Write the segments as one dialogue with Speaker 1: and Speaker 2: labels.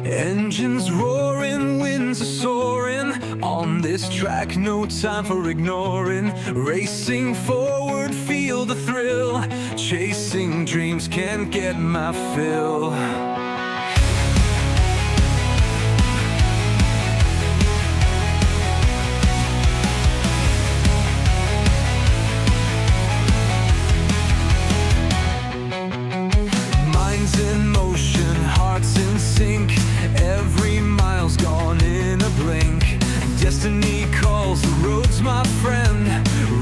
Speaker 1: Engines roaring, winds are soaring. On this track, no time for ignoring. Racing forward, feel the thrill. Chasing dreams, can't get my fill. Minds in motion, hearts in sync. Every mile's gone in a blink. Destiny calls, the road's my friend.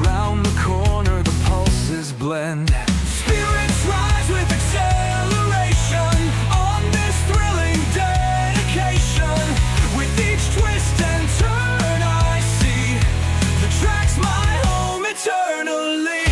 Speaker 1: Round the corner, the pulses blend. Spirits rise with acceleration. On this thrilling dedication. With each twist and turn I see the track's my home eternally.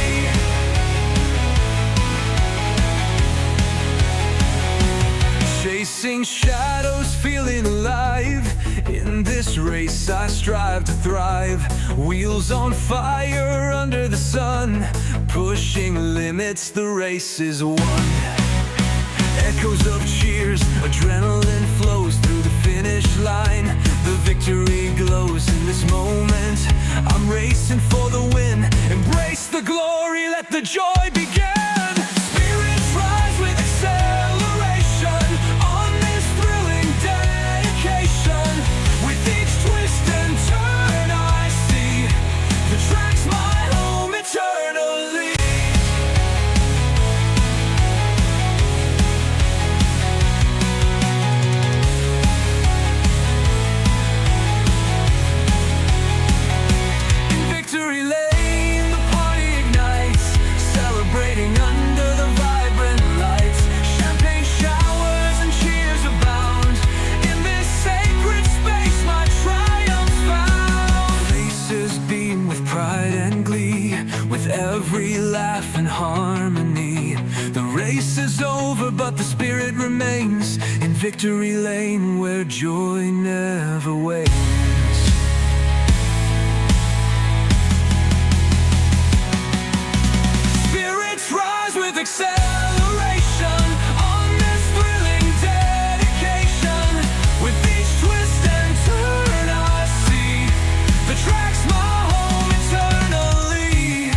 Speaker 1: Chasing shadows, feeling alive. In this race I strive to thrive. Wheels on fire under the sun. Pushing limits, the race is won. Echoes of cheers, adrenaline flows through the finish line. The victory glows in this moment. I'm racing for the win. Embrace the glory, let the joy begin. Spirits rise with acceleration. On this thrilling dedication. With each twist and turn I see the track's my home eternally. In victory lane, the party ignites. Celebrating under the vibrant lights. Champagne showers and cheers abound. In this sacred space my triumph's found. Faces beam with pride and glee. With every laugh and harmony. The race is over but the spirit remains. In victory lane where joy never wanes. Spirits rise with acceleration. On this thrilling dedication. With each twist and turn I see the track's my home eternally.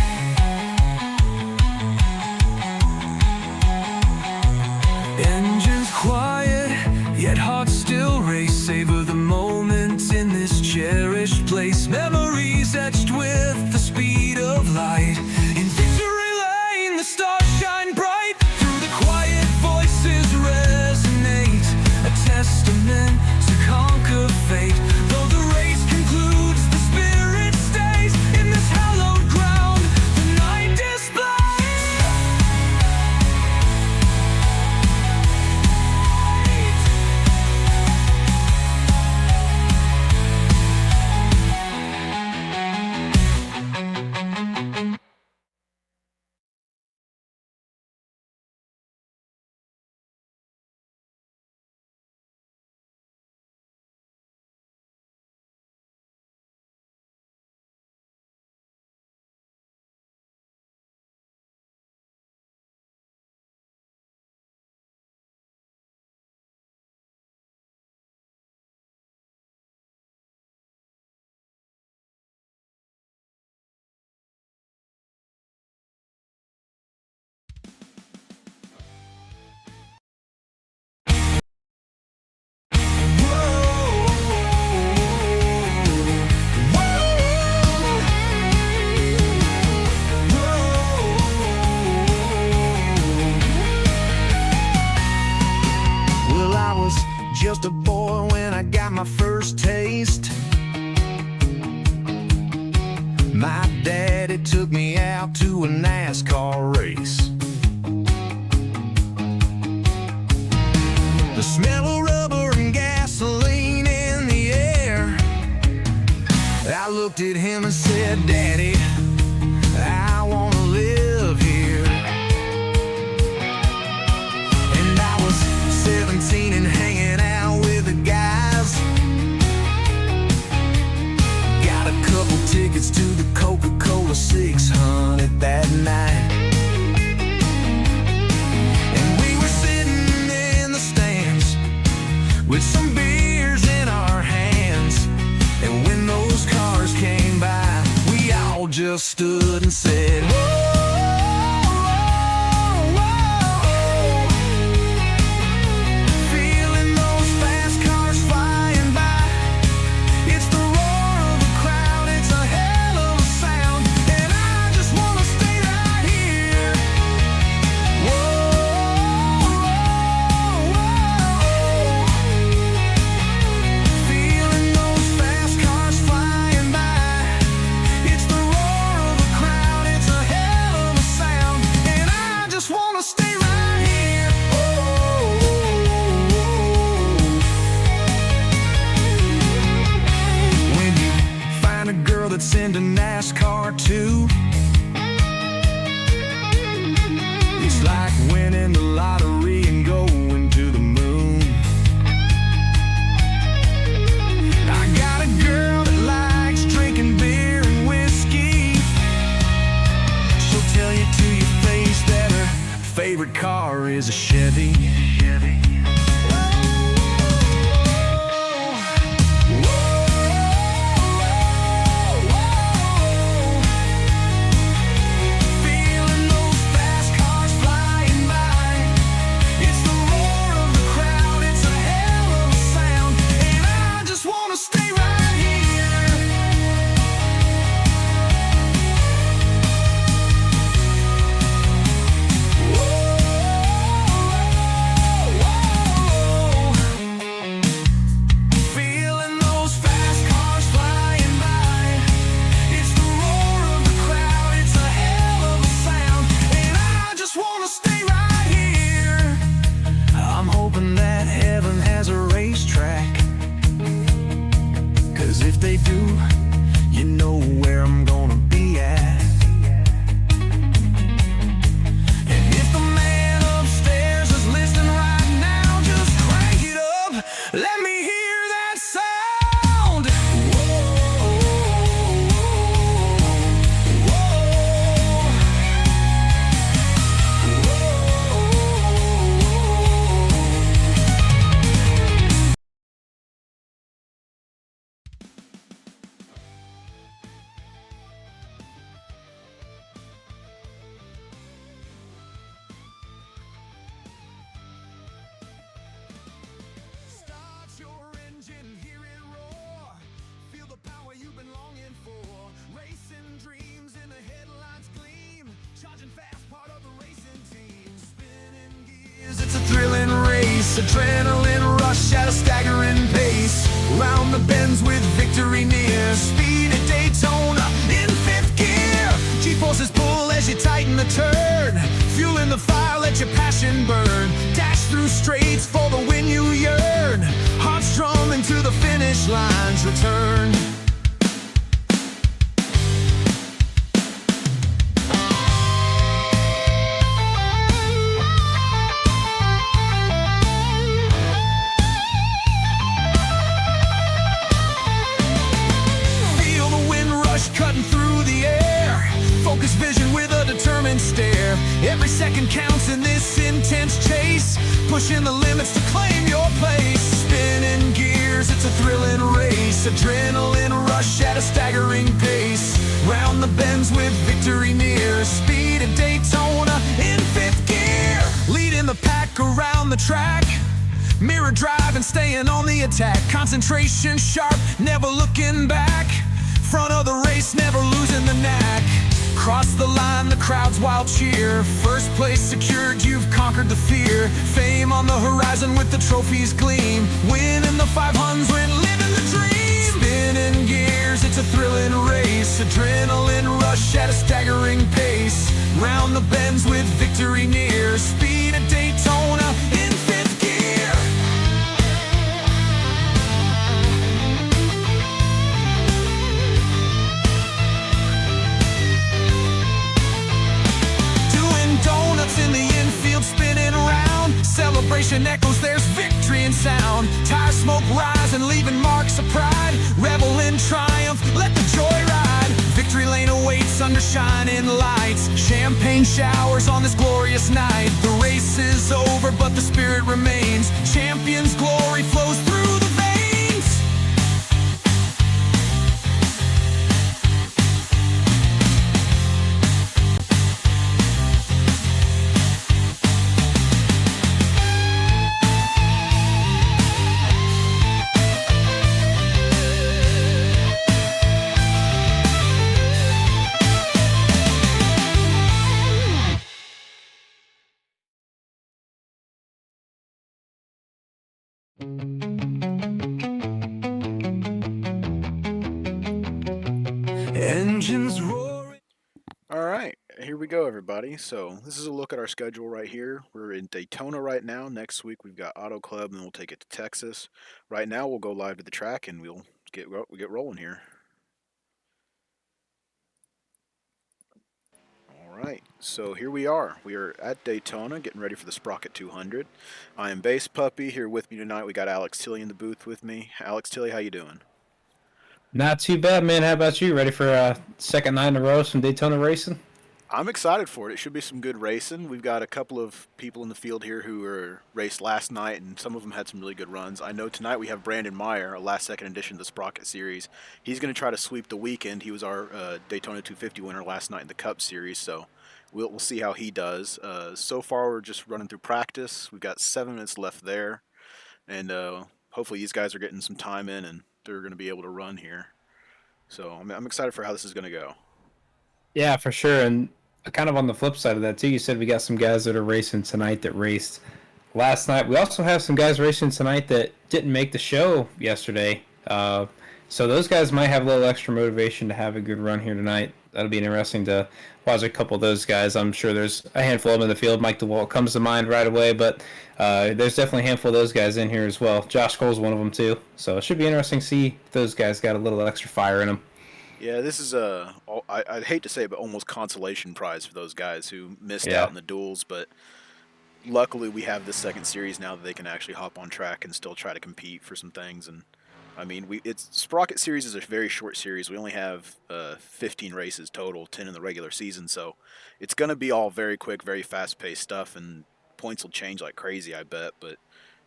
Speaker 1: Engines quiet, yet hearts still race. Savor the moments in this cherished place. Memories etched with the speed of light. In victory lane, the stars shine bright. Through the quiet voices resonate. A testament to conquer fate. Though the race concludes, the spirit stays. In this hallowed ground, the night displays. Just a boy when I got my first taste. My daddy took me out to a NASCAR race. The smell of rubber and gasoline in the air. I looked at him and said, Daddy, I wanna live here. And I was 17 and hanging out with the guys. Got a couple tickets to the Coca-Cola 600 that night. And we were sitting in the stands with some beers in our hands. And when those cars came by, we all just stood and said, whoa. That's into NASCAR too. It's like winning the lottery and going to the moon. I got a girl that likes drinking beer and whiskey. She'll tell you to your face that her favorite car is a Chevy. If they do, you know where I'm gonna be at. And if the man upstairs is listening right now, just crank it up, let me hear that sound. Whoa, it's a thrilling race, adrenaline rush at a staggering pace. Round the bends with victory near, speed at Daytona in fifth gear. G-forces pull as you tighten the turn, fueling the fire, let your passion burn. Dash through straights for the win you yearn, hearts drumming to the finish line's return. Cutting through the air, focused vision with a determined stare. Every second counts in this intense chase, pushing the limits to claim your place. Spinning gears, it's a thrilling race, adrenaline rush at a staggering pace. Round the bends with victory near, speed at Daytona in fifth gear. Leading the pack around the track, mirror drive and staying on the attack. Concentration sharp, never looking back. Front of the race, never losing the knack. Cross the line, the crowd's wild cheer. First place secured, you've conquered the fear. Fame on the horizon with the trophies gleam. Winning the 500, living the dream. Spinning gears, it's a thrilling race. Adrenaline rush at a staggering pace. Round the bends with victory near. Speed at Daytona in fifth gear. In the infield, spinning around, celebration echoes, there's victory in sound. Tire smoke rising, leaving marks of pride. Revel in triumph, let the joy ride. Victory lane awaits under shining lights. Champagne showers on this glorious night. The race is over, but the spirit remains. Champion's glory flows Engines roaring.
Speaker 2: All right, here we go, everybody. So this is a look at our schedule right here. We're in Daytona right now. Next week we've got Auto Club, and then we'll take it to Texas. Right now we'll go live to the track, and we'll get rolling here. All right, so here we are. We are at Daytona, getting ready for the Sprocket 200. I am Basepuppy. Here with me tonight, we got Alex Tilley in the booth with me. Alex Tilley, how you doing?
Speaker 3: Not too bad, man. How about you? Ready for a second night in a row some Daytona racing?
Speaker 2: I'm excited for it. It should be some good racing. We've got a couple of people in the field here who were raced last night, and some of them had some really good runs. I know tonight we have Brandon Meyer, a last second edition of the Sprocket Series. He's going to try to sweep the weekend. He was our Daytona 250 winner last night in the Cup Series, so we'll see how he does. So far, we're just running through practice. We've got 7 minutes left there, and hopefully these guys are getting some time in, and they're going to be able to run here. So I'm excited for how this is going to go.
Speaker 3: Yeah, for sure. And kind of on the flip side of that, too, you said we got some guys that are racing tonight that raced last night. We also have some guys racing tonight that didn't make the show yesterday. So those guys might have a little extra motivation to have a good run here tonight. That'll be interesting to watch a couple of those guys. I'm sure there's a handful of them in the field. Mike DeWalt comes to mind right away, but there's definitely a handful of those guys in here as well. Josh Cole's one of them, too. So it should be interesting to see if those guys got a little extra fire in them.
Speaker 2: Yeah, this is I'd hate to say it, but almost consolation prize for those guys who missed out
Speaker 3: Yeah.
Speaker 2: in the duels. But luckily, we have this second series now that they can actually hop on track and still try to compete for some things. And I mean, it's Sprocket Series is a very short series. We only have 15 races total, 10 in the regular season, so it's going to be all very quick, very fast-paced stuff, and points will change like crazy, I bet. But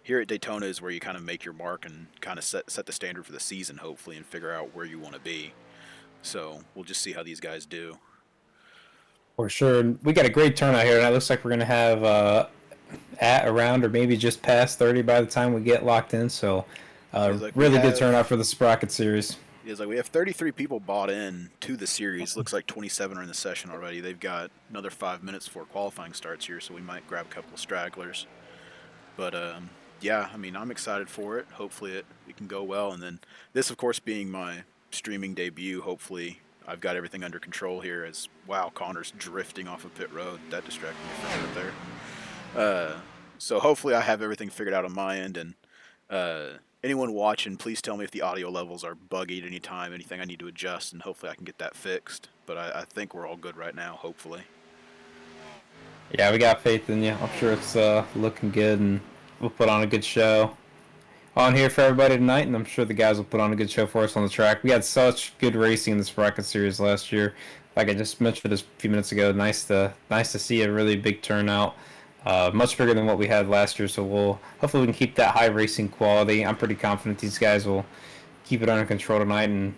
Speaker 2: here at Daytona is where you kind of make your mark and kind of set the standard for the season, hopefully, and figure out where you want to be. So we'll just see how these guys do.
Speaker 3: For sure. And we got a great turnout here, and it looks like we're going to have at around or maybe just past 30 by the time we get locked in. So,
Speaker 2: It's like we
Speaker 3: really good
Speaker 2: have
Speaker 3: turnout for the Sprocket Series.
Speaker 2: It's like we have 33 people bought in to the series. Looks like 27 are in the session already. They've got another 5 minutes before qualifying starts here, so we might grab a couple of stragglers. But yeah, I mean, I'm excited for it. Hopefully, it can go well. And then this, of course, being my streaming debut. Hopefully, I've got everything under control here. As wow, Connor's drifting off of pit road. That distracted me for a minute there. So hopefully, I have everything figured out on my end. And anyone watching, please tell me if the audio levels are buggy at any time, anything I need to adjust, and hopefully I can get that fixed. But I think we're all good right now, hopefully.
Speaker 3: Yeah, we got faith in you. I'm sure it's looking good, and we'll put on a good show on here for everybody tonight, and I'm sure the guys will put on a good show for us on the track. We had such good racing in the Sprocket Series last year. Like I just mentioned a few minutes ago, nice to see a really big turnout. Much bigger than what we had last year, so hopefully we can keep that high racing quality. I'm pretty confident these guys will keep it under control tonight, and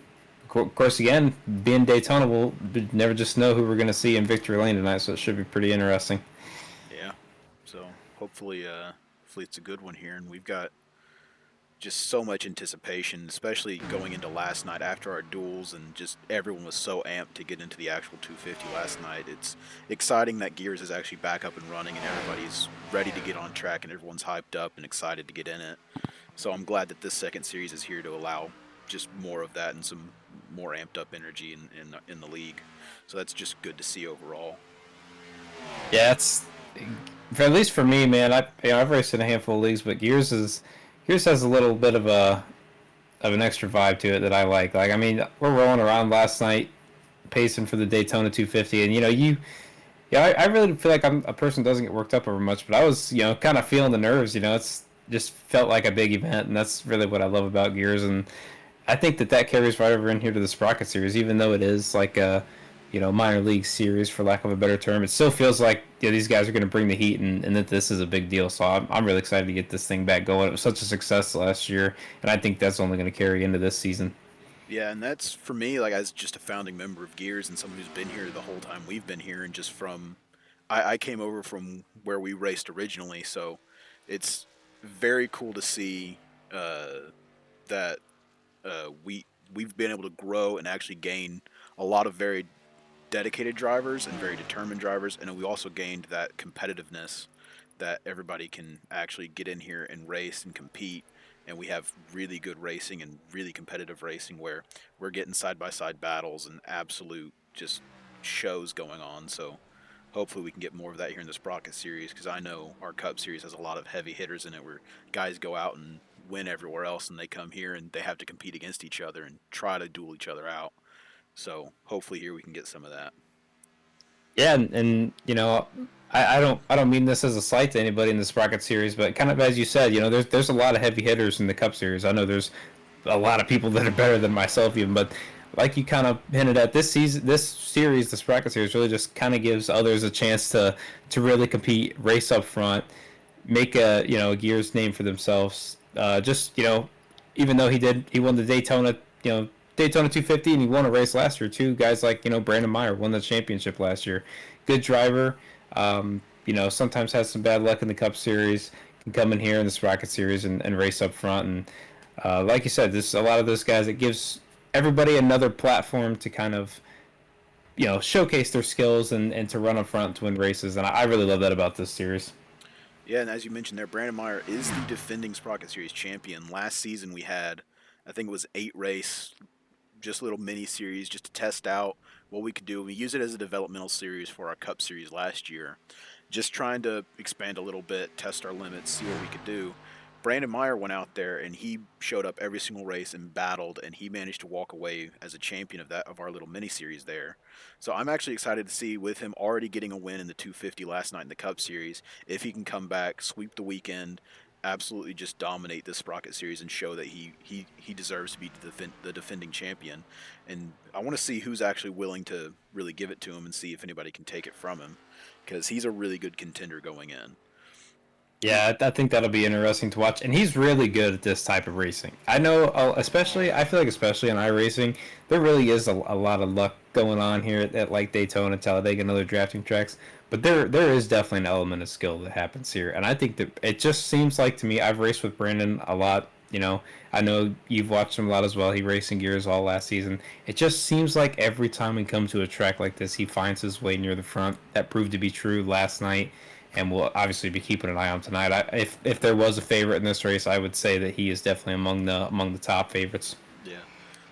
Speaker 3: of course, again, being Daytona, we'll never just know who we're going to see in victory lane tonight, so it should be pretty interesting.
Speaker 2: Yeah. So hopefully it's a good one here, and we've got just so much anticipation, especially going into last night after our duels, and just everyone was so amped to get into the actual 250 last night. It's exciting that Gears is actually back up and running, and everybody's ready to get on track, and everyone's hyped up and excited to get in it. So I'm glad that this second series is here to allow just more of that and some more amped up energy in the league. So that's just good to see overall.
Speaker 3: Yeah, it's at least for me, man. I've raced in a handful of leagues, but Gears has a little bit of an extra vibe to it that I like. Like I mean, we're rolling around last night, pacing for the Daytona 250, and yeah, I really feel like I'm a person who doesn't get worked up over much, but I was kind of feeling the nerves. It's just felt like a big event, and that's really what I love about Gears, and I think that carries right over in here to the Sprocket Series, even though it is like a minor league series for lack of a better term. It still feels like these guys are going to bring the heat, and that this is a big deal. So I'm really excited to get this thing back going. It was such a success last year, and I think that's only going to carry into this season.
Speaker 2: Yeah, and that's for me, like as just a founding member of Gears and someone who's been here the whole time we've been here, and just from I came over from where we raced originally, so it's very cool to see that we've been able to grow and actually gain a lot of very dedicated drivers and very determined drivers, and we also gained that competitiveness that everybody can actually get in here and race and compete. And we have really good racing and really competitive racing where we're getting side by side battles and absolute just shows going on. So hopefully we can get more of that here in the Sprocket Series, because I know our Cup Series has a lot of heavy hitters in it where guys go out and win everywhere else and they come here and they have to compete against each other and try to duel each other out. So hopefully here we can get some of that.
Speaker 3: Yeah, and you know, I don't mean this as a slight to anybody in the Sprocket Series, but kind of as you said, you know, there's a lot of heavy hitters in the Cup Series. I know there's a lot of people that are better than myself even, but like you kind of hinted at, this series, the Sprocket Series, really just kind of gives others a chance to really compete, race up front, make a a Gears name for themselves. Just even though he won the Daytona, Daytona 250, and he won a race last year too. Guys like Brandon Meyer won the championship last year. Good driver. Sometimes has some bad luck in the Cup Series. Can come in here in the Sprocket Series and race up front. And like you said, this a lot of those guys. It gives everybody another platform to kind of showcase their skills and to run up front to win races. And I really love that about this series.
Speaker 2: Yeah, and as you mentioned there, Brandon Meyer is the defending Sprocket Series champion. Last season we had, I think it was 8 race, just little mini series just to test out what we could do. We used it as a developmental series for our Cup Series last year, just trying to expand a little bit, test our limits, see what we could do. Brandon Meyer went out there and he showed up every single race and battled, and he managed to walk away as a champion of our little mini series there. So I'm actually excited to see, with him already getting a win in the 250 last night in the Cup Series, if he can come back, sweep the weekend, absolutely just dominate this Sprocket Series and show that he deserves to be the defending champion. And I want to see who's actually willing to really give it to him and see if anybody can take it from him, because he's a really good contender going in.
Speaker 3: Yeah, I think that'll be interesting to watch, and he's really good at this type of racing. I know, especially I feel like especially in iRacing, there really is a lot of luck going on here at like Daytona, Talladega, and other drafting tracks. But there is definitely an element of skill that happens here, and I think that it just seems like to me. I've raced with Brandon a lot. I know you've watched him a lot as well. He raced in Gears all last season. It just seems like every time we come to a track like this, he finds his way near the front. That proved to be true last night, and we'll obviously be keeping an eye on tonight. If there was a favorite in this race, I would say that he is definitely among the top favorites.
Speaker 2: Yeah.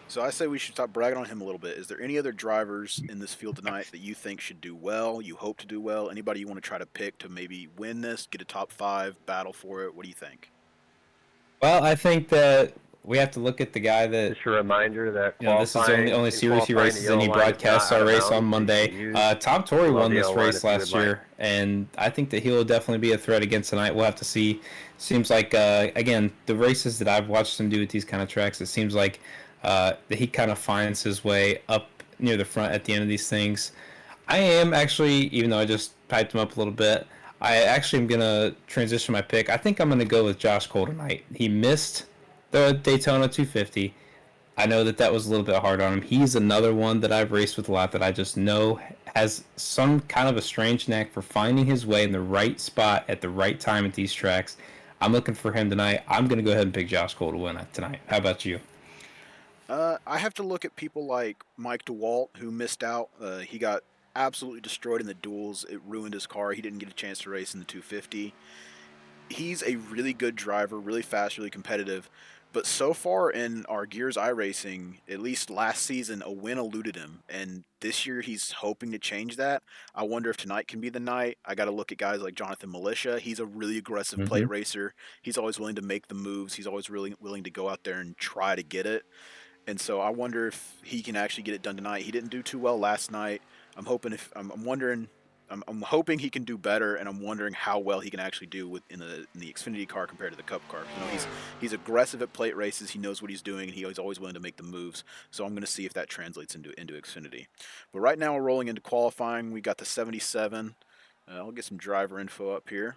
Speaker 2: So I say we should stop bragging on him a little bit. Is there any other drivers in this field tonight that you think should do well, you hope to do well? Anybody you want to try to pick to maybe win this, get a top 5, battle for it? What do you think?
Speaker 3: Well, I think that we have to look at the guy that.
Speaker 4: Just a reminder that
Speaker 3: This is the only series he races in. He broadcasts our race on Monday. Tom Torrey won this race last year, and I think that he'll definitely be a threat against tonight. We'll have to see. Seems like again, the races that I've watched him do at these kind of tracks, it seems like that he kind of finds his way up near the front at the end of these things. I am actually, even though I just piped him up a little bit, I actually am going to transition my pick. I think I'm going to go with Josh Cole tonight. He missed the Daytona 250. I know that was a little bit hard on him. He's another one that I've raced with a lot that I just know has some kind of a strange knack for finding his way in the right spot at the right time at these tracks. I'm looking for him tonight. I'm going to go ahead and pick Josh Cole to win it tonight. How about you?
Speaker 2: I have to look at people like Mike DeWalt, who missed out. He got absolutely destroyed in the duels. It ruined his car. He didn't get a chance to race in the 250. He's a really good driver, really fast, really competitive. But so far in our Gears iRacing, at least last season, a win eluded him. And this year he's hoping to change that. I wonder if tonight can be the night. I got to look at guys like Jonathan Militia. He's a really aggressive plate racer. He's always willing to make the moves. He's always really willing to go out there and try to get it. And so I wonder if he can actually get it done tonight. He didn't do too well last night. I'm hoping I'm hoping he can do better, and I'm wondering how well he can actually do in the Xfinity car compared to the Cup car. He's aggressive at plate races. He knows what he's doing, and he's always willing to make the moves. So I'm going to see if that translates into Xfinity. But right now we're rolling into qualifying. We got the 77. I'll get some driver info up here.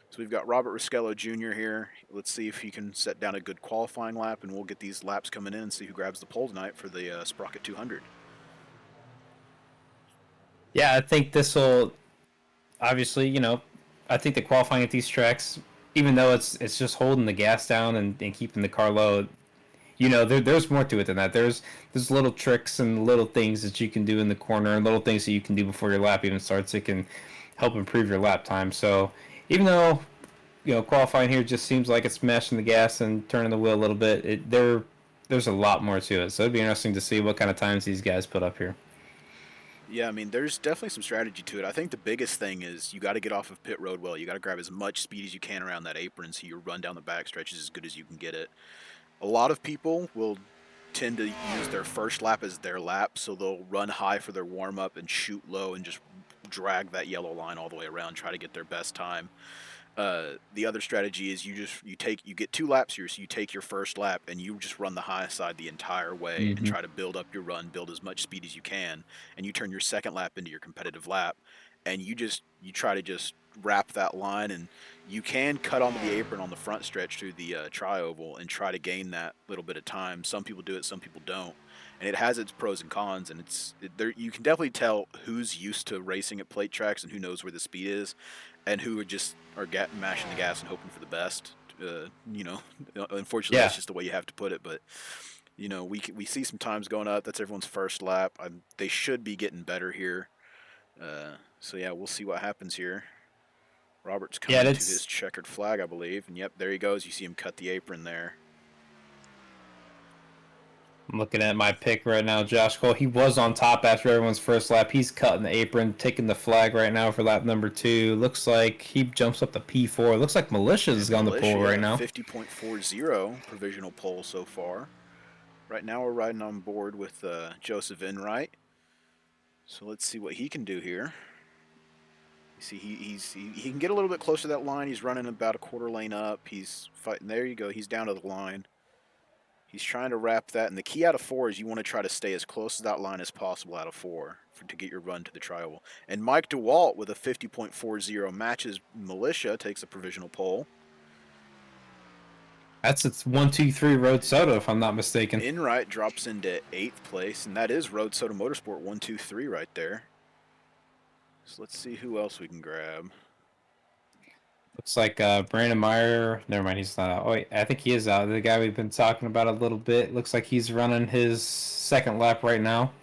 Speaker 2: So we've got Robert Riskello Jr. here. Let's see if he can set down a good qualifying lap, and we'll get these laps coming in and see who grabs the pole tonight for the Sprocket 200.
Speaker 3: Yeah, I think this will obviously, I think the qualifying at these tracks, even though it's just holding the gas down and keeping the car low, there's more to it than that. There's little tricks and little things that you can do in the corner and little things that you can do before your lap even starts that can help improve your lap time. So even though qualifying here just seems like it's mashing the gas and turning the wheel a little bit. There's a lot more to it, so it'd be interesting to see what kind of times these guys put up here.
Speaker 2: Yeah, I mean, there's definitely some strategy to it. I think the biggest thing is you got to get off of pit road well. You got to grab as much speed as you can around that apron so your run down the backstretch is as good as you can get it. A lot of people will tend to use their first lap as their lap, so they'll run high for their warm up and shoot low and just drag that yellow line all the way around, try to get their best time. The other strategy is you get 2 laps here, so you take your first lap and you just run the high side the entire way and
Speaker 3: Mm-hmm.
Speaker 2: try to build up your run, build as much speed as you can, and you turn your second lap into your competitive lap, and you try to just wrap that line, and you can cut onto the apron on the front stretch through the tri-oval and try to gain that little bit of time. Some people do it, some people don't, and it has its pros and cons, and there you can definitely tell who's used to racing at plate tracks and who knows where the speed is, and who are mashing the gas and hoping for the best. Unfortunately,
Speaker 3: Yeah,
Speaker 2: that's just the way you have to put it. But we see some times going up. That's everyone's first lap. They should be getting better here. So yeah, we'll see what happens here. Robert's
Speaker 3: yeah,
Speaker 2: coming to his checkered flag, I believe, and yep, there he goes. You see him cut the apron there.
Speaker 3: I'm looking at my pick right now, Josh Cole. He was on top after everyone's first lap. He's cutting the apron, taking the flag right now for lap number 2. Looks like he jumps up to P4. Looks like Militia's on the pole right now.
Speaker 2: 50.40 provisional pole so far. Right now we're riding on board with Joseph Enright. So let's see what he can do here. You see, he can get a little bit closer to that line. He's running about a quarter lane up. He's fighting. There you go. He's down to the line. He's trying to wrap that. And the key out of 4 is you want to try to stay as close to that line as possible out of 4 to get your run to the tri-oval. And Mike DeWalt with a 50.40 matches Militia, takes a provisional pole.
Speaker 3: That's its 1, 2, 3 Road Soda, if I'm not mistaken.
Speaker 2: Enright drops into 8th place, and that is Road Soda Motorsport 1, 2, 3 right there. So let's see who else we can grab.
Speaker 3: Looks like Brandon Meyer. Never mind, he's not out. Oh, wait, I think he is out. The guy we've been talking about a little bit. Looks like he's running his second lap right now.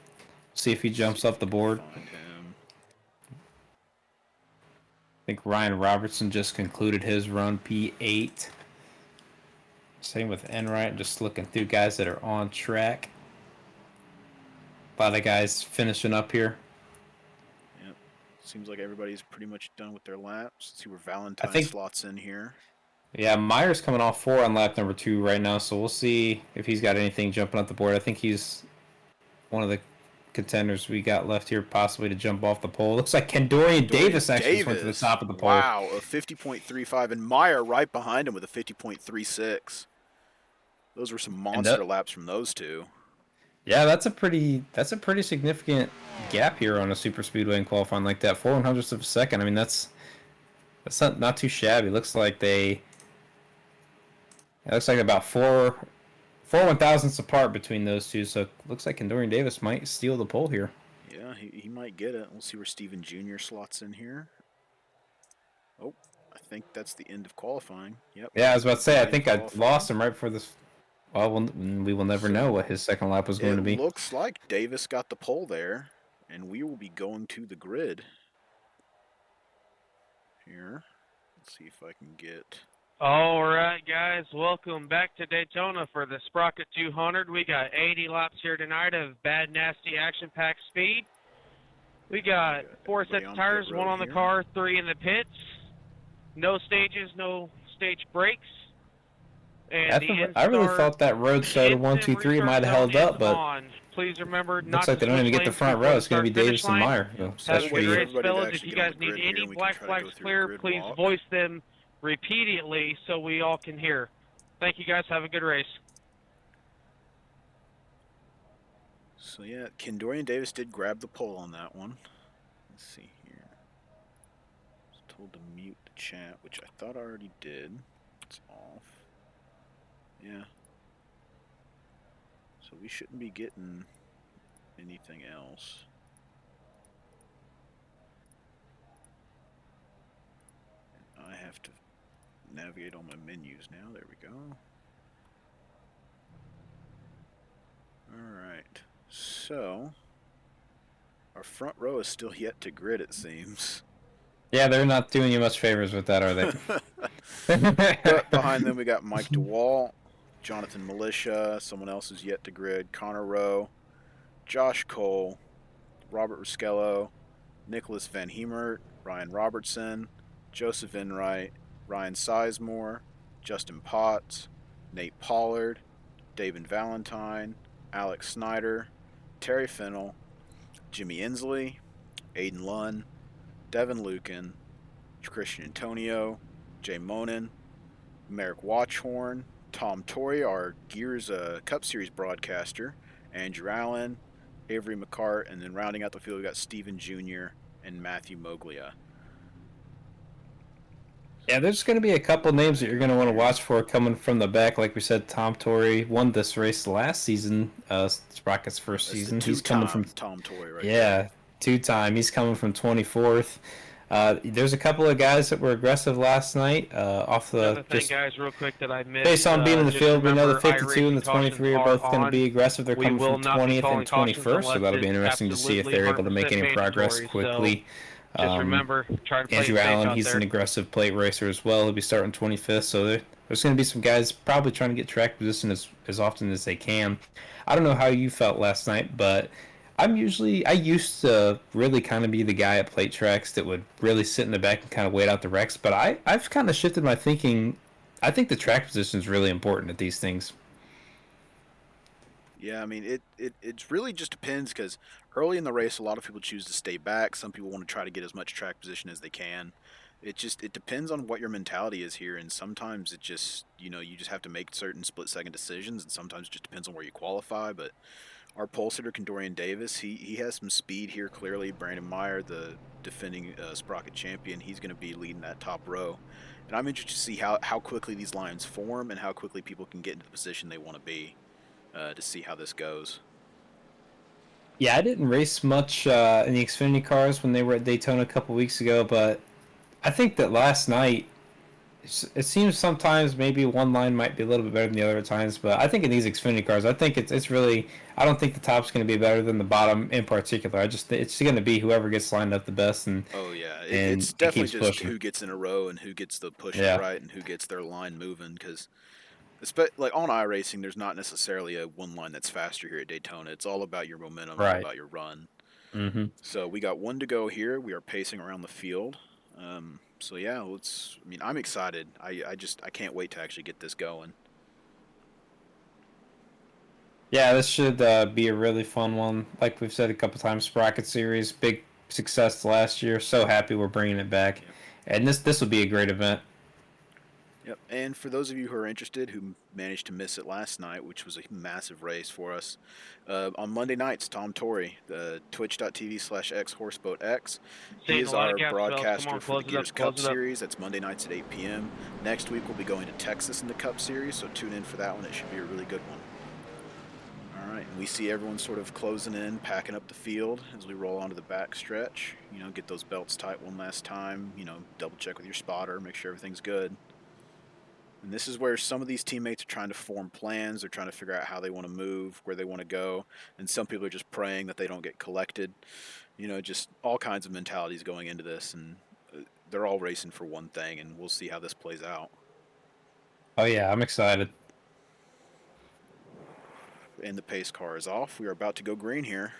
Speaker 3: See if he jumps up the board.
Speaker 2: Find him.
Speaker 3: I think Ryan Robertson just concluded his run, P8. Same with Enright. Just looking through guys that are on track. A lot of guys finishing up here.
Speaker 2: Yep. Seems like everybody's pretty much done with their laps. Let's see where Valentine slots in here.
Speaker 3: Yeah, Meyer's coming off 4 on lap number 2 right now, so we'll see if he's got anything jumping up the board. I think he's one of the contenders we got left here possibly to jump off the pole. Looks like Kendorian Davis actually went to the top of the pole.
Speaker 2: Wow, a 50.35, and Meyer right behind him with a 50.36. Those were some monster laps from those two.
Speaker 3: Yeah, that's a pretty significant gap here on a super speedway in qualifying like that. 4/100ths of a second. I mean, that's not too shabby. Looks like it looks like about 4/1000ths apart between those two. So it looks like Kendorian Davis might steal the pole here.
Speaker 2: Yeah, he might get it. We'll see where Steven Jr. slots in here. Oh, I think that's the end of qualifying. Yep.
Speaker 3: Yeah, I was about to say, I think I lost him right before this. Well, we will never know what his second lap was going to be.
Speaker 2: It looks like Davis got the pole there, and we will be going to the grid. Here. Let's see if I can get...
Speaker 4: All right, guys. Welcome back to Daytona for the Sprocket 200. We got 80 laps here tonight of bad, nasty, action-packed speed. We got 4 sets of tires, 1 on the car, 3 in the pits. No stages, no stage breaks. And
Speaker 3: I really thought that Road Soda 1, 2, 3 might have held up, but
Speaker 4: please remember not
Speaker 3: looks like they don't even get the front row. It's going to be Davis and Meyer.
Speaker 4: Have a good race, fellas. If you guys need any black flags clear, please voice them repeatedly so we all can hear. Thank you, guys. Have a good race.
Speaker 2: So, yeah, Kendorian Davis did grab the pole on that one. Let's see here. I was told to mute the chat, which I thought I already did. It's off. Yeah. So we shouldn't be getting anything else. I have to navigate on my menus now. There we go. Alright. So, our front row is still yet to grid, it seems.
Speaker 3: Yeah, they're not doing you much favors with that, are they?
Speaker 2: But behind them, we got Mike DeWalt, Jonathan Militia, someone else who's yet to grid, Connor Rowe, Josh Cole, Robert Ruscello, Nicholas Van Hemert, Ryan Robertson, Joseph Enright, Ryan Sizemore, Justin Potts, Nate Pollard, David Valentine, Alex Snyder, Terry Fennell, Jimmy Inslee, Aiden Lunn, Devin Lucan, Christian Antonio, Jay Monin, Merrick Watchhorn, Tom Torrey, our Gears Cup Series broadcaster, Andrew Allen, Avery McCart, and then rounding out the field, we got Steven Jr. and Matthew Moglia.
Speaker 3: Yeah, there's going to be a couple names that you're going to want to watch for coming from the back. Like we said, Tom Torrey won this race last season, Sprocket's first
Speaker 2: That's
Speaker 3: season.
Speaker 2: the
Speaker 3: He's coming from
Speaker 2: Tom Torrey right
Speaker 3: yeah,
Speaker 2: there.
Speaker 3: two-time. He's coming from 24th. There's a couple of guys that were aggressive last night off the
Speaker 4: Another thing, guys, real quick that I missed.
Speaker 3: based on being in the
Speaker 4: just
Speaker 3: field. We know the
Speaker 4: remember,
Speaker 3: 52 and the 23 are both going to be aggressive. They're
Speaker 4: We
Speaker 3: coming
Speaker 4: will
Speaker 3: from
Speaker 4: not be
Speaker 3: 20th
Speaker 4: calling
Speaker 3: and
Speaker 4: cautions
Speaker 3: 21st, so
Speaker 4: unless
Speaker 3: that'll be
Speaker 4: it's
Speaker 3: interesting to see if they're able to make any
Speaker 4: absolutely
Speaker 3: progress
Speaker 4: mandatory.
Speaker 3: quickly.
Speaker 4: Just remember, try to play
Speaker 3: Andrew
Speaker 4: it safe
Speaker 3: Allen,
Speaker 4: out
Speaker 3: he's
Speaker 4: there.
Speaker 3: an aggressive plate racer as well. He'll be starting 25th, so there's going to be some guys probably trying to get track position as often as they can. I don't know how you felt last night, but I used to really kind of be the guy at plate tracks that would really sit in the back and kind of wait out the wrecks, but I've kind of shifted my thinking. I think the track position is really important at these things.
Speaker 2: Yeah, I mean, it really just depends because early in the race, a lot of people choose to stay back. Some people want to try to get as much track position as they can. It depends on what your mentality is here, and sometimes it just you just have to make certain split-second decisions, and sometimes it just depends on where you qualify. But our pole sitter, Condorian Davis, he has some speed here. Clearly, Brandon Meyer, the defending Sprocket champion, he's going to be leading that top row, and I'm interested to see how quickly these lines form and how quickly people can get into the position they want to be. To see how this goes.
Speaker 3: Yeah, I didn't race much in the Xfinity cars when they were at Daytona a couple weeks ago, but I think that last night, it seems sometimes maybe one line might be a little bit better than the other at times, but I think in these Xfinity cars, I think it's really, I don't think the top's going to be better than the bottom in particular. It's going to be whoever gets lined up the best and
Speaker 2: Oh yeah,
Speaker 3: and
Speaker 2: it's definitely
Speaker 3: keeps
Speaker 2: just
Speaker 3: pushing.
Speaker 2: who gets in a row and who gets the push
Speaker 3: Yeah.
Speaker 2: right and who gets their line moving. Because like on iRacing, there's not necessarily a one line that's faster here at Daytona. It's all about your momentum, all
Speaker 3: Right.
Speaker 2: about your run.
Speaker 3: Mm-hmm.
Speaker 2: So we got one to go here. We are pacing around the field. So yeah, I mean, I'm excited. I can't wait to actually get this going.
Speaker 3: Yeah, this should be a really fun one. Like we've said a couple times, Sprocket Series, big success last year. So happy we're bringing it back,
Speaker 2: Yep.
Speaker 3: and this will be a great event.
Speaker 2: Yep. And for those of you who are interested, who managed to miss it last night, which was a massive race for us, on Monday nights, Tom Torrey, the twitch.tv/xhorseboatx. He
Speaker 4: Seeing
Speaker 2: is
Speaker 4: a lot
Speaker 2: our
Speaker 4: of gaps, Bells. Come
Speaker 2: broadcaster
Speaker 4: on,
Speaker 2: for
Speaker 4: close
Speaker 2: the
Speaker 4: it up,
Speaker 2: Gears Cup
Speaker 4: close it up.
Speaker 2: Series. That's Monday nights at 8 p.m. Next week, we'll be going to Texas in the Cup Series, so tune in for that one. It should be a really good one. All right, we see everyone sort of closing in, packing up the field as we roll onto the back stretch. Get those belts tight one last time. Double check with your spotter, make sure everything's good. And this is where some of these teammates are trying to form plans. They're trying to figure out how they want to move, where they want to go. And some people are just praying that they don't get collected. Just all kinds of mentalities going into this. And they're all racing for one thing, and we'll see how this plays out.
Speaker 3: Oh yeah, I'm excited.
Speaker 2: And the pace car is off. We are about to go green here.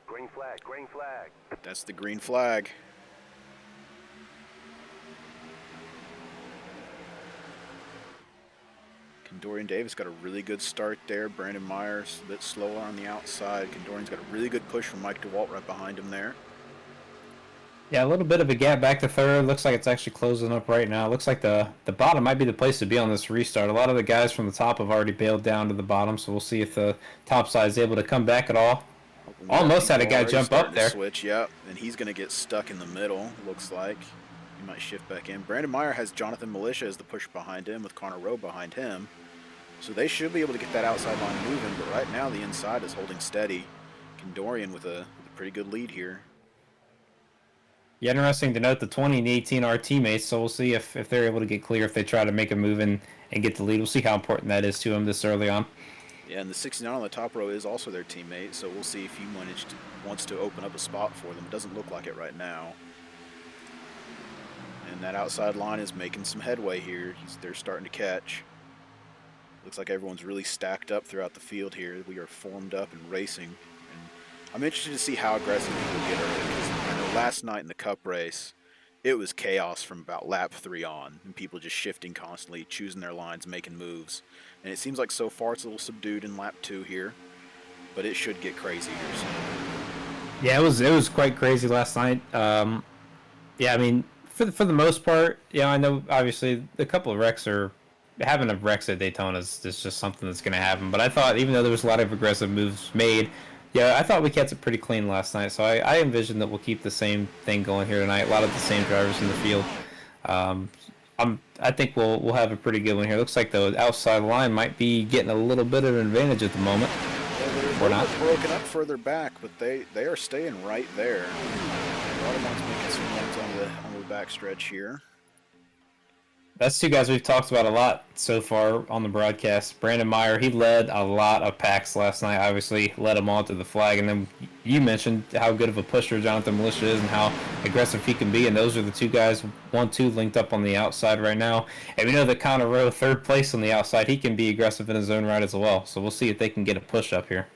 Speaker 5: Green flag, green flag.
Speaker 2: That's the green flag. Condorian Davis got a really good start there. Brandon Myers a bit slower on the outside. Condorian's got a really good push from Mike DeWalt right behind him there.
Speaker 3: Yeah, a little bit of a gap back to third. Looks like it's actually closing up right now. Looks like the bottom might be the place to be on this restart. A lot of the guys from the top have already bailed down to the bottom, so we'll see if the top side is able to come back at all. Almost had a guy jump up there.
Speaker 2: Switch, yep, and he's going to get stuck in the middle, looks like. He might shift back in. Brandon Meyer has Jonathan Militia as the push behind him with Connor Rowe behind him. So they should be able to get that outside line moving, but right now the inside is holding steady. Condorian with a pretty good lead here.
Speaker 3: Yeah, interesting to note the 20 and 18 are teammates, so we'll see if they're able to get clear, if they try to make a move and get the lead. We'll see how important that is to them this early on.
Speaker 2: Yeah, and the 69 on the top row is also their teammate, so we'll see if he wants to open up a spot for them. It doesn't look like it right now. And that outside line is making some headway here. They're starting to catch. Looks like everyone's really stacked up throughout the field here. We are formed up and racing. And I'm interested to see how aggressive people get early, because I know last night in the Cup race, it was chaos from about lap 3 on, and people just shifting constantly, choosing their lines, making moves. And it seems like so far it's a little subdued in lap 2 here, but it should get crazy here soon.
Speaker 3: Yeah, it was quite crazy last night. Yeah, I mean, for the most part, yeah, I know obviously a couple of wrecks are having a wrecks at Daytona is just something that's going to happen. But I thought even though there was a lot of aggressive moves made, yeah, I thought we kept it pretty clean last night. So I envision that we'll keep the same thing going here tonight. A lot of the same drivers in the field. I think we'll have a pretty good one here. Looks like the outside line might be getting a little bit of an advantage at the moment.
Speaker 2: They're not broken up further back, but they are staying right there. Automont's making some runs on the back stretch here.
Speaker 3: That's two guys we've talked about a lot so far on the broadcast. Brandon Meyer, he led a lot of packs last night, obviously led them all to the flag. And then you mentioned how good of a pusher Jonathan Militia is and how aggressive he can be. And those are the two guys, 1-2 linked up on the outside right now. And we know that Connor Rowe, third place on the outside, he can be aggressive in his own right as well. So we'll see if they can get a push up here.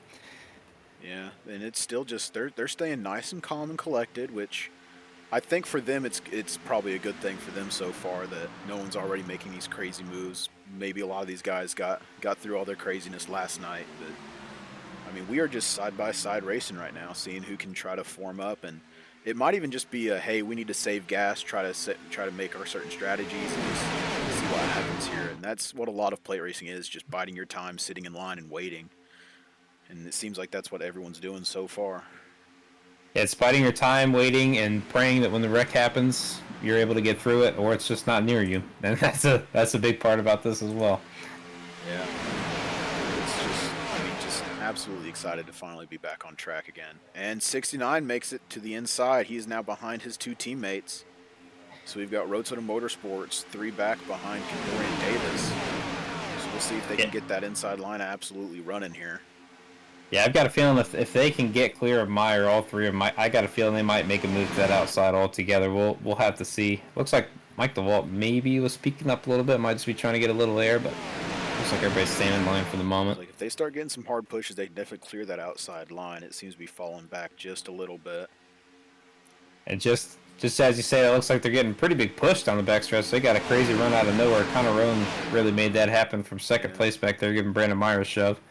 Speaker 2: Yeah, and it's still just they're staying nice and calm and collected, which I think for them it's probably a good thing for them so far that no one's already making these crazy moves. Maybe a lot of these guys got through all their craziness last night, but I mean, we are just side by side racing right now, seeing who can try to form up, and it might even just be a hey, we need to save gas, try to make our certain strategies and just see what happens here. And that's what a lot of plate racing is, just biding your time, sitting in line and waiting. And it seems like that's what everyone's doing so far.
Speaker 3: Yeah, it's biding your time, waiting, and praying that when the wreck happens, you're able to get through it, or it's just not near you. And that's a big part about this as well.
Speaker 2: Yeah. It's just absolutely excited to finally be back on track again. And 69 makes it to the inside. He is now behind his two teammates. So we've got Road Soda Motorsports 3 back behind Dorian Davis. So we'll see if they can get that inside line absolutely running here.
Speaker 3: Yeah, I've got a feeling if they can get clear of Meyer, all three of them, I got a feeling they might make a move to that outside altogether. We'll have to see. Looks like Mike DeWalt maybe was speaking up a little bit. Might just be trying to get a little air, but looks like everybody's staying in line for the moment.
Speaker 2: Like if they start getting some hard pushes, they can definitely clear that outside line. It seems to be falling back just a little bit.
Speaker 3: And just as you say, it looks like they're getting pretty big push down the backstretch. They got a crazy run out of nowhere. Connor Rowan really made that happen from second place back there, giving Brandon Meyer a shove.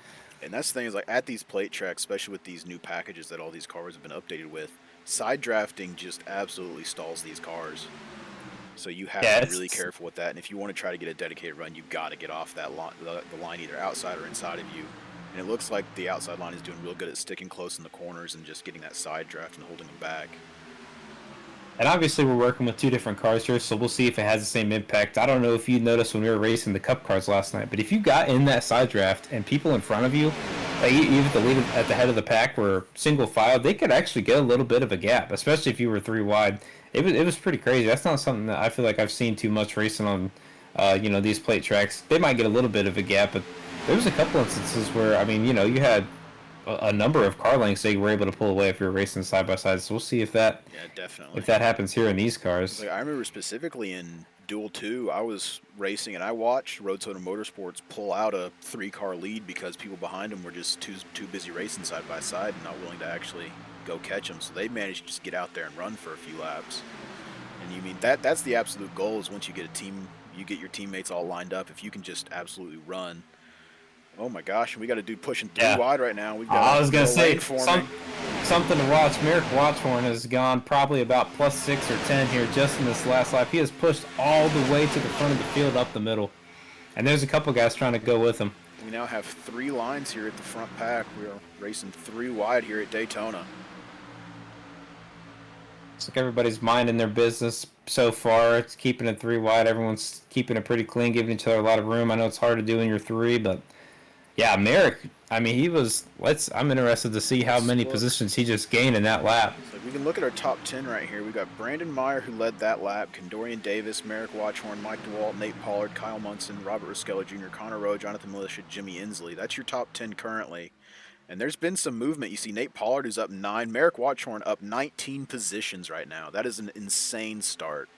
Speaker 2: And that's the thing is, like, at these plate tracks, especially with these new packages that all these cars have been updated with, side drafting just absolutely stalls these cars. So you have to be really careful with that. And if you want to try to get a dedicated run, you've got to get off that the line either outside or inside of you. And it looks like the outside line is doing real good at sticking close in the corners and just getting that side draft and holding them back.
Speaker 3: And obviously we're working with two different cars here, so we'll see if it has the same impact. I don't know if you noticed when we were racing the Cup cars last night, but if you got in that side draft and people in front of you, like even at the lead at the head of the pack were single file, they could actually get a little bit of a gap, especially if you were 3 wide. It was pretty crazy. That's not something that I feel like I've seen too much racing on, these plate tracks. They might get a little bit of a gap, but there was a couple instances where, I mean, you had a number of car lengths that you were able to pull away if you're racing side by side. So we'll see if that happens here in these cars.
Speaker 2: Like I remember specifically in Duel 2, I was racing and I watched Road Soda Motorsports pull out a 3-car lead because people behind them were just too busy racing side by side and not willing to actually go catch them. So they managed to just get out there and run for a few laps. And you mean that's the absolute goal is once you get a team, you get your teammates all lined up. If you can just absolutely run. Oh my gosh, we got a dude pushing 3 wide right now. We've got
Speaker 3: I was going to say, something to watch. Merrick Watchhorn has gone probably about plus 6 or 10 here just in this last lap. He has pushed all the way to the front of the field up the middle. And there's a couple guys trying to go with him.
Speaker 2: We now have 3 lines here at the front pack. We are racing 3 wide here at Daytona.
Speaker 3: Looks like everybody's minding their business so far. It's keeping it 3 wide. Everyone's keeping it pretty clean, giving each other a lot of room. I know it's hard to do in your 3, but yeah, Merrick, I mean, I'm interested to see how many positions he just gained in that lap.
Speaker 2: So we can look at our top 10 right here. We've got Brandon Meyer, who led that lap, Dorian Davis, Merrick Watchhorn, Mike DeWalt, Nate Pollard, Kyle Munson, Robert Risquella Jr., Connor Rowe, Jonathan Militia, Jimmy Inslee. That's your top 10 currently. And there's been some movement. You see Nate Pollard, who's up 9, Merrick Watchhorn up 19 positions right now. That is an insane start.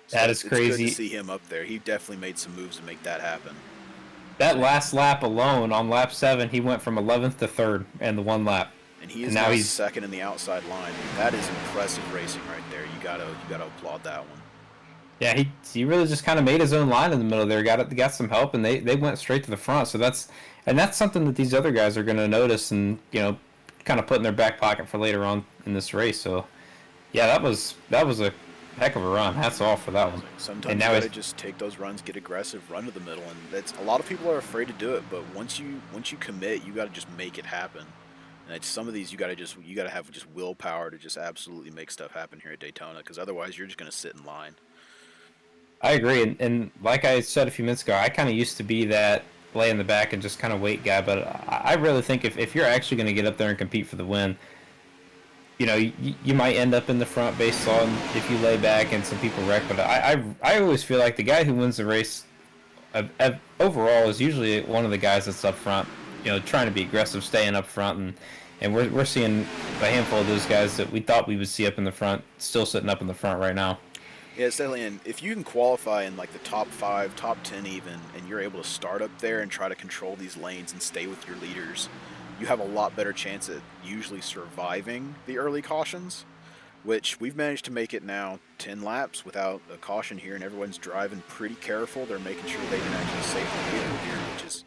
Speaker 2: So
Speaker 3: That is
Speaker 2: it's good
Speaker 3: crazy.
Speaker 2: to see him up there. He definitely made some moves to make that happen.
Speaker 3: That last lap alone, on lap 7, he went from 11th to 3rd in the one lap.
Speaker 2: And he is
Speaker 3: now
Speaker 2: now
Speaker 3: he's
Speaker 2: second in the outside line. That is impressive racing right there. You gotta applaud that one.
Speaker 3: Yeah, he really just kind of made his own line in the middle there. Got some help, and they went straight to the front. So that's something that these other guys are going to notice, and kind of put in their back pocket for later on in this race. So yeah, that was a heck of a run. Hats off for that one.
Speaker 2: Sometimes
Speaker 3: And
Speaker 2: you
Speaker 3: now
Speaker 2: gotta just take those runs, get aggressive, run to the middle, and that's a lot of people are afraid to do it. But once you commit, you gotta just make it happen. And it's some of these you gotta have just willpower to just absolutely make stuff happen here at Daytona, because otherwise you're just gonna sit in line.
Speaker 3: I agree, and like I said a few minutes ago, I kind of used to be that lay in the back and just kind of wait guy. But I really think if you're actually going to get up there and compete for the win, you might end up in the front based on if you lay back and some people wreck. But I always feel like the guy who wins the race overall is usually one of the guys that's up front, trying to be aggressive, staying up front, and we're seeing a handful of those guys that we thought we would see up in the front still sitting up in the front right now.
Speaker 2: Yeah, definitely. And if you can qualify in like the top 5, top 10 even, and you're able to start up there and try to control these lanes and stay with your leaders, you have a lot better chance at usually surviving the early cautions, which we've managed to make it now 10 laps without a caution here, and everyone's driving pretty careful. They're making sure they can actually save the vehicle here, which is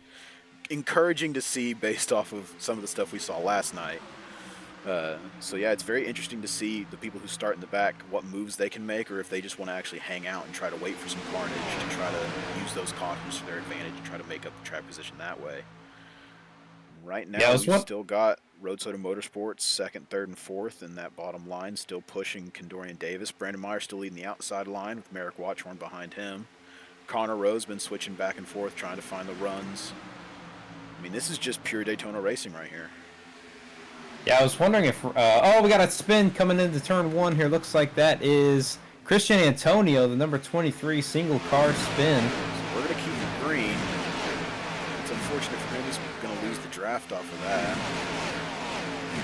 Speaker 2: encouraging to see based off of some of the stuff we saw last night. So yeah, it's very interesting to see the people who start in the back, what moves they can make, or if they just want to actually hang out and try to wait for some carnage to try to use those cautions to their advantage and try to make up the track position that way. Right now, we've still got Road Soda Motorsports 2nd, 3rd, and 4th in that bottom line, still pushing Condorian Davis. Brandon Meyer still leading the outside line with Merrick Watchhorn behind him. Connor Rowe's been switching back and forth, trying to find the runs. I mean, this is just pure Daytona racing right here.
Speaker 3: Yeah, I was wondering if... we got a spin coming into turn 1 here. Looks like that is Christian Antonio, the number 23 single car spin.
Speaker 2: So we're going to keep it green. It's unfortunate for him. He's going to lose the draft off of that.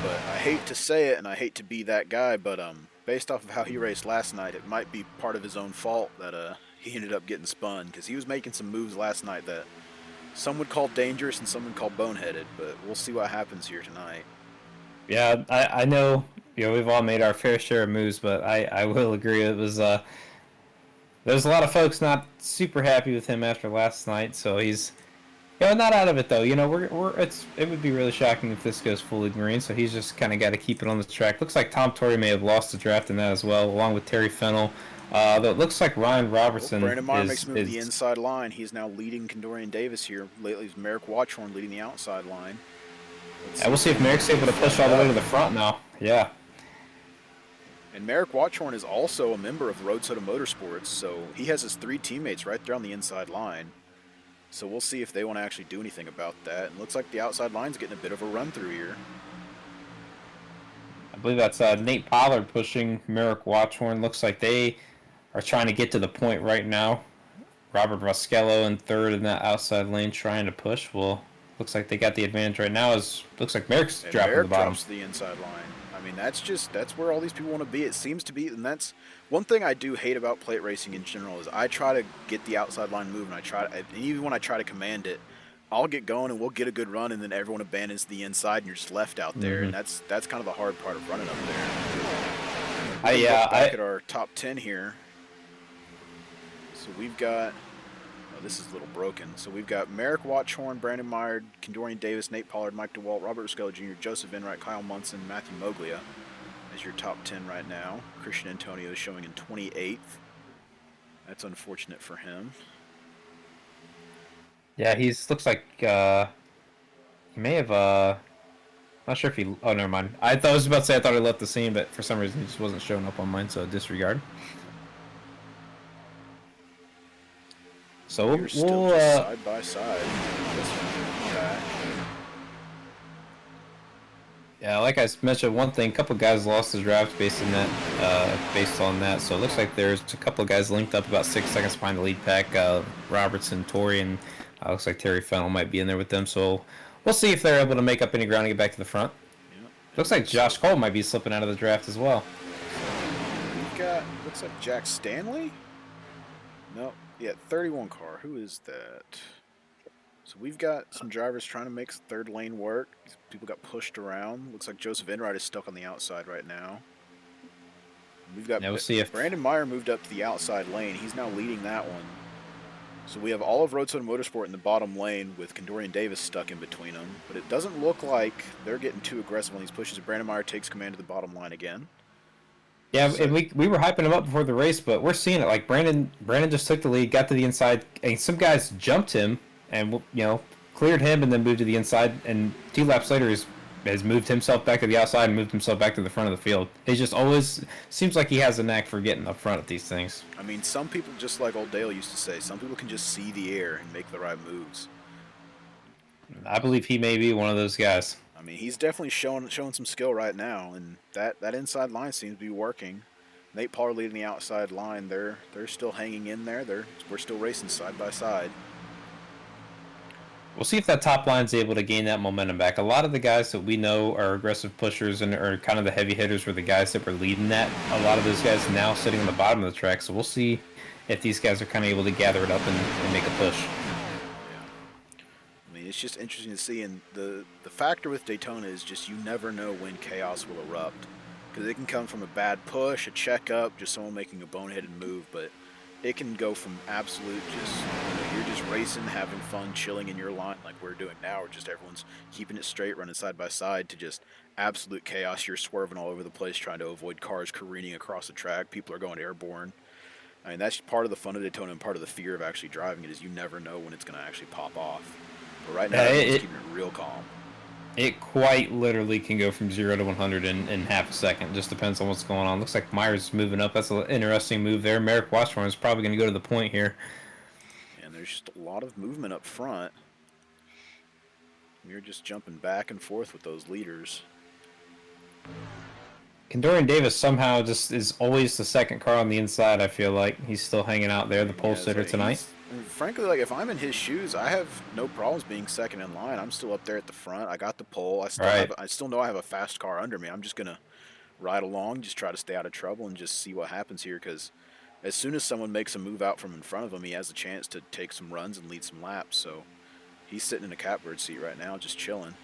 Speaker 2: But I hate to say it, and I hate to be that guy, but based off of how he raced last night, it might be part of his own fault that he ended up getting spun, because he was making some moves last night that some would call dangerous and some would call boneheaded, but we'll see what happens here tonight.
Speaker 3: Yeah, I know, we've all made our fair share of moves, but I will agree it was there's a lot of folks not super happy with him after last night, so he's not out of it though. It would be really shocking if this goes fully green, so he's just kind of got to keep it on the track. Looks like Tom Torrey may have lost the draft in that as well, along with Terry Fennell. Though it looks like Ryan Robertson
Speaker 2: Brandon Meyer makes a move to the inside line. He's now leading Condorian Davis here. Lately, it's Merrick Watchhorn leading the outside line.
Speaker 3: Yeah, we'll see if Merrick's able to push all the way to the front now. Yeah.
Speaker 2: And Merrick Watchhorn is also a member of Road Soda Motorsports, so he has his 3 teammates right there on the inside line. So we'll see if they want to actually do anything about that. And looks like the outside line's getting a bit of a run through here.
Speaker 3: I believe that's Nate Pollard pushing Merrick Watchhorn. Looks like they are trying to get to the point right now. Robert Roskello in 3rd in that outside lane trying to push. Well, looks like they got the advantage right now. Looks like Merrick's dropping
Speaker 2: Merrick
Speaker 3: the bottom.
Speaker 2: drops the inside line. I mean, that's where all these people want to be. It seems to be, and that's one thing I do hate about plate racing in general is I try to get the outside line moving. And even when I try to command it, I'll get going and we'll get a good run, and then everyone abandons the inside, and you're just left out there. And that's kind of the hard part of running up there. Back at our top 10 here. So we've got. Oh, this is a little broken. So we've got Merrick Watchhorn, Brandon Meyer, Condorian Davis, Nate Pollard, Mike DeWalt, Robert Roskello Jr., Joseph Enright, Kyle Munson, Matthew Moglia as your top 10 right now. Christian Antonio is showing in 28th. That's unfortunate for him.
Speaker 3: Yeah, looks like he may have not sure if he. Oh, never mind. I was about to say I thought he left the scene, but for some reason he just wasn't showing up on mine, so disregard. So
Speaker 2: We're still just side by side.
Speaker 3: Yeah, like I mentioned, one thing, a couple guys lost the draft based on that. So it looks like there's a couple of guys linked up about 6 seconds behind the lead pack. Robertson, Torrey, and looks like Terry Fennell might be in there with them. So we'll see if they're able to make up any ground and get back to the front.
Speaker 2: Yep.
Speaker 3: Looks like Josh Cole might be slipping out of the draft as well.
Speaker 2: We've got, looks like Jack Stanley. No, yeah, 31 car. Who is that? So we've got some drivers trying to make third lane work. People got pushed around. Looks like Joseph Enright is stuck on the outside right now. We've got
Speaker 3: Yeah, we'll see if
Speaker 2: Brandon Meyer moved up to the outside lane. He's now leading that one. So we have all of Roadside Motorsport in the bottom lane with Condorian Davis stuck in between them. But it doesn't look like they're getting too aggressive on these pushes. Brandon Meyer takes command of the bottom line again.
Speaker 3: Yeah,
Speaker 2: So,
Speaker 3: and we were hyping him up before the race, but we're seeing it. Like Brandon just took the lead, got to the inside, and some guys jumped him and cleared him, and then moved to the inside. And 2 laps later, has moved himself back to the outside and moved himself back to the front of the field. He just always seems like he has a knack for getting up front at these things.
Speaker 2: I mean, some people, just like old Dale used to say, some people can just see the air and make the right moves.
Speaker 3: I believe he may be one of those guys.
Speaker 2: I mean, he's definitely showing some skill right now, and that inside line seems to be working. Nate Pollard leading the outside line. They're still hanging in there. We're still racing side by side.
Speaker 3: We'll see if that top line's able to gain that momentum back. A lot of the guys that we know are aggressive pushers and are kind of the heavy hitters were the guys that were leading that. A lot of those guys now sitting on the bottom of the track, so we'll see if these guys are kind of able to gather it up and make a push.
Speaker 2: I mean, it's just interesting to see, and the factor with Daytona is just you never know when chaos will erupt. Because it can come from a bad push, a checkup, just someone making a boneheaded move, but it can go from absolute just, you're just racing, having fun, chilling in your line like we're doing now, or just everyone's keeping it straight, running side by side, to just absolute chaos. You're swerving all over the place, trying to avoid cars careening across the track. People are going airborne. I mean, that's part of the fun of Daytona and part of the fear of actually driving it is you never know when it's going to actually pop off. But right now, everyone's keeping it real calm.
Speaker 3: It quite literally can go from 0 to 100 in half a second. Just depends on what's going on. Looks like Meyer's moving up. That's an interesting move there. Merrick Washburn is probably going to go to the point here.
Speaker 2: And there's just a lot of movement up front. We're just jumping back and forth with those leaders.
Speaker 3: Condorian Davis somehow just is always the second car on the inside, I feel like. He's still hanging out there, the pole sitter tonight.
Speaker 2: And frankly, like if I'm in his shoes, I have no problems being second in line. I'm still up there at the front. I got the pole. I still know I have a fast car under me. I'm just going to ride along, just try to stay out of trouble and just see what happens here, because as soon as someone makes a move out from in front of him, he has a chance to take some runs and lead some laps. So he's sitting in a catbird seat right now, just chilling.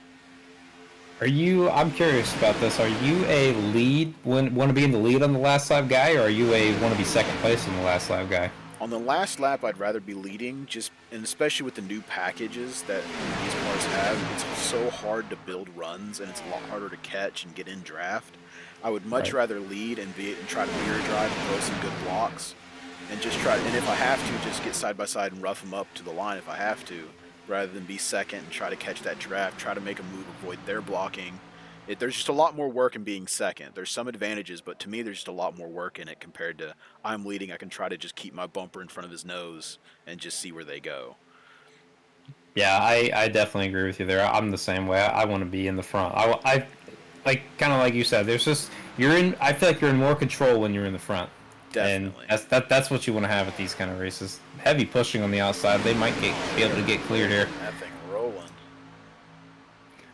Speaker 3: I'm curious about this. Are you a lead, want to be in the lead on the last lap guy, or are you want to be second place in the last lap guy?
Speaker 2: On the last lap, I'd rather be leading, and especially with the new packages that these cars have, it's so hard to build runs, and it's a lot harder to catch and get in draft. I would much rather lead and try to mirror drive and throw some good blocks, and and if I have to, just get side by side and rough them up to the line if I have to, rather than be second and try to catch that draft, try to make a move, avoid their blocking. There's just a lot more work in being second. There's some advantages, but to me, there's just a lot more work in it compared to I'm leading. I can try to just keep my bumper in front of his nose and just see where they go.
Speaker 3: Yeah, I definitely agree with you there. I'm the same way. I want to be in the front. I like kind of like you said. There's just I feel like you're in more control when you're in the front.
Speaker 2: Definitely.
Speaker 3: And that's what you want to have at these kind of races. Heavy pushing on the outside. They might be able to get cleared here.
Speaker 2: That thing rolling.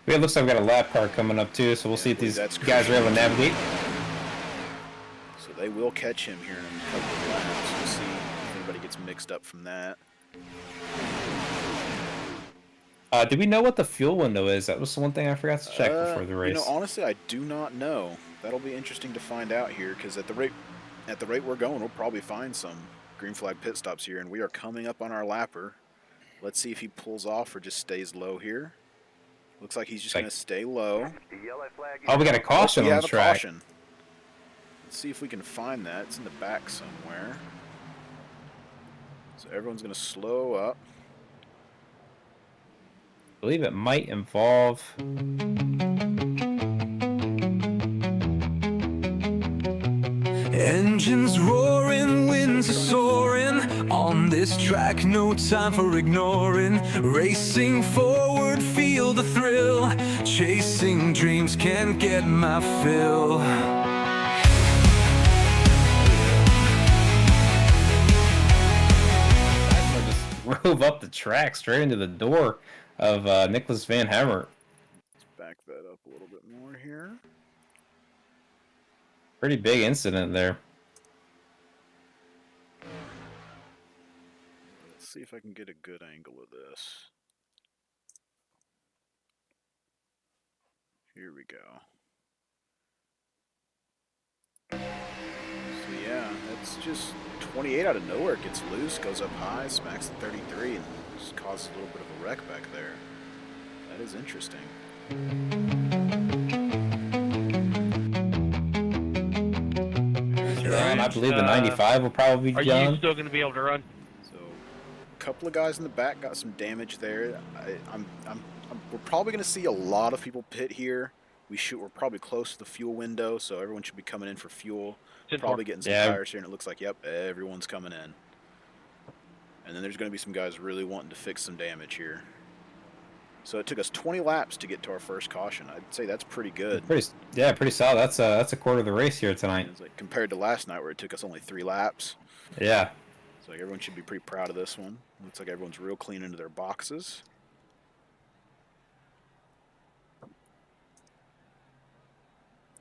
Speaker 3: It looks like we've got a lap car coming up too, so we'll see if these guys are able to navigate.
Speaker 2: So they will catch him here in a couple of laps. We'll see if anybody gets mixed up from that.
Speaker 3: Do we know what the fuel window is? That was the one thing I forgot to check before the race.
Speaker 2: Honestly, I do not know. That'll be interesting to find out here, because at the rate we're going, we'll probably find some green flag pit stops here, and we are coming up on our lapper. Let's see if he pulls off or just stays low here. Looks like he's just going to stay low.
Speaker 3: Oh, we got a caution on the track.
Speaker 2: Caution. Let's see if we can find that. It's in the back somewhere. So everyone's going to slow up.
Speaker 3: I believe it might involve...
Speaker 1: Engines roaring, winds are soaring. On this track, no time for ignoring. Racing forward, feel the thrill. Chasing dreams, can't get my fill.
Speaker 3: Just drove up the track straight into the door of Nicholas Van Hammer.
Speaker 2: Let's back that up a little bit more here.
Speaker 3: Pretty big incident there.
Speaker 2: Let's see if I can get a good angle of this. Here we go. So yeah, that's just 28 out of nowhere. Gets loose, goes up high, smacks the 33, and just causes a little bit of a wreck back there. That is interesting.
Speaker 3: And I believe the 95 will probably be
Speaker 4: Are
Speaker 3: done.
Speaker 4: you still going to be able to run?
Speaker 2: So, a couple of guys in the back got some damage there. We're probably going to see a lot of people pit here. We're probably close to the fuel window, so everyone should be coming in for fuel. Probably getting some tires here, and it looks like, yep, everyone's coming in. And then there's going to be some guys really wanting to fix some damage here. So it took us 20 laps to get to our first caution. I'd say that's pretty good.
Speaker 3: Pretty solid. That's a quarter of the race here tonight.
Speaker 2: It's like compared to last night where it took us only 3 laps.
Speaker 3: Yeah.
Speaker 2: So everyone should be pretty proud of this one. Looks like everyone's real clean into their boxes.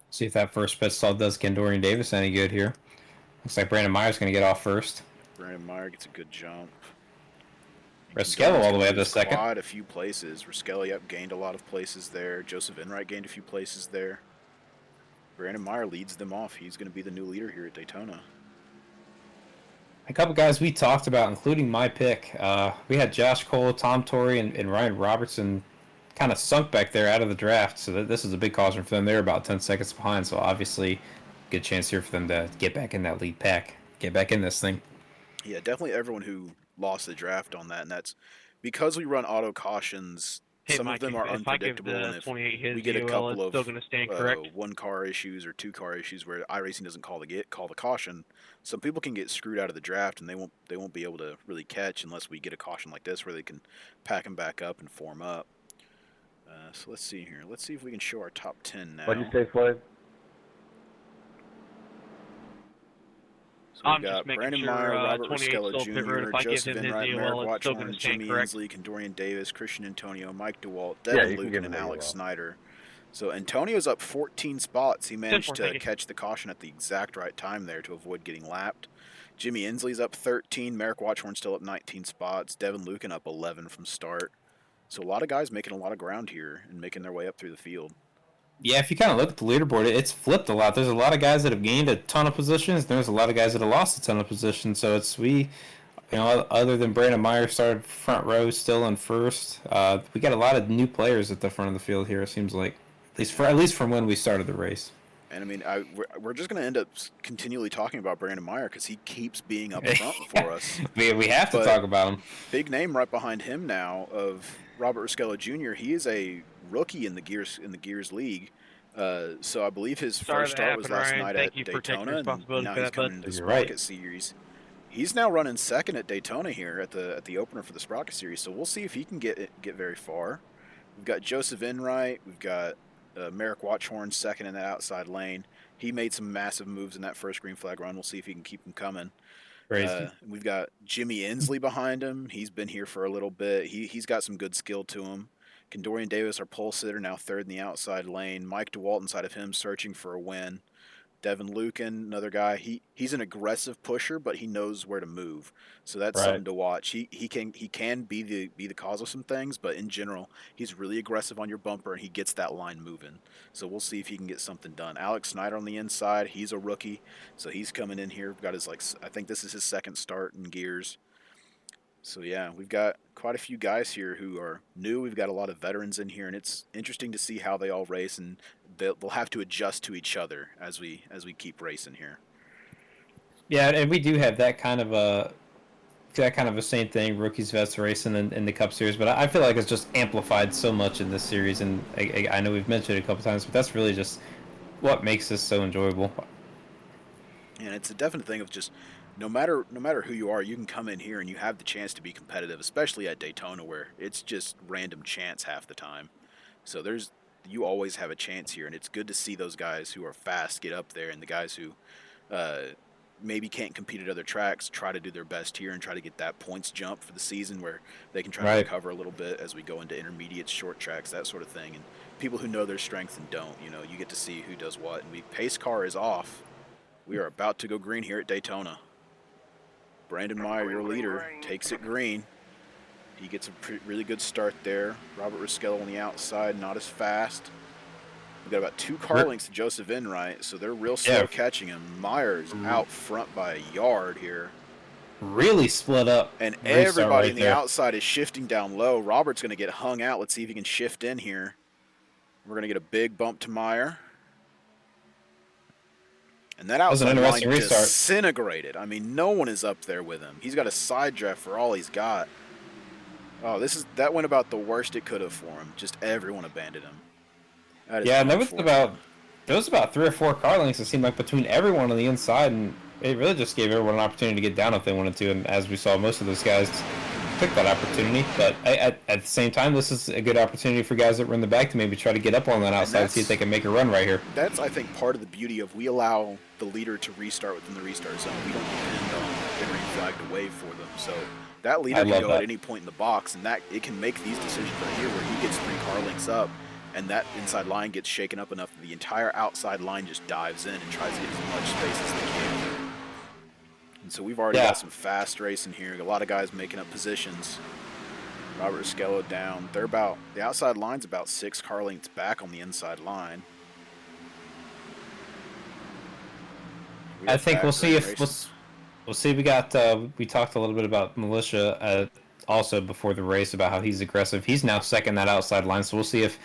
Speaker 3: See if that first pit stall does Dorian Davis any good here. Looks like Brandon Meyer's going to get off first.
Speaker 2: Brandon Meyer gets a good jump.
Speaker 3: Raskello all the way up to second.
Speaker 2: Quite a few places. Raskello gained a lot of places there. Joseph Enright gained a few places there. Brandon Meyer leads them off. He's going to be the new leader here at Daytona.
Speaker 3: A couple guys we talked about, including my pick. We had Josh Cole, Tom Torrey, and Ryan Robertson kind of sunk back there out of the draft. So this is a big caution for them. They're about 10 seconds behind. So obviously, good chance here for them to get back in that lead pack, get back in this thing.
Speaker 2: Yeah, definitely everyone who lost the draft on that, and that's because we run auto cautions. Some of them are unpredictable, and if we get a couple of one-car issues or two-car issues where iRacing doesn't call the caution, some people can get screwed out of the draft, and they won't be able to really catch unless we get a caution like this where they can pack them back up and form up. So let's see here. Let's see if we can show our top 10 now.
Speaker 5: What'd you say, Floyd?
Speaker 2: So we've got Brandon Meyer, Robert Raskello Jr., Joseph Enright, Merrick Watchhorn, Jimmy Inslee, Dorian Davis, Christian Antonio, Mike DeWalt, Devin Lucan, and Alex Snyder. So Antonio's up 14 spots. He managed to catch the caution at the exact right time there to avoid getting lapped. Jimmy Inslee's up 13. Merrick Watchhorn's still up 19 spots. Devin Lucan up 11 from start. So a lot of guys making a lot of ground here and making their way up through the field.
Speaker 3: Yeah, if you kind of look at the leaderboard, it's flipped a lot. There's a lot of guys that have gained a ton of positions. There's a lot of guys that have lost a ton of positions. So other than Brandon Meyer started front row still in first, we got a lot of new players at the front of the field here. It seems like, at least from when we started the race.
Speaker 2: And I mean, we're just going to end up continually talking about Brandon Meyer because he keeps being up front for us.
Speaker 3: We have to talk about him.
Speaker 2: Big name right behind him now of Robert Raskello Jr. He is a rookie in the Gears League. So I believe his first start was last night at Daytona, and now he's coming into the Sprocket Series. He's now running second at Daytona here at the opener for the Sprocket Series. So we'll see if he can get very far. We've got Joseph Enright. We've got Merrick Watchhorn second in that outside lane. He made some massive moves in that first green flag run. We'll see if he can keep them coming. We've got Jimmy Inslee behind him. He's been here for a little bit. He's got some good skill to him. Dorian Davis, our pole sitter, now third in the outside lane. Mike DeWalt inside of him, searching for a win. Devin Lucan, another guy. He's an aggressive pusher, but he knows where to move. So that's something to watch. He can be the cause of some things, but in general, he's really aggressive on your bumper, and he gets that line moving. So we'll see if he can get something done. Alex Snyder on the inside. He's a rookie, so he's coming in here. We've got his I think this is his second start in Gears. So yeah, we've got quite a few guys here who are new. We've got a lot of veterans in here, and it's interesting to see how they all race, and they'll have to adjust to each other as we keep racing here.
Speaker 3: Yeah, and we do have that kind of a same thing, rookies, vets racing in the Cup Series, but I feel like it's just amplified so much in this series, and I know we've mentioned it a couple times, but that's really just what makes this so enjoyable.
Speaker 2: And it's a definite thing of just no matter who you are, you can come in here and you have the chance to be competitive, especially at Daytona where it's just random chance half the time. So you always have a chance here, and it's good to see those guys who are fast get up there, and the guys who maybe can't compete at other tracks try to do their best here and try to get that points jump for the season where they can try to recover a little bit as we go into intermediate short tracks, that sort of thing. And people who know their strength and don't, you get to see who does what. And pace car is off. We are about to go green here at Daytona. Brandon Meyer, your leader, takes it green. He gets a really good start there. Robert Riskello on the outside, not as fast. We've got about 2 car lengths to Joseph Enright, so they're real slow catching him. Myers out front by a yard here.
Speaker 3: Really split up.
Speaker 2: And everybody on the outside is shifting down low. Robert's going to get hung out. Let's see if he can shift in here. We're going to get a big bump to Meyer. And that outside line disintegrated. I mean, no one is up there with him. He's got a side draft for all he's got. Oh, that went about the worst it could have for him. Just everyone abandoned him.
Speaker 3: Yeah, and there was about 3 or 4 car lengths, it seemed like, between everyone on the inside, and it really just gave everyone an opportunity to get down if they wanted to. And as we saw, most of those guys took that opportunity. But at the same time, this is a good opportunity for guys that were in the back to maybe try to get up on that outside and see if they can make a run right here.
Speaker 2: That's, I think, part of the beauty of we allow the leader to restart within the restart zone. We don't depend on the green flag to wave for them. So that leader can go at any point in the box, and that it can make these decisions right here where he gets 3 car lengths up, and that inside line gets shaken up enough that the entire outside line just dives in and tries to get as much space as they can. And so we've already got some fast racing here. A lot of guys making up positions. Robert Riskello down. The outside line's about 6 car lengths back on the inside line.
Speaker 3: I think we'll see if we'll see. We talked a little bit about Militia also before the race about how he's aggressive. He's now second that outside line, so we'll see if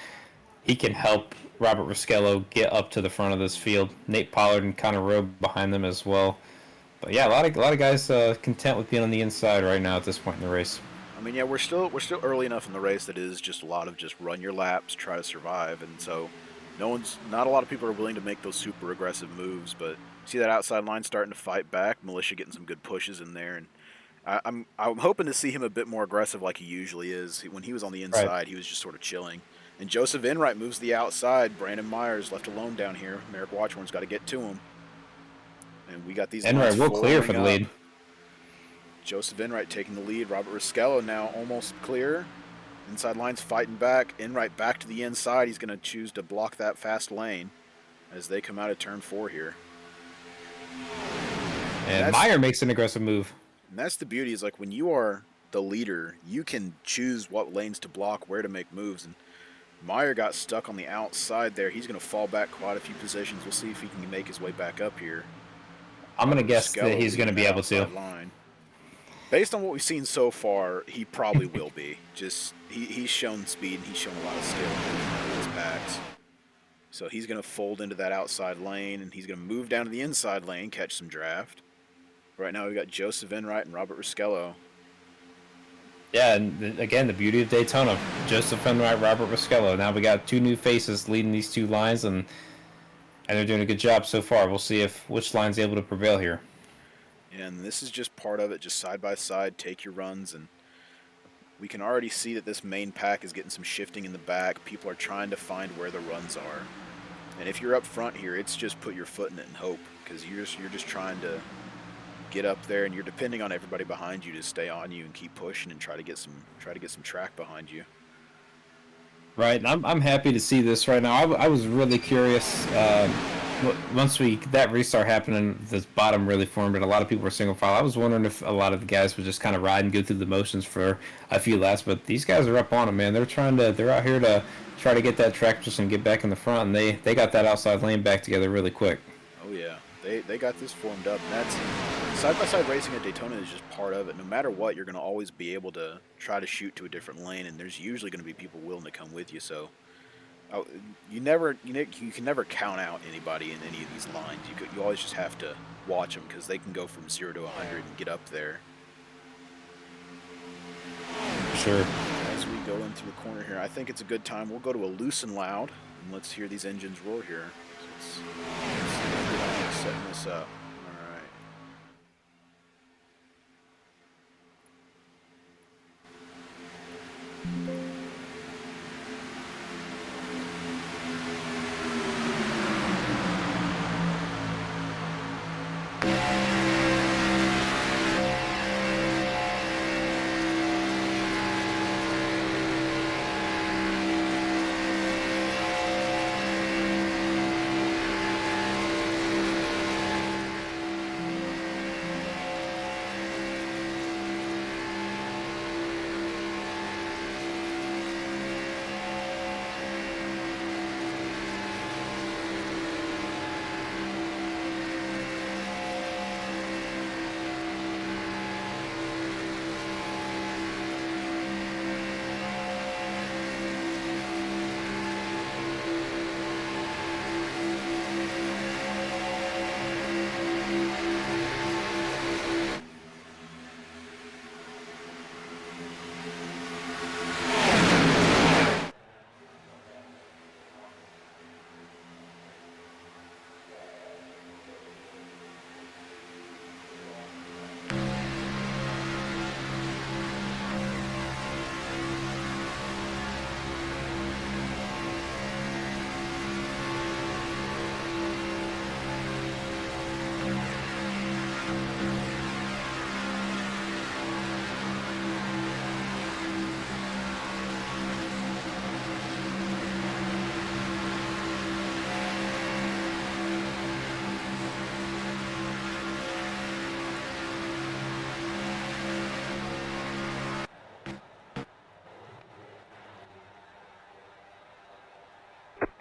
Speaker 3: he can help Robert Riskello get up to the front of this field. Nate Pollard and Connor Rowe behind them as well. But yeah, a lot of guys content with being on the inside right now at this point in the race.
Speaker 2: I mean, yeah, we're still early enough in the race that it is just a lot of just run your laps, try to survive, and so not a lot of people are willing to make those super aggressive moves. But see that outside line starting to fight back. Militia getting some good pushes in there, and I'm hoping to see him a bit more aggressive like he usually is. When he was on the inside, he was just sort of chilling. And Joseph Enright moves the outside. Brandon Myers left alone down here. Merrick Watchorn's got to get to him. And we got these
Speaker 3: Enright will clear for the lead.
Speaker 2: Joseph Enright taking the lead. Robert Riskello now almost clear. Inside line's fighting back. Enright back to the inside. He's going to choose to block that fast lane as they come out of turn 4 here.
Speaker 3: And Meyer makes an aggressive move.
Speaker 2: And that's the beauty, is like when you are the leader, you can choose what lanes to block, where to make moves. And Meyer got stuck on the outside there. He's going to fall back quite a few positions. We'll see if he can make his way back up here.
Speaker 3: I'm going to guess that he's going to be able to.
Speaker 2: Based on what we've seen so far, he probably will be. Just he's shown speed and he's shown a lot of skill in his backs. So he's going to fold into that outside lane, and he's going to move down to the inside lane, catch some draft. Right now we've got Joseph Enright and Robert Riskello.
Speaker 3: Yeah, and again, the beauty of Daytona. Joseph Enright, Robert Riskello. Now we got 2 new faces leading these 2 lines, and they're doing a good job so far. We'll see which line's able to prevail here.
Speaker 2: And this is just part of it, just side by side, take your runs, and we can already see that this main pack is getting some shifting in the back. People are trying to find where the runs are. And if you're up front here, it's just put your foot in it and hope, because you're just trying to get up there, and you're depending on everybody behind you to stay on you and keep pushing and try to get some track behind you.
Speaker 3: Right, and I'm happy to see this right now. I was really curious once that restart happened and this bottom really formed, and a lot of people were single file. I was wondering if a lot of the guys would just kind of ride and go through the motions for a few laps, but these guys are up on it, man. They're out here to try to get that track position and get back in the front, and they got that outside lane back together really quick.
Speaker 2: Oh yeah, they got this formed up, and that's side-by-side racing at Daytona is just part of it. No matter what, you're going to always be able to try to shoot to a different lane, and there's usually going to be people willing to come with you. So you can never count out anybody in any of these lines. You always just have to watch them, because they can go from 0 to 100 and get up there.
Speaker 3: Sure.
Speaker 2: As we go into the corner here, I think it's a good time. We'll go to a loose and loud, and let's hear these engines roar here. So let's setting this up. All right.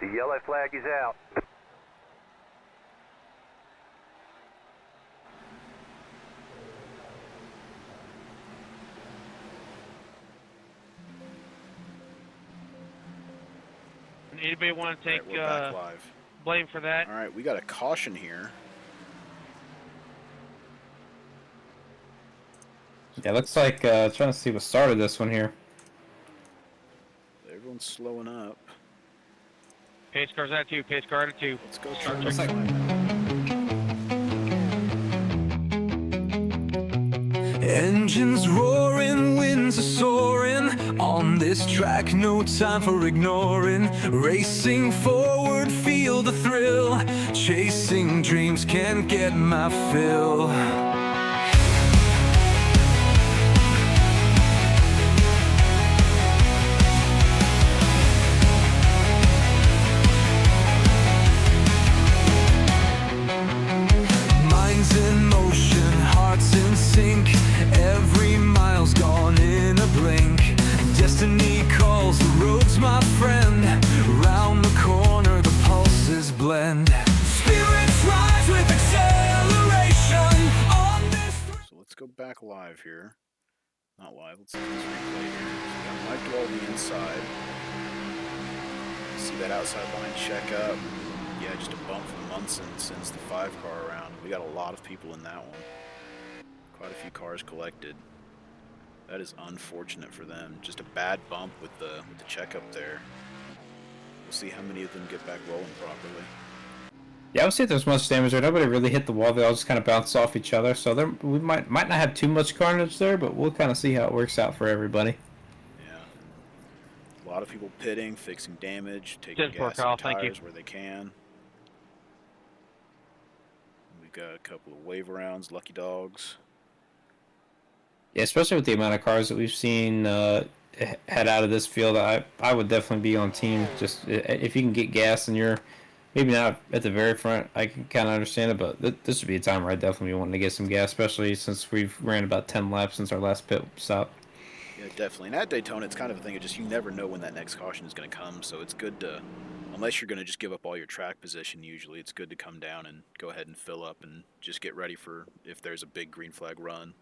Speaker 5: The yellow flag is out.
Speaker 4: Anybody want to take
Speaker 2: All right, we're back live.
Speaker 4: blame for that?
Speaker 2: All right, we got a caution here.
Speaker 3: Yeah, looks like trying to see what started this one here.
Speaker 2: Everyone's slowing up.
Speaker 4: Pace car's at 2. Pace car at 2.
Speaker 2: Let's go try
Speaker 3: Looks like-
Speaker 1: Engines roaring, winds are soaring. On this track, no time for ignoring. Racing forward, feel the thrill. Chasing dreams, can't get my fill. Minds in motion, hearts in sync. Every mile's gone in a blink. Destiny calls, the road's my friend. Round the corner, the pulses blend. Spirits rise with acceleration on this.
Speaker 2: So let's go back live here. Not live, let's see this replay here. So we got Mike Dwell on the inside. See that outside line check up. Yeah, just a bump from Munson sends the 5-car around. We got a lot of people in that one. Quite a few cars collected. That is unfortunate for them. Just a bad bump with the checkup there. We'll see how many of them get back rolling properly.
Speaker 3: Yeah, I don't see if there's much damage there. Nobody really hit the wall. They all just kind of bounced off each other. So there, we might not have too much carnage there, but we'll kind of see how it works out for everybody.
Speaker 2: Yeah. A lot of people pitting, fixing damage, taking
Speaker 4: Good work,
Speaker 2: gas
Speaker 4: Kyle.
Speaker 2: and
Speaker 4: Thank you.
Speaker 2: tires where they can. We've got a couple of wave rounds, lucky dogs.
Speaker 3: Yeah, especially with the amount of cars that we've seen head out of this field, I would definitely be on team. Just if you can get gas and you're maybe not at the very front, I can kind of understand it, but this would be a time where I'd definitely be wanting to get some gas, especially since we've ran about 10 laps since our last pit stop.
Speaker 2: Yeah, definitely. And at Daytona, it's kind of a thing of just you never know when that next caution is going to come, so it's good to, unless you're going to just give up all your track position usually, it's good to come down and go ahead and fill up and just get ready for if there's a big green flag run.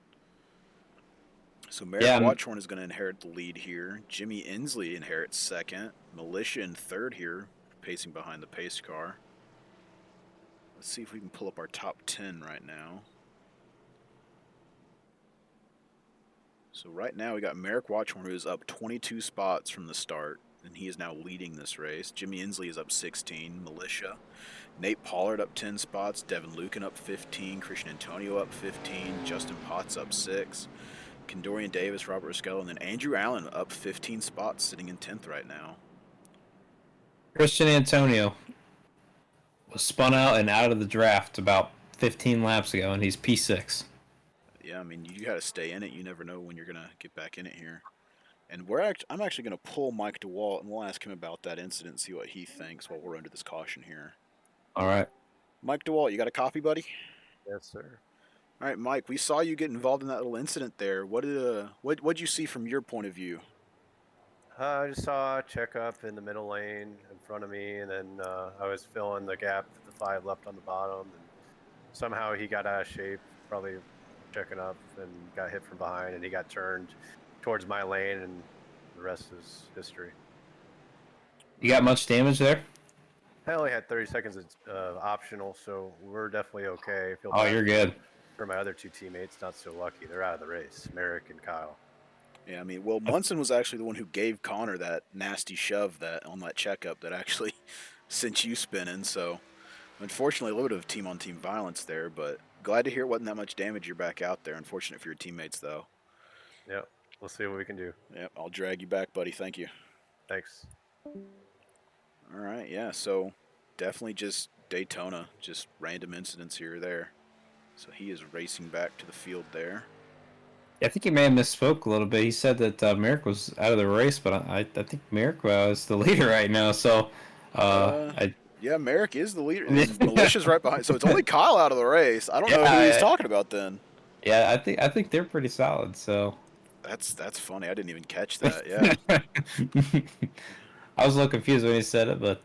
Speaker 2: So Merrick Watchhorn is going to inherit the lead here. Jimmy Inslee inherits second. Militia in third here, pacing behind the pace car. Let's see if we can pull up our top 10 right now. So right now we got Merrick Watchhorn, who is up 22 spots from the start, and he is now leading this race. Jimmy Inslee is up 16, Militia. Nate Pollard up 10 spots, Devin Lucan up 15, Christian Antonio up 15, Justin Potts up 6, Kendorian Davis, Robert Riskello, and then Andrew Allen up 15 spots, sitting in 10th right now.
Speaker 3: Christian Antonio was spun out and out of the draft about 15 laps ago, and he's P6.
Speaker 2: Yeah, I mean, you got to stay in it. You never know when you're going to get back in it here. And I'm actually going to pull Mike DeWalt, and we'll ask him about that incident and see what he thinks while we're under this caution here.
Speaker 3: All right.
Speaker 2: Mike DeWalt, you got a copy, buddy?
Speaker 5: Yes, sir.
Speaker 2: All right, Mike, we saw you get involved in that little incident there. What'd you see from your point of view?
Speaker 5: I just saw a checkup in the middle lane in front of me, and then I was filling the gap with the 5 left on the bottom, and somehow he got out of shape, probably checking up, and got hit from behind, and he got turned towards my lane, and the rest is history.
Speaker 3: You got much damage there?
Speaker 5: I only had 30 seconds of optional, so we're definitely okay. Feel
Speaker 3: Oh,
Speaker 5: bad
Speaker 3: you're good.
Speaker 5: for my other 2 teammates, not so lucky. They're out of the race, Merrick and Kyle.
Speaker 2: Yeah, I mean, well, Munson was actually the one who gave Connor that nasty shove that on that checkup that actually sent you spinning. So, unfortunately, a little bit of team-on-team violence there, but glad to hear it wasn't that much damage. You're back out there. Unfortunate for your teammates, though.
Speaker 5: Yep, we'll see what we can do.
Speaker 2: Yep, I'll drag you back, buddy. Thank you.
Speaker 5: Thanks.
Speaker 2: All right, yeah, so definitely just Daytona, just random incidents here or there. So he is racing back to the field there.
Speaker 3: Yeah, I think he may have misspoke a little bit. He said that Merrick was out of the race, but I think Merrick is the leader right now. So,
Speaker 2: yeah, Merrick is the leader. Militia's right behind. So it's only Kyle out of the race. I don't know who he's talking about then.
Speaker 3: Yeah, I think they're pretty solid. So
Speaker 2: that's funny. I didn't even catch that. Yeah.
Speaker 3: I was a little confused when he said it, but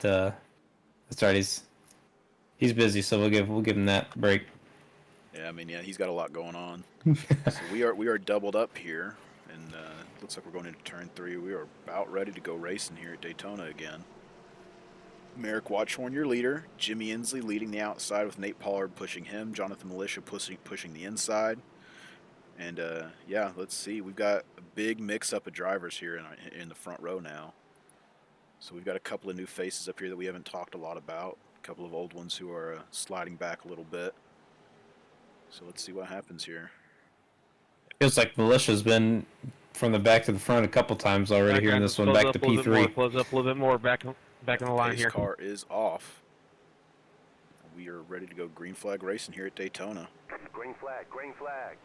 Speaker 3: That's right. He's busy, so we'll give him that break.
Speaker 2: Yeah, I mean, yeah, he's got a lot going on. So we are doubled up here, and looks like we're going into turn 3. We are about ready to go racing here at Daytona again. Merrick Watchhorn, your leader. Jimmy Inslee leading the outside with Nate Pollard pushing him. Jonathan Militia pushing the inside. And yeah, let's see. We've got a big mix-up of drivers here in the front row now. So we've got a couple of new faces up here that we haven't talked a lot about. A couple of old ones who are sliding back a little bit. So let's see what happens here.
Speaker 3: Feels like Militia's been from the back to the front a couple times already here in this one, back to P3.
Speaker 4: Close up a little bit more, back in the line
Speaker 2: Pace
Speaker 4: here.
Speaker 2: car is off. We are ready to go green flag racing here at Daytona.
Speaker 6: Green flag, green flag.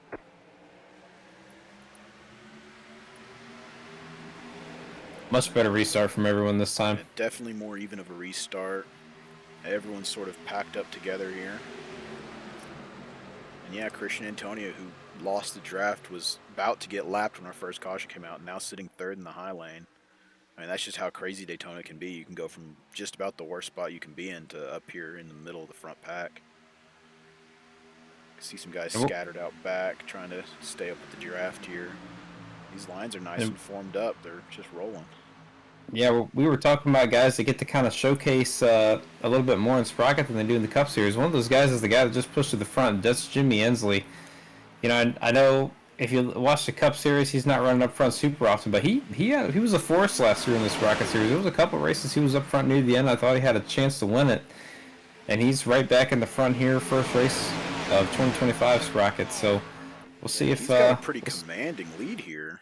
Speaker 3: Much better restart from everyone this time.
Speaker 2: Yeah, definitely more even of a restart. Everyone's sort of packed up together here. And yeah, Christian Antonio, who lost the draft, was about to get lapped when our first caution came out, and now sitting third in the high lane. I mean, that's just how crazy Daytona can be. You can go from just about the worst spot you can be in to up here in the middle of the front pack. See some guys scattered out back, trying to stay up with the draft here. These lines are nice and formed up. They're just rolling.
Speaker 3: Yeah, we were talking about guys that get to kind of showcase a little bit more in Sprocket than they do in the Cup Series. One of those guys is the guy that just pushed to the front. That's Jimmy Inslee. You know, I know if you watch the Cup Series, he's not running up front super often, but he was a force last year in the Sprocket Series. There was a couple of races he was up front near the end. I thought he had a chance to win it, and he's right back in the front here, first race of 2025 Sprocket. So we'll see if
Speaker 2: he's got a pretty commanding lead here.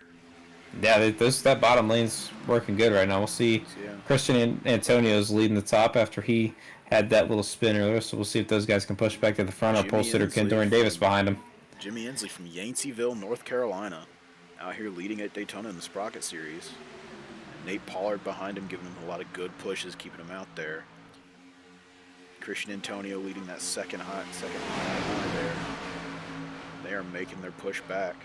Speaker 3: Yeah, that bottom lane's working good right now. We'll see.
Speaker 2: Yeah.
Speaker 3: Christian Antonio's leading the top after he had that little spin earlier, so we'll see if those guys can push back to the front. Our pole sitter, Kendorian Davis, behind him.
Speaker 2: Jimmy Inslee from Yanceyville, North Carolina, out here leading at Daytona in the Sprocket Series. Nate Pollard behind him, giving him a lot of good pushes, keeping him out there. Christian Antonio leading that second high there. They are making their push back.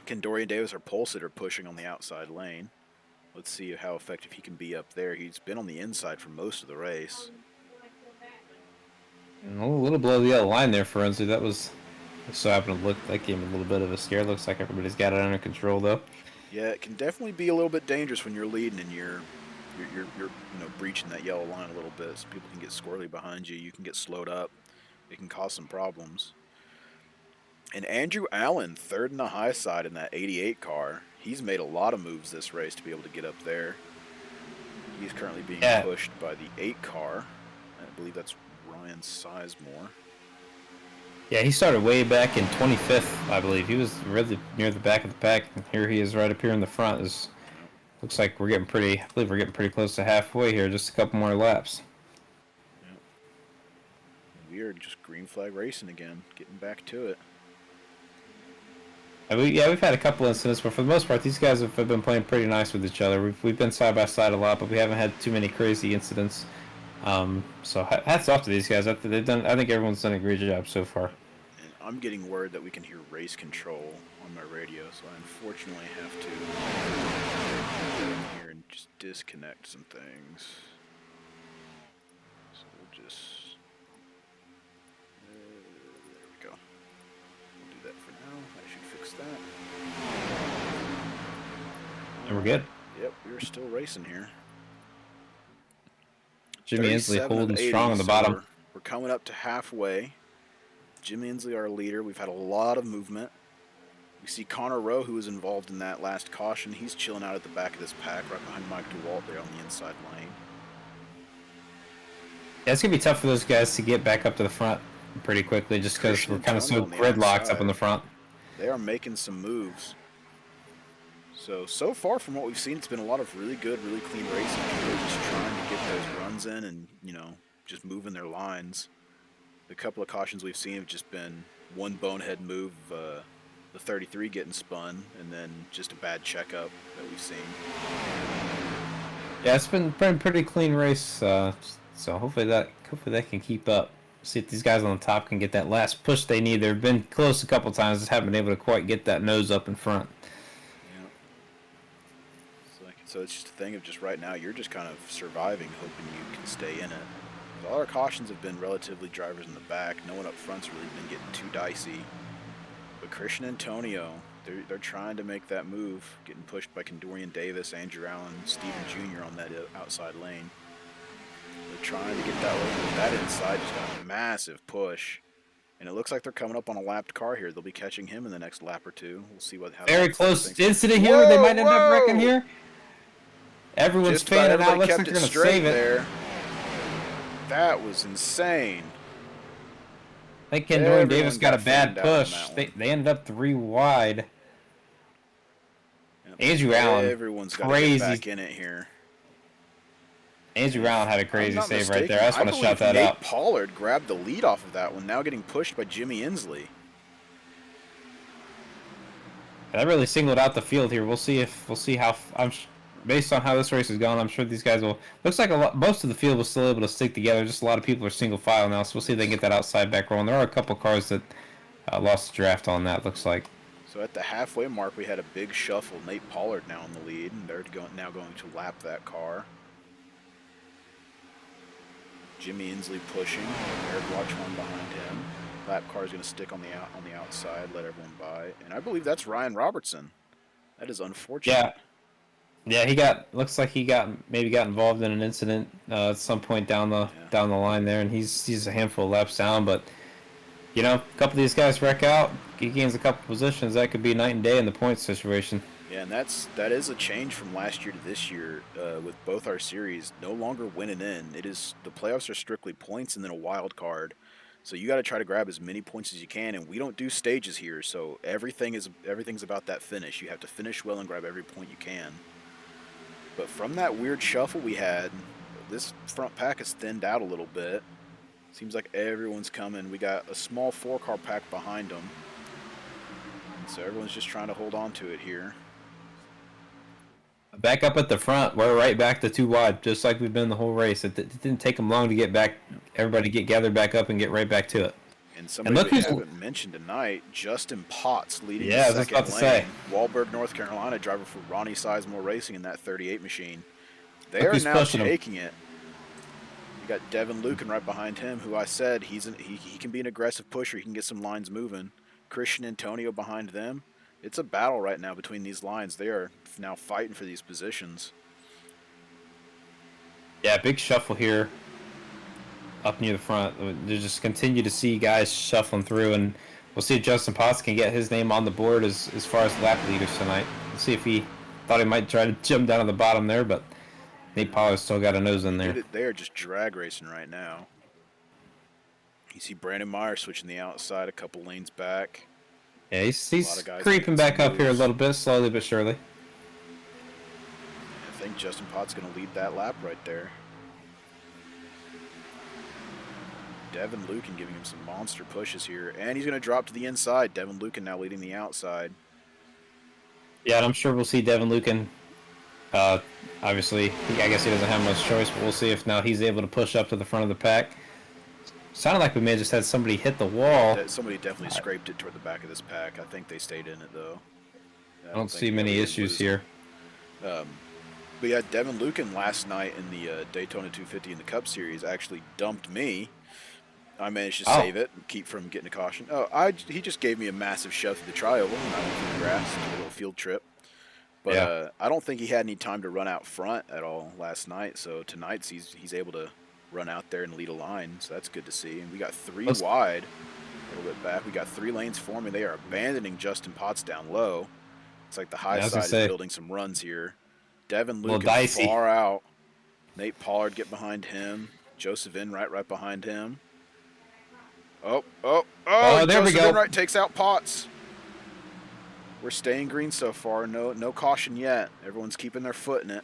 Speaker 2: Kendorian Davis, our pole sitter, pushing on the outside lane. Let's see how effective he can be up there. He's been on the inside for most of the race.
Speaker 3: A little below the yellow line there for Inslee. That was so happened to look like gave him a little bit of a scare. Looks like everybody's got it under control though.
Speaker 2: Yeah, it can definitely be a little bit dangerous when you're leading and you're breaching that yellow line a little bit. So people can get squirrely behind you. You can get slowed up. It can cause some problems. And Andrew Allen, third in the high side in that 88 car. He's made a lot of moves this race to be able to get up there. He's currently being pushed by the 8 car. I believe that's Ryan Sizemore.
Speaker 3: Yeah, he started way back in 25th, I believe. He was really near the back of the pack. And here he is right up here in the front. Looks like we're getting pretty, I believe we're getting pretty close to halfway here. Just a couple more laps.
Speaker 2: Yep. We are just green flag racing again, getting back to it.
Speaker 3: We've had a couple incidents, but for the most part, these guys have been playing pretty nice with each other. We've been side by side a lot, but we haven't had too many crazy incidents. So hats off to these guys. I think everyone's done a great job so far.
Speaker 2: And I'm getting word that we can hear race control on my radio, so I unfortunately have to go in here and just disconnect some things. So we'll just there we go. We'll do that for now. I should fix that.
Speaker 3: And we're good.
Speaker 2: Yep, we're still racing here.
Speaker 3: Jimmy Inslee
Speaker 2: 37
Speaker 3: holding
Speaker 2: of 80,
Speaker 3: strong on the
Speaker 2: so
Speaker 3: bottom.
Speaker 2: We're coming up to halfway. Jimmy Inslee, our leader. We've had a lot of movement. We see Connor Rowe, who was involved in that last caution. He's chilling out at the back of this pack, right behind Mike DeWalt there on the inside lane.
Speaker 3: Yeah, it's going to be tough for those guys to get back up to the front pretty quickly just because we're kind of so gridlocked up in the front.
Speaker 2: They are making some moves. So far from what we've seen, it's been a lot of really good, really clean racing. People just trying to get those runs in and, just moving their lines. The couple of cautions we've seen have just been one bonehead move, the 33 getting spun, and then just a bad checkup that we've seen.
Speaker 3: Yeah, it's been a pretty clean race, so hopefully that can keep up. See if these guys on the top can get that last push they need. They've been close a couple times, just haven't been able to quite get that nose up in front.
Speaker 2: It's So it's just a thing of just right now, you're just kind of surviving, hoping you can stay in it. All our cautions have been relatively drivers in the back. No one up front's really been getting too dicey. But Christian Antonio, they're trying to make that move, getting pushed by Condorian Davis, Andrew Allen, Steven Jr. on that outside lane. They're trying to get that lane, but that inside just got a massive push. And it looks like they're coming up on a lapped car here. They'll be catching him in the next lap or two. We'll see how
Speaker 3: Very
Speaker 2: that
Speaker 3: close
Speaker 2: things.
Speaker 3: incident here. Whoa, they might end up wrecking
Speaker 2: whoa!
Speaker 3: here. Everyone's
Speaker 2: Just about
Speaker 3: fanning out.
Speaker 2: everybody
Speaker 3: Looks
Speaker 2: kept
Speaker 3: like
Speaker 2: it
Speaker 3: they're going to
Speaker 2: straight
Speaker 3: save it.
Speaker 2: there. That was insane.
Speaker 3: I think Kendorian Davis
Speaker 2: Everyone
Speaker 3: got a
Speaker 2: got
Speaker 3: bad
Speaker 2: fanned out on
Speaker 3: push.
Speaker 2: that
Speaker 3: They ended up 3 wide.
Speaker 2: Yep.
Speaker 3: Andrew Allen,
Speaker 2: Everyone's got to
Speaker 3: crazy.
Speaker 2: get back in it here.
Speaker 3: Andrew Allen had a
Speaker 2: I'm
Speaker 3: crazy
Speaker 2: not
Speaker 3: save right
Speaker 2: mistaken,
Speaker 3: there. I just want to shout that
Speaker 2: Nate
Speaker 3: out.
Speaker 2: Pollard grabbed the lead off of that one, now getting pushed by Jimmy Inslee.
Speaker 3: That really singled out the field here. We'll see how based on how this race is going. I'm sure these guys will. Looks like most of the field was still able to stick together. Just a lot of people are single file now, so we'll see if they can get that outside back rolling. There are a couple cars that lost the draft on that. Looks like.
Speaker 2: So at the halfway mark, we had a big shuffle. Nate Pollard now in the lead, and they're now going to lap that car. Jimmy Inslee pushing. Eric Watchman behind him. Lap car is going to stick on the outside, let everyone by, and I believe that's Ryan Robertson. That is unfortunate.
Speaker 3: Yeah. Looks like he maybe got involved in an incident at some point down the line there, and he's a handful of laps down. But you know, a couple of these guys wreck out. He gains a couple positions. That could be night and day in the points situation.
Speaker 2: Yeah, and that is a change from last year to this year with both our series. No longer winning in. The playoffs are strictly points and then a wild card. So you got to try to grab as many points as you can, and we don't do stages here. So everything's about that finish. You have to finish well and grab every point you can. But from that weird shuffle we had, this front pack has thinned out a little bit. Seems like everyone's coming. We got a small 4-car pack behind them. So everyone's just trying to hold on to it here.
Speaker 3: Back up at the front, we're right back to 2 wide, just like we've been the whole race. It didn't take them long to get back, everybody get gathered back up and get right back to it.
Speaker 2: And somebody we haven't mentioned tonight, Justin Potts leading the second lane. Wahlberg, North Carolina, driver for Ronnie Sizemore Racing in that 38 machine. They are now taking it. You got Devin Lucan right behind him, who I said he can be an aggressive pusher. He can get some lines moving. Christian Antonio behind them. It's a battle right now between these lines. They are now fighting for these positions.
Speaker 3: Yeah, big shuffle here up near the front. They just continue to see guys shuffling through, and we'll see if Justin Potts can get his name on the board as far as lap leaders tonight. We'll see if he thought he might try to jump down to the bottom there, but Nate Pollard's still got a nose in there.
Speaker 2: They are just drag racing right now. You see Brandon Meyer switching the outside a couple lanes back.
Speaker 3: Yeah, he's creeping back up here a little bit, slowly but surely.
Speaker 2: I think Justin Potts going to lead that lap right there. Devin Lucan giving him some monster pushes here, and he's going to drop to the inside. Devin Lucan now leading the outside.
Speaker 3: Yeah, and I'm sure we'll see Devin Lucan. Obviously, I guess he doesn't have much choice, but we'll see if now he's able to push up to the front of the pack. Sounded like we may have just had somebody hit the wall.
Speaker 2: Somebody definitely scraped it toward the back of this pack. I think they stayed in it, though.
Speaker 3: I don't see many issues here.
Speaker 2: But yeah, Devin Lucan last night in the Daytona 250 in the Cup Series actually dumped me. I managed to save it and keep from getting a caution. He just gave me a massive shove through the tri-oval when I went through the grass, a little field trip. But I don't think he had any time to run out front at all last night. So tonight he's able to run out there and lead a line, so that's good to see. And we got 3 wide, a little bit back. We got 3 lanes forming. They are abandoning Justin Potts down low. It's like the high side is building some runs here. Devin Lucan far out. Nate Pollard get behind him. Joseph Enright right behind him. Oh, there we go. Enright takes out Potts. We're staying green so far. No caution yet. Everyone's keeping their foot in it.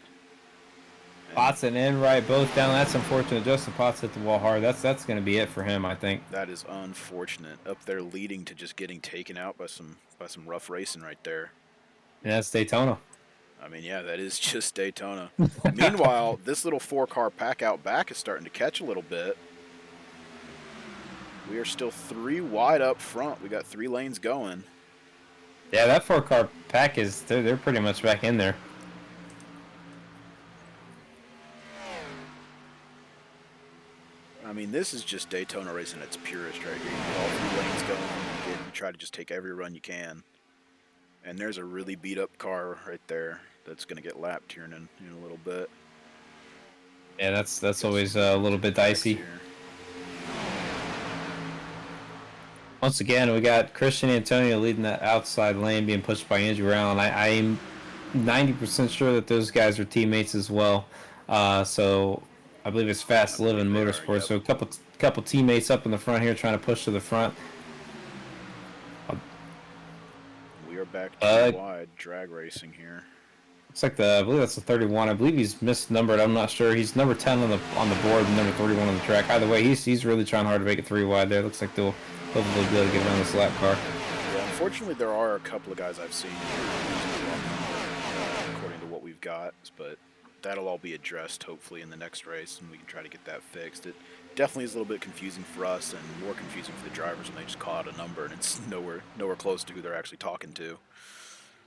Speaker 3: Potts and Enright both down. That's unfortunate. Justin Potts hit the wall hard. That's going to be it for him, I think.
Speaker 2: That is unfortunate. Up there leading to just getting taken out by some rough racing right there.
Speaker 3: Yeah, that's Daytona.
Speaker 2: I mean, yeah, that is just Daytona. Meanwhile, this little 4-car pack out back is starting to catch a little bit. We are still 3 wide up front. We got 3 lanes going.
Speaker 3: Yeah, that 4-car pack they're pretty much back in there.
Speaker 2: I mean, this is just Daytona racing at its purest right here. You get all 3 lanes going, you try to just take every run you can. And there's a really beat up car right there that's going to get lapped here in a little bit.
Speaker 3: Yeah, that's always a little bit dicey. Once again, we got Christian Antonio leading that outside lane, being pushed by Andrew Allen. I'm 90% sure that those guys are teammates as well. So I believe it's Fast Living Motorsports.
Speaker 2: Yep.
Speaker 3: So a couple teammates up in the front here trying to push to the front.
Speaker 2: We are back to wide drag racing here.
Speaker 3: Looks like I believe that's the 31. I believe he's misnumbered. I'm not sure. He's number 10 on the board, and number 31 on the track. Either way, he's really trying hard to make it 3 wide there. Looks like they'll hopefully be able to get around this lap car.
Speaker 2: Yeah, unfortunately, there are a couple of guys I've seen according to what we've got, but that'll all be addressed hopefully in the next race, and we can try to get that fixed. It definitely is a little bit confusing for us, and more confusing for the drivers when they just call out a number and it's nowhere close to who they're actually talking to.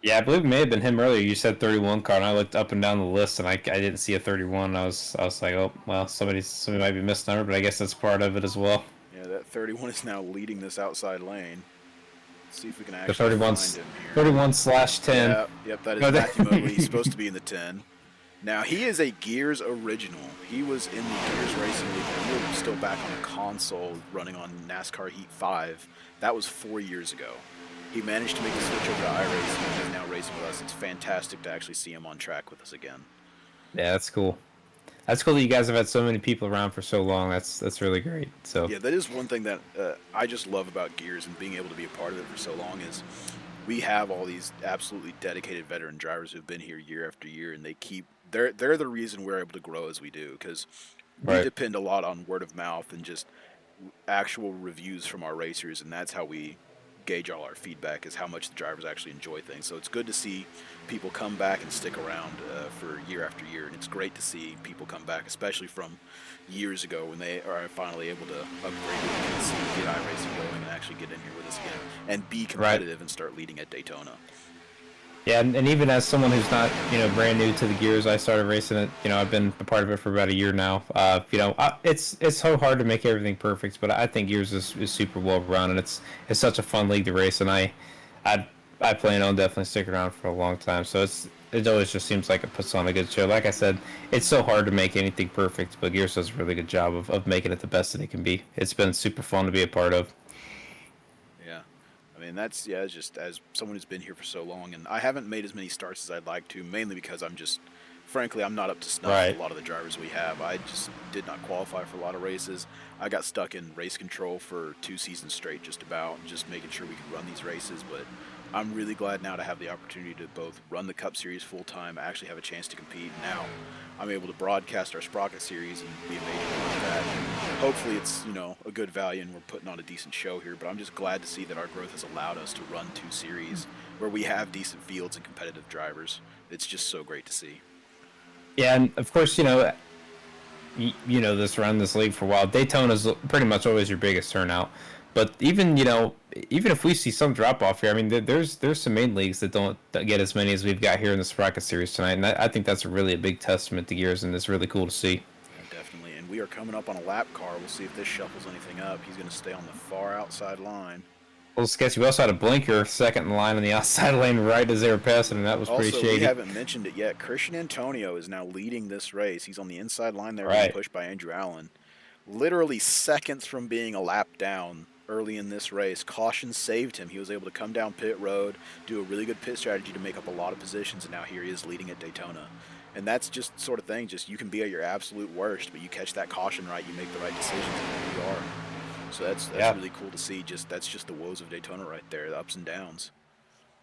Speaker 3: Yeah, I believe it may have been him earlier. You said 31 car, and I looked up and down the list, and I didn't see a 31. I was like, oh, well, somebody might be misnumbered, but I guess that's part of it as well.
Speaker 2: Yeah, that 31 is now leading this outside lane. Let's see if we can
Speaker 3: The
Speaker 2: actually
Speaker 3: 31
Speaker 2: find him here.
Speaker 3: 31/10.
Speaker 2: Yep, that is Matthew Mobley. He's supposed to be in the 10. Now, he is a Gears original. He was in the Gears Racing League. He was still back on a console running on NASCAR Heat 5. That was 4 years ago. He managed to make the switch over to iRacing and is now racing with us. It's fantastic to actually see him on track with us again.
Speaker 3: Yeah, that's cool. That's cool that you guys have had so many people around for so long. That's really great. So
Speaker 2: yeah, that is one thing that I just love about Gears and being able to be a part of it for so long is we have all these absolutely dedicated veteran drivers who've been here year after year, and they're the reason we're able to grow as we do, because we depend a lot on word of mouth and just actual reviews from our racers, and that's how we gauge all our feedback, is how much the drivers actually enjoy things. So it's good to see people come back and stick around for year after year, and it's great to see people come back, especially from years ago when they are finally able to upgrade and get iRacing going and actually get in here with us again and be competitive and start leading at Daytona.
Speaker 3: yeah, and even as someone who's not brand new to the Gears, I started racing it. I've been a part of it for about a year now. It's so hard to make everything perfect, but I think Gears is super well run, and it's such a fun league to race, and I plan on definitely sticking around for a long time. So it always just seems like it puts on a good show. Like I said, it's so hard to make anything perfect, but Gears does a really good job of making it the best that it can be. It's been super fun to be a part of.
Speaker 2: Yeah. I mean, it's just as someone who's been here for so long, and I haven't made as many starts as I'd like to, mainly because frankly, I'm not up to snuff with a lot of the drivers we have. I just did not qualify for a lot of races. I got stuck in race control for 2 seasons straight, just making sure we could run these races, but I'm really glad now to have the opportunity to both run the Cup Series full-time, actually have a chance to compete. Now I'm able to broadcast our Sprocket Series and be a major part of that. And hopefully it's, a good value and we're putting on a decent show here, but I'm just glad to see that our growth has allowed us to run 2 series where we have decent fields and competitive drivers. It's just so great to see.
Speaker 3: Yeah, and of course, this around this league for a while. Daytona's pretty much always your biggest turnout. But even if we see some drop off here, I mean, there's some main leagues that don't get as many as we've got here in the Sprocket Series tonight, and I think that's really a big testament to Gears, and it's really cool to see.
Speaker 2: Yeah, definitely. And we are coming up on a lap car. We'll see if this shuffles anything up. He's going to stay on the far outside line.
Speaker 3: Well, sketchy. We also had a blinker second in line on the outside lane right as they were passing, and that was pretty shady.
Speaker 2: Also, we haven't mentioned it yet. Christian Antonio is now leading this race. He's on the inside line there, being pushed by Andrew Allen. Literally seconds from being a lap down early in this race. Caution saved him. He was able to come down pit road, do a really good pit strategy to make up a lot of positions, and now here he is leading at Daytona. And that's just sort of thing, just you can be at your absolute worst, but you catch that caution right, you make the right decisions, and here you are. So that's really cool to see. That's just the woes of Daytona right there, the ups and downs.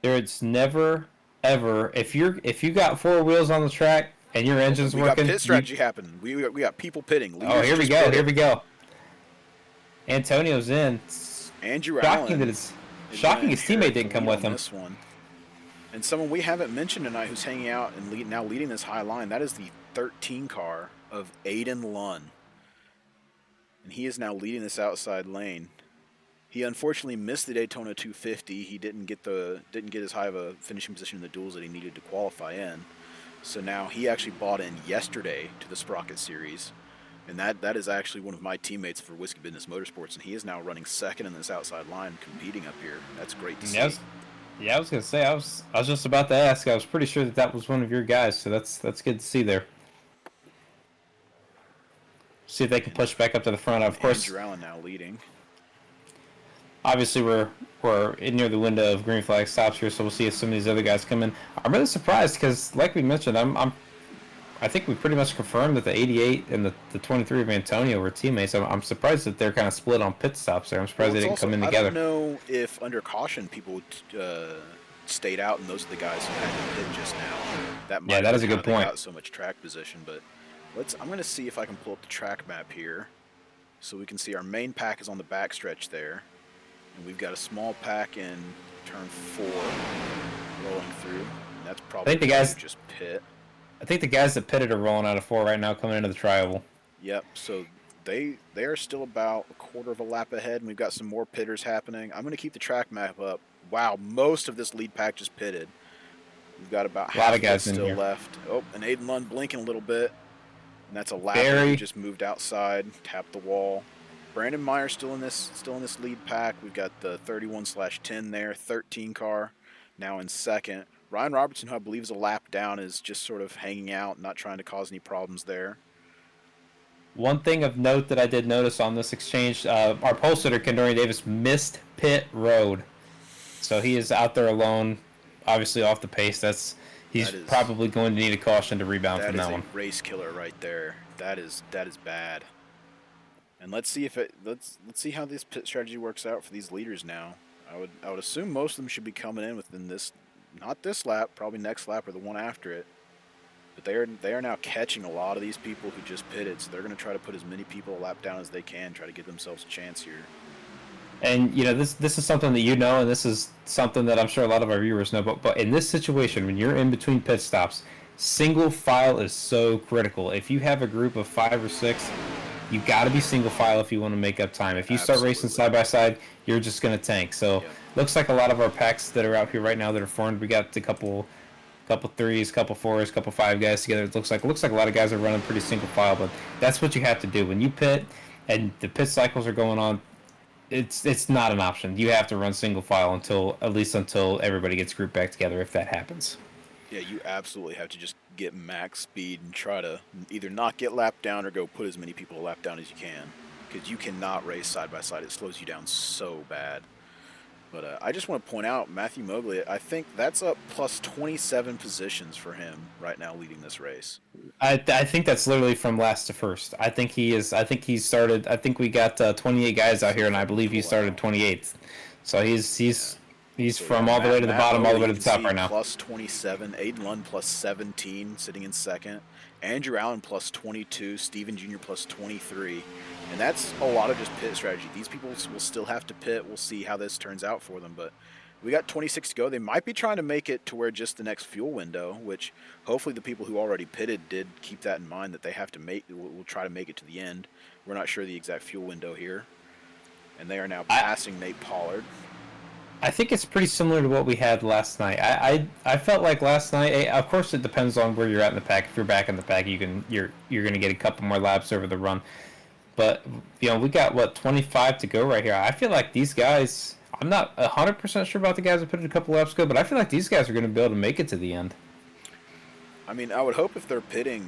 Speaker 3: It's never, ever, if you got 4 wheels on the track and your engine's working.
Speaker 2: We got pit strategy happening. We got people pitting.
Speaker 3: Here we go. Antonio's in.
Speaker 2: Andrew Allen.
Speaker 3: Shocking his teammate didn't come with him.
Speaker 2: This one. And someone we haven't mentioned tonight who's hanging out and now leading this high line, that is the 13 car of Aiden Lunn. And he is now leading this outside lane. He unfortunately missed the Daytona 250. He didn't get as high of a finishing position in the duels that he needed to qualify in. So now he actually bought in yesterday to the Sprocket Series. And that is actually one of my teammates for Whiskey Business Motorsports, and he is now running second in this outside line, competing up here. That's great to see.
Speaker 3: I was gonna say I was just about to ask. I was pretty sure that was one of your guys, so that's good to see there. See if they can push back up to the front. Of course,
Speaker 2: Andrew Allen now leading.
Speaker 3: Obviously, we're near the window of green flag stops here, so we'll see if some of these other guys come in. I'm really surprised because, like we mentioned, I think we pretty much confirmed that the 88 and the 23 of Antonio were teammates. I'm surprised that they're kind of split on pit stops there. I'm surprised they didn't come in together.
Speaker 2: I don't know if under caution people stayed out, and those are the guys who had to pit just now. That
Speaker 3: is a good point.
Speaker 2: Got so much track position, but I'm going to see if I can pull up the track map here, so we can see our main pack is on the back stretch there, and we've got a small pack in turn 4 rolling through. And that's probably
Speaker 3: the guys
Speaker 2: just pit.
Speaker 3: I think the guys that pitted are rolling out of 4 right now, coming into the tri-oval.
Speaker 2: Yep. So they are still about a quarter of a lap ahead, and we've got some more pitters happening. I'm going to keep the track map up. Wow, most of this lead pack just pitted. We've got about half of guys still left. Oh, and Aiden Lund blinking a little bit, and that's a lap who just moved outside, tapped the wall. Brandon Meyer still in this lead pack. We've got the 31/10 there, 13 car, now in second. Ryan Robertson, who I believe is a lap down, is just sort of hanging out, not trying to cause any problems there.
Speaker 3: One thing of note that I did notice on this exchange, our pole sitter, Kendorian Davis, missed pit road. So he is out there alone, obviously off the pace. He's probably going to need a caution to rebound from that one.
Speaker 2: That is a race killer right there. That is bad. And let's see see how this pit strategy works out for these leaders now. I would assume most of them should be coming in within this. Not this lap, probably next lap or the one after it. But they are now catching a lot of these people who just pitted, so they're going to try to put as many people a lap down as they can, try to give themselves a chance here.
Speaker 3: And this is something that and this is something that I'm sure a lot of our viewers know. But in this situation, when you're in between pit stops, single file is so critical. If you have a group of 5 or 6, you got to be single file if you want to make up time. If you start racing side by side, you're just going to tank. So. Looks like a lot of our packs that are out here right now that are formed, we got a couple 3s, couple 4s, couple 5 guys together. It looks like a lot of guys are running pretty single file, but that's what you have to do when you pit and the pit cycles are going on. It's not an option. You have to run single file until everybody gets grouped back together. If that happens,
Speaker 2: yeah, you absolutely have to just get max speed and try to either not get lapped down or go put as many people a lap down as you can, because you cannot race side by side. It slows you down so bad. But I just want to point out, Matthew Mogley, I think that's up plus 27 positions for him right now leading this race.
Speaker 3: I think that's literally from last to first. I think he started, I think we got 28 guys out here, and I believe he started 28th. So he's from all the way to the bottom, all the way to the top right now.
Speaker 2: Plus 27, Aiden Lund plus 17, sitting in second. Andrew Allen plus 22, Steven Jr. plus 23. And that's a lot of just pit strategy. These people will still have to pit. We'll see how this turns out for them. But we got 26 to go. They might be trying to make it to where just the next fuel window, which hopefully the people who already pitted did keep that in mind, that they have to we'll try to make it to the end. We're not sure the exact fuel window here. And they are now passing Nate Pollard.
Speaker 3: I think it's pretty similar to what we had last night. I felt like last night. Of course, it depends on where you're at in the pack. If you're back in the pack, you're going to get a couple more laps over the run. But we got 25 to go right here. I feel like these guys. I'm not 100% sure about the guys that put it a couple laps ago, but I feel like these guys are going to be able to make it to the end.
Speaker 2: I mean, I would hope if they're pitting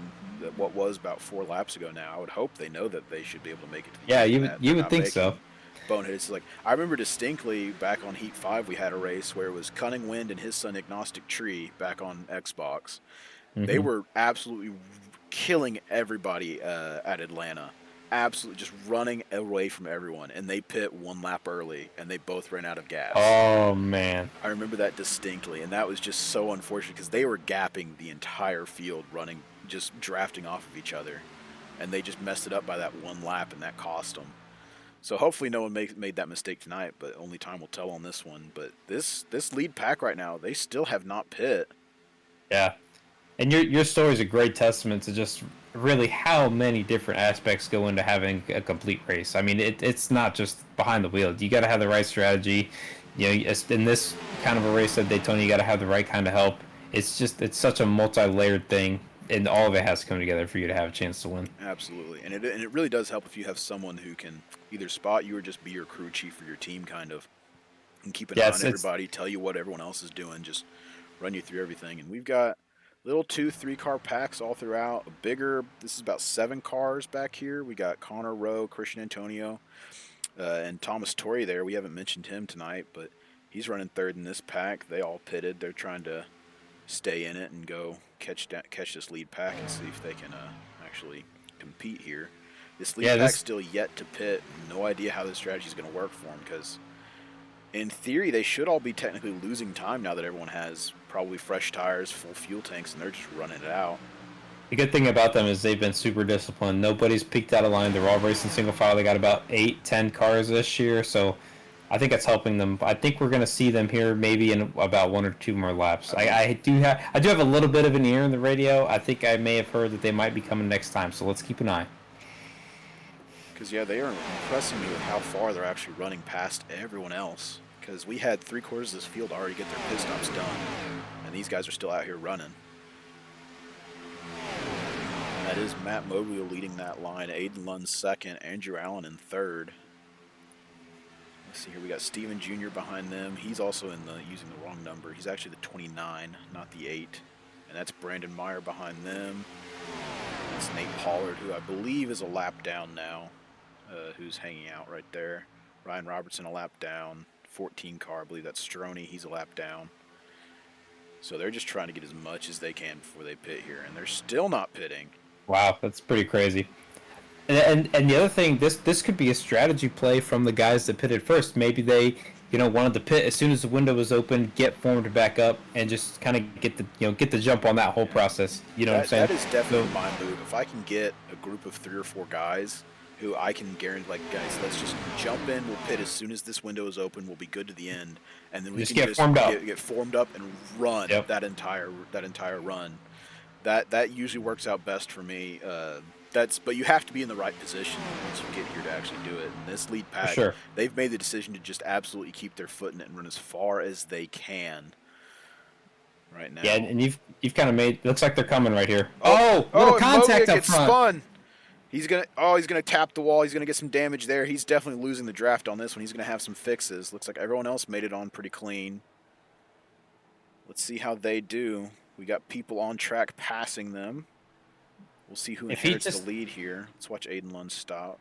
Speaker 2: what was about 4 laps ago now, I would hope they know that they should be able to make it to the end.
Speaker 3: Yeah, you would think so.
Speaker 2: Boneheads. Like, I remember distinctly back on Heat 5 we had a race where it was Cunning Wind and his son Agnostic Tree back on Xbox. Mm-hmm. They were absolutely killing everybody at Atlanta. Absolutely just running away from everyone, and they pit 1 lap early and they both ran out of gas.
Speaker 3: Oh man,
Speaker 2: I remember that distinctly, and that was just so unfortunate because they were gapping the entire field, running, just drafting off of each other, and they just messed it up by that 1 lap, and that cost them. So hopefully no one made that mistake tonight, but only time will tell on this one. But this lead pack right now, they still have not pit.
Speaker 3: Yeah, and your story is a great testament to just really how many different aspects go into having a complete race. I mean, it's not just behind the wheel. You got to have the right strategy. In this kind of a race at Daytona, you got to have the right kind of help. It's such a multi-layered thing. and all of it has to come together for you to have a chance to win.
Speaker 2: Absolutely, and it really does help if you have someone who can either spot you or just be your crew chief for your team, kind of, and keep an eye on everybody, tell you what everyone else is doing, just run you through everything. And we've got little 2-3 car packs all throughout. A bigger, this is about 7 cars back here. We got Connor Rowe, Christian Antonio, and Thomas Torrey there. We haven't mentioned him tonight, but he's running third in this pack. They all pitted. They're trying to stay in it and go catch this lead pack and see if they can actually compete here. This lead pack's still yet to pit. No idea how this strategy is going to work for them, because in theory they should all be technically losing time now that everyone has probably fresh tires, full fuel tanks, and they're just running it out.
Speaker 3: The good thing about them is they've been super disciplined. Nobody's peaked out of line. They're all racing single file. They got about 8-10 cars this year, so I think it's helping them. I think we're going to see them here maybe in about 1 or 2 more laps. I do have a little bit of an ear in the radio. I think I may have heard that they might be coming next time, so let's keep an eye.
Speaker 2: Because, yeah, they are impressing me with how far they're actually running past everyone else. Because we had 3/4 of this field already get their pit stops done, and these guys are still out here running. And that is Matt Moglio leading that line, Aiden Lund second, Andrew Allen in third. Let's see here, we got Steven Jr. behind them. He's also using the wrong number. He's actually the 29, not the 8. And that's Brandon Meyer behind them. That's Nate Pollard, who I believe is a lap down now, who's hanging out right there. Ryan Robertson a lap down. 14 car, I believe that's Stroney. He's a lap down. So they're just trying to get as much as they can before they pit here, and they're still not pitting.
Speaker 3: Wow, that's pretty crazy. And the other thing, this could be a strategy play from the guys that pitted first. Maybe they, wanted to pit as soon as the window was open, get formed back up, and just kind of get the jump on that whole process. You know what I'm saying?
Speaker 2: That is definitely my move. If I can get a group of 3 or 4 guys who I can guarantee, like, guys, let's just jump in, we'll pit as soon as this window is open, we'll be good to the end, and then we can
Speaker 3: get
Speaker 2: formed up and run that entire run. That usually works out best for me. But you have to be in the right position once you get here to actually do it. And this lead pack, they've made the decision to just absolutely keep their foot in it and run as far as they can right now.
Speaker 3: Yeah, and you've kind of made, looks like they're coming right here. Little contact up front.
Speaker 2: Spun. He's gonna tap the wall. He's gonna get some damage there. He's definitely losing the draft on this one. He's gonna have some fixes. Looks like everyone else made it on pretty clean. Let's see how they do. We got people on track passing them. We'll see who inherits the lead here. Let's watch Aiden Lund stop.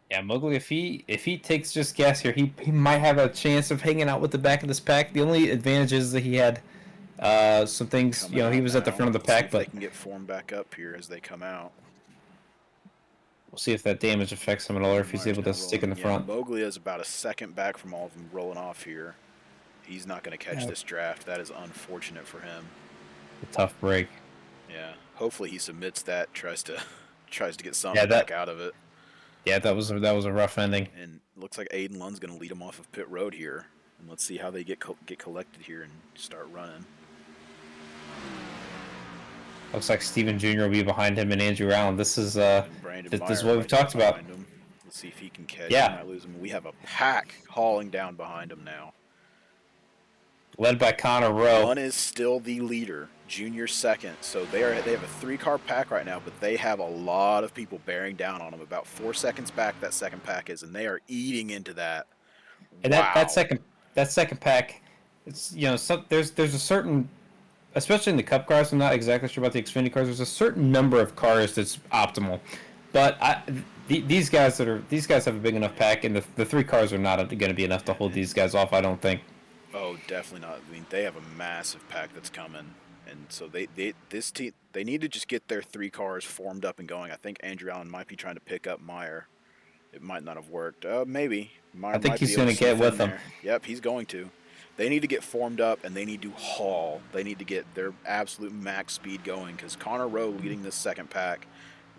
Speaker 3: Yeah, Mowgli, if he takes just gas here, he might have a chance of hanging out with the back of this pack. The only advantage is that he had some things. He was at the front of the pack, but
Speaker 2: they can get formed back up here as they come out.
Speaker 3: We'll see if that damage affects him at all, or if he's able to stick in the front.
Speaker 2: Mowgli is about a second back from all of them rolling off here. He's not going to catch this draft. That is unfortunate for him.
Speaker 3: A tough break.
Speaker 2: Yeah. Hopefully he submits that. Tries to get something back out of it.
Speaker 3: Yeah, that was a rough ending.
Speaker 2: And it looks like Aiden Lund's going to lead him off of pit road here. And let's see how they get collected here and start running.
Speaker 3: Looks like Steven Jr. will be behind him and Andrew Allen. This is what we've talked about.
Speaker 2: Let's see if he can catch him. Might lose him. We have a pack hauling down behind him now.
Speaker 3: Led by Connor Rowe.
Speaker 2: One is still the leader, Junior second. So they have a 3-car pack right now, but they have a lot of people bearing down on them. About 4 seconds back, that second pack is, and they are eating into that.
Speaker 3: And that second pack, it's there's a certain, especially in the Cup cars, I'm not exactly sure about the Xfinity cars. There's a certain number of cars that's optimal, but these guys have a big enough pack, and the 3 cars are not going to be enough to hold these guys off, I don't think.
Speaker 2: Oh, definitely not. I mean, they have a massive pack that's coming, and so they need to just get their 3 cars formed up and going. I think Andrew Allen might be trying to pick up Meyer. It might not have worked. Maybe. Meyer
Speaker 3: I think he's going to get with them.
Speaker 2: Yep, he's going to. They need to get formed up, and they need to haul. They need to get their absolute max speed going, because Connor Rowe leading this second pack,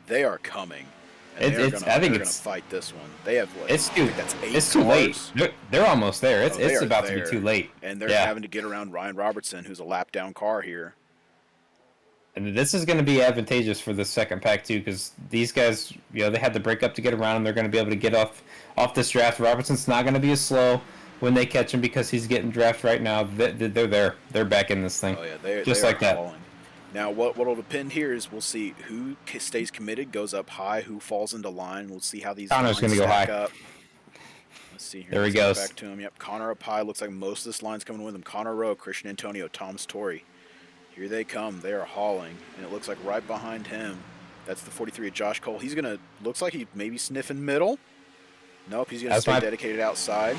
Speaker 2: they are coming. And they're going to fight this one. They have
Speaker 3: that's 8
Speaker 2: it's
Speaker 3: too late. They're almost there. It's about to be too late.
Speaker 2: And they're having to get around Ryan Robertson, who's a lap down car here.
Speaker 3: And this is going to be advantageous for the second pack too, because these guys, they had to break up to get around, and they're going to be able to get off this draft. Robertson's not going to be as slow when they catch him, because he's getting drafted right now. They're there. They're back in this thing.
Speaker 2: Oh yeah,
Speaker 3: just like that.
Speaker 2: Hauling. Now, what'll depend here is we'll see who stays committed, goes up high, who falls into line. We'll see how these
Speaker 3: Connor's
Speaker 2: lines
Speaker 3: gonna go
Speaker 2: stack
Speaker 3: high.
Speaker 2: up. Let's see here.
Speaker 3: There he
Speaker 2: Let's get
Speaker 3: goes.
Speaker 2: back to him. Yep, Connor up high. Looks like most of this line's coming with him. Connor Rowe, Christian Antonio, Thomas Torrey. Here they come. They are hauling, and it looks like right behind him, that's the 43 of Josh Cole. He's gonna. Looks like he maybe sniffing middle. Nope, he's gonna stay dedicated outside.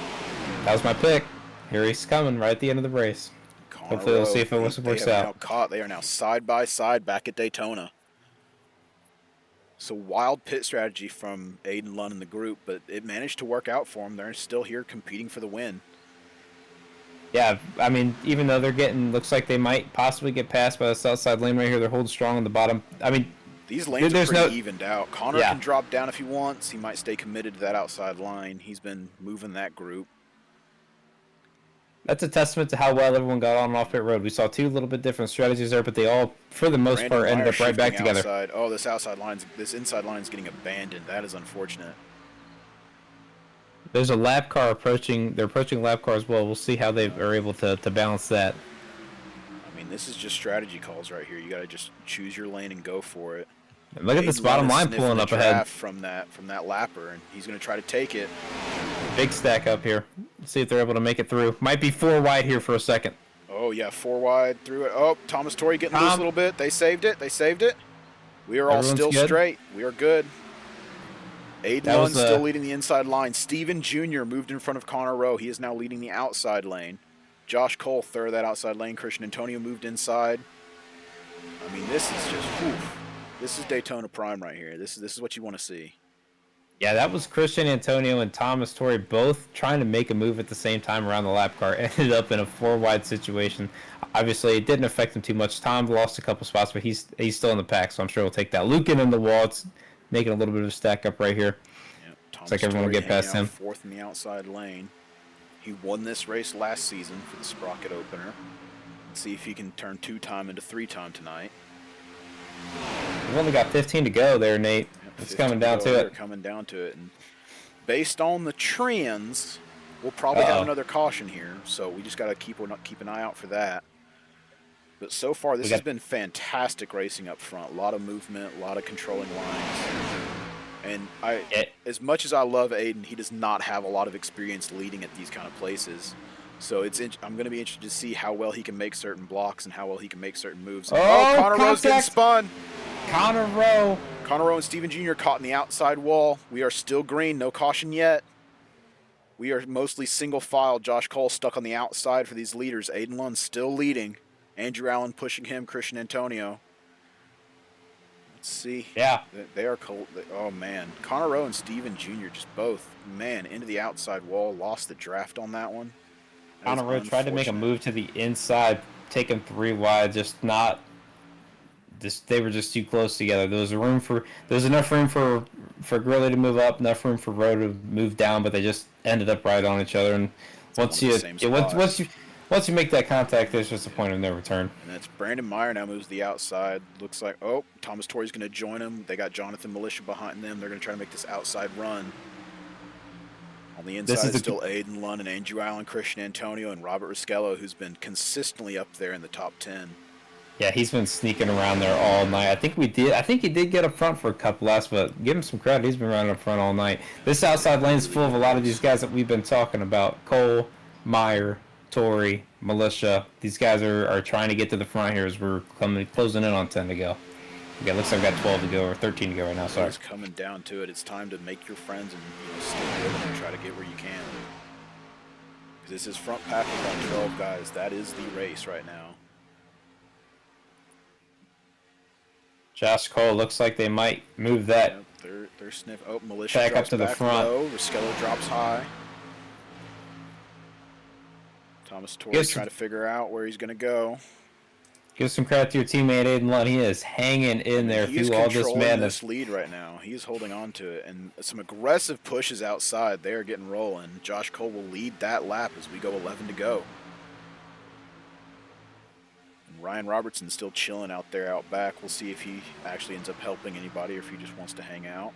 Speaker 3: That was my pick. Here he's coming right at the end of the race.
Speaker 2: Connor
Speaker 3: Hopefully we'll
Speaker 2: Rowe,
Speaker 3: see if it works out.
Speaker 2: They are now side by side back at Daytona. So wild pit strategy from Aiden Lunn and the group, but it managed to work out for them. They're still here competing for the win.
Speaker 3: Yeah, I mean, even though they're getting, looks like they might possibly get passed by the south side lane right here. They're holding strong on the bottom. I mean,
Speaker 2: these lanes are pretty evened out. Connor can drop down if he wants. He might stay committed to that outside line. He's been moving that group.
Speaker 3: That's a testament to how well everyone got on and off pit road. We saw two little bit different strategies there, but they all, for the most part, ended up right back together.
Speaker 2: Outside. Oh, this inside line's getting abandoned. That is unfortunate.
Speaker 3: There's a lap car approaching. They're approaching a lap car as well. We'll see how they are able to balance that.
Speaker 2: I mean, this is just strategy calls right here. You got to just choose your lane and go for it.
Speaker 3: And look at this bottom line pulling up ahead
Speaker 2: from that lapper, and he's going to try to take it.
Speaker 3: Big stack up here. Let's see if they're able to make it through. Might be 4 wide here for a second.
Speaker 2: Oh yeah, 4 wide through it. Oh, Thomas Torrey getting loose a little bit. They saved it. We are all still straight. We are good. Aiden Lunn still leading the inside line. Steven Jr. moved in front of Connor Rowe. He is now leading the outside lane. Josh Cole, third that outside lane. Christian Antonio moved inside. I mean, this is just, this is Daytona Prime right here. This is what you want to see.
Speaker 3: Yeah, that was Christian Antonio and Thomas Torrey both trying to make a move at the same time around the lap car. Ended up in a 4-wide situation. Obviously, it didn't affect him too much. Tom lost a couple spots, but he's still in the pack, so I'm sure he'll take that. Lucan in the wall. It's making a little bit of a stack up right here.
Speaker 2: Yep,
Speaker 3: looks like everyone will get past him.
Speaker 2: Fourth in the outside lane. He won this race last season for the Sprocket opener. Let's see if he can turn 2-time into 3-time tonight.
Speaker 3: We've only got 15 to go there, Nate. Yep, it's coming down to it.
Speaker 2: They're coming down to it. And based on the trends, we'll probably have another caution here. So we just got to keep an eye out for that. But so far, this has been fantastic racing up front. A lot of movement, a lot of controlling lines. And as much as I love Aiden, he does not have a lot of experience leading at these kind of places. So I'm going to be interested to see how well he can make certain blocks and how well he can make certain moves. Oh, Connor Rowe's getting spun.
Speaker 3: Connor Rowe
Speaker 2: and Steven Jr. caught in the outside wall. We are still green. No caution yet. We are mostly single file. Josh Cole stuck on the outside for these leaders. Aiden Lund still leading. Andrew Allen pushing him. Christian Antonio. Let's see.
Speaker 3: Yeah.
Speaker 2: They are cold. Oh, man. Connor Rowe and Steven Jr. just both, into the outside wall. Lost the draft on that one.
Speaker 3: Connor Rowe tried to make a move to the inside, take him 3 wide, they were just too close together. There was enough room for Gurley to move up, enough room for Rowe to move down, but they just ended up right on each other. And once you make that contact, there's just a point of no return.
Speaker 2: And that's Brandon Meyer now moves to the outside. Looks like Thomas Torrey's going to join him. They got Jonathan Militia behind them. They're going to try to make this outside run. On the inside, it's still Aiden Lund and Andrew Allen, Christian Antonio, and Robert Riskello, who's been consistently up there in the top 10.
Speaker 3: Yeah, he's been sneaking around there all night. I think he did get up front for a couple laps, but give him some credit. He's been running up front all night. This outside lane is full of a lot of these guys that we've been talking about. Cole, Meyer, Torrey, Militia. These guys are trying to get to the front here as we're closing in on 10 to go. Okay, looks like I've got 12 to go, or 13 to go right now, sorry.
Speaker 2: It's coming down to it. It's time to make your friends and stick with them and try to get where you can. Because this is front pack with 12 guys. That is the race right now.
Speaker 3: Josh Cole looks like they might move that.
Speaker 2: Yep, they're sniffing. Oh, Militia
Speaker 3: back
Speaker 2: drops
Speaker 3: up to the front.
Speaker 2: Low. Riskello drops high. Thomas Torrey trying to figure out where he's going to go.
Speaker 3: Give some credit to your teammate Aiden Lund. He is hanging in there through all this madness.
Speaker 2: This lead right now. He's holding on to it, and some aggressive pushes outside. They are getting rolling. Josh Cole will lead that lap as we go 11 to go. And Ryan Robertson's still chilling out there out back. We'll see if he actually ends up helping anybody or if he just wants to hang out.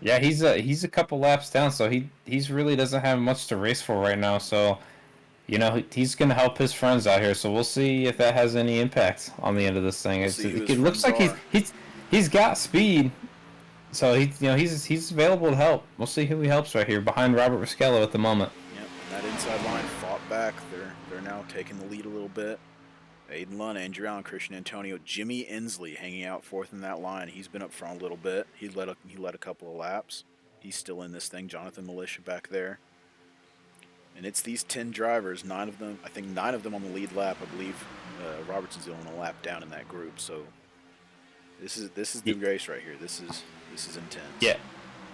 Speaker 3: Yeah, he's a couple laps down, so he's really doesn't have much to race for right now. So you know, he's going to help his friends out here. So we'll see if that has any impact on the end of this thing.
Speaker 2: We'll see who his
Speaker 3: It looks
Speaker 2: friends
Speaker 3: like
Speaker 2: are.
Speaker 3: he's got speed. So he's available to help. We'll see who he helps right here behind Robert Riskello at the moment.
Speaker 2: Yep, and that inside line fought back. They're now taking the lead a little bit. Aiden Lunn, Andrew Allen, Christian Antonio, Jimmy Inslee hanging out fourth in that line. He's been up front a little bit. He led a couple of laps. He's still in this thing. Jonathan Militia back there. And it's these 10 drivers, 9 of them on the lead lap. I believe Robertson's the only lap down in that group. So this is the race right here. This is intense.
Speaker 3: Yeah.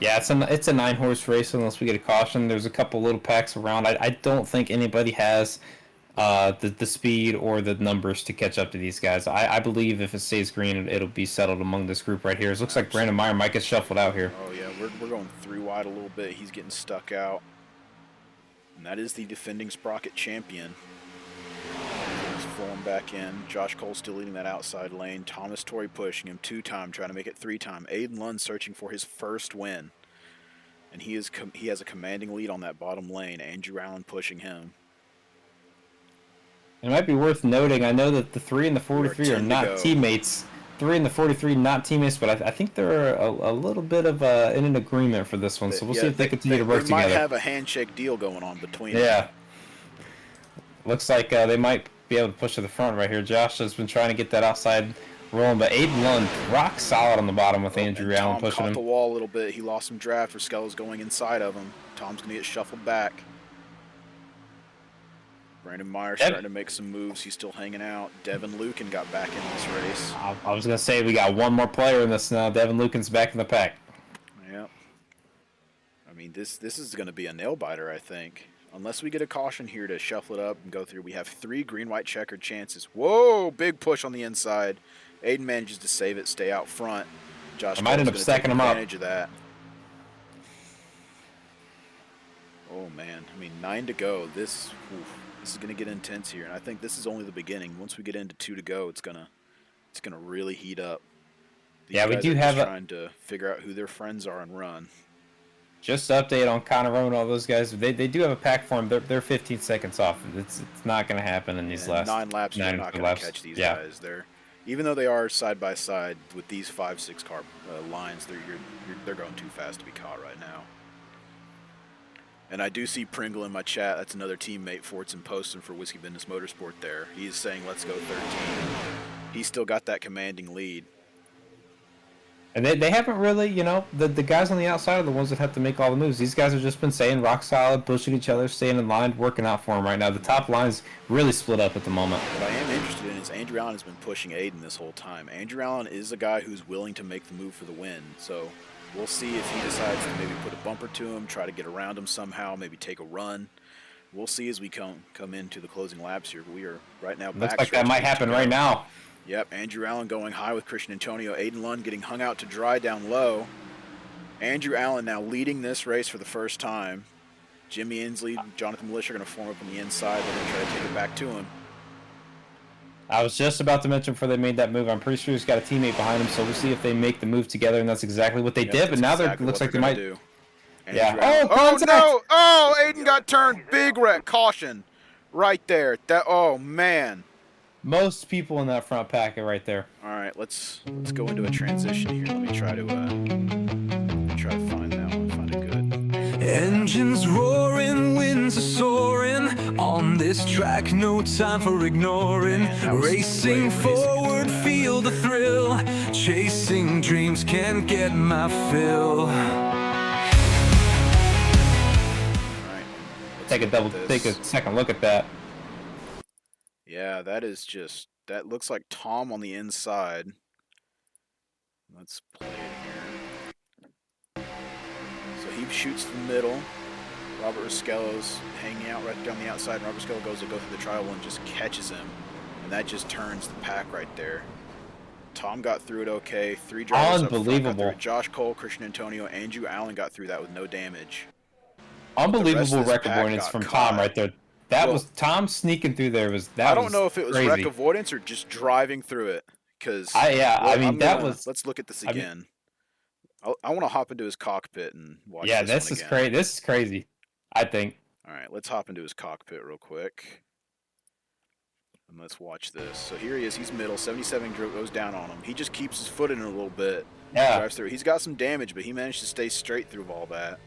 Speaker 3: Yeah, it's a 9-horse race unless we get a caution. There's a couple little packs around. I don't think anybody has the speed or the numbers to catch up to these guys. I believe if it stays green, it'll be settled among this group right here. It looks like Brandon Meyer might get shuffled out here.
Speaker 2: Oh yeah, we're going 3 wide a little bit. He's getting stuck out. And that is the defending Sprocket champion. He's falling back in. Josh Cole still leading that outside lane. Thomas Torrey pushing him 2-time, trying to make it 3-time. Aiden Lund searching for his first win. And he has a commanding lead on that bottom lane. Andrew Allen pushing him.
Speaker 3: It might be worth noting, I know that the 3 and the 43 are not teammates. 3 and the 43 not teammates, but I think they're a little bit of in an agreement for this one. So we'll see if they continue to work together.
Speaker 2: They might have a handshake deal going on between them.
Speaker 3: Yeah. Looks like they might be able to push to the front right here. Josh has been trying to get that outside rolling, but Aiden Lund rock solid on the bottom with Andrew Allen pushing him.
Speaker 2: Tom caught the wall a little bit. He lost some draft. Riskello's going inside of him. Tom's going to get shuffled back. Brandon Meyer starting to make some moves. He's still hanging out. Devin Lucan got back in this race.
Speaker 3: I was going to say we got one more player in this now. Devin Lucan's back in the pack.
Speaker 2: Yep. I mean, this is going to be a nail-biter, I think. Unless we get a caution here to shuffle it up and go through. We have 3 green-white checkered chances. Whoa! Big push on the inside. Aiden manages to save it, stay out front. Josh
Speaker 3: might end up stacking him up.
Speaker 2: Advantage of that. Oh, man. I mean, 9 to go. This is going to get intense here, and I think this is only the beginning. Once we get into 2 to go, it's gonna really heat up. These
Speaker 3: we do have
Speaker 2: trying to figure out who their friends are and run.
Speaker 3: Just to update on Conor and all those guys. They do have a pack for them. They're 15 seconds off. It's not going to happen in these last
Speaker 2: 9 laps. You're not going to catch these guys. Even though they are side by side with these 5-6 car lines, they're going too fast to be caught right now. And I do see Pringle in my chat. That's another teammate, Fortson Poston for Whiskey Business Motorsport there. He's saying, let's go 13. He's still got that commanding lead.
Speaker 3: And they haven't really, the guys on the outside are the ones that have to make all the moves. These guys have just been staying rock solid, pushing each other, staying in line, working out for them right now. The top line's really split up at the moment.
Speaker 2: What I am interested in is Andrew Allen has been pushing Aiden this whole time. Andrew Allen is a guy who's willing to make the move for the win. So we'll see if he decides to maybe put a bumper to him, try to get around him somehow, maybe take a run. We'll see as we come into the closing laps here. We are right now.
Speaker 3: Looks like that might happen right now.
Speaker 2: Yep, Andrew Allen going high with Christian Antonio. Aiden Lund getting hung out to dry down low. Andrew Allen now leading this race for the first time. Jimmy Inslee, Jonathan Militia are going to form up on the inside. They're going to try to take it back to him.
Speaker 3: I was just about to mention before they made that move, I'm pretty sure he's got a teammate behind him, so we'll see if they make the move together, and that's exactly what they did, but now it looks like they might.
Speaker 2: Do.
Speaker 3: Yeah.
Speaker 2: Oh, no! Oh, Aiden got turned. Big wreck. Caution. Right there. Oh, man.
Speaker 3: Most people in that front pack are right there.
Speaker 2: All right, let's go into a transition here. Let me try to find that one. Find it good.
Speaker 1: Engines roaring, winds are soaring. On this track, no time for ignoring. Racing forward, feel the thrill. Chasing dreams, can't get my fill.
Speaker 2: All right.
Speaker 3: Take a second look at that.
Speaker 2: Yeah, that looks like Tom on the inside. Let's play it here. So he shoots the middle. Robert Riskello's hanging out right down the outside, and Robert Riskello goes to go through the trial and just catches him. And that just turns the pack right there. Tom got through it okay. 3 drivers up front got through it. Josh Cole, Christian Antonio, Andrew Allen got through that with no damage.
Speaker 3: Unbelievable record avoidance from Tom right there. That was Tom sneaking through there. I
Speaker 2: don't know if it was wreck avoidance or just driving through it. Because let's look at this again. I want to hop into his cockpit and watch.
Speaker 3: Yeah, this is crazy. This is crazy. I think.
Speaker 2: All right, let's hop into his cockpit real quick. And let's watch this. So here he is. He's middle. 77 goes down on him. He just keeps his foot in a little bit.
Speaker 3: Yeah.
Speaker 2: Drives through. He's got some damage, but he managed to stay straight through all that.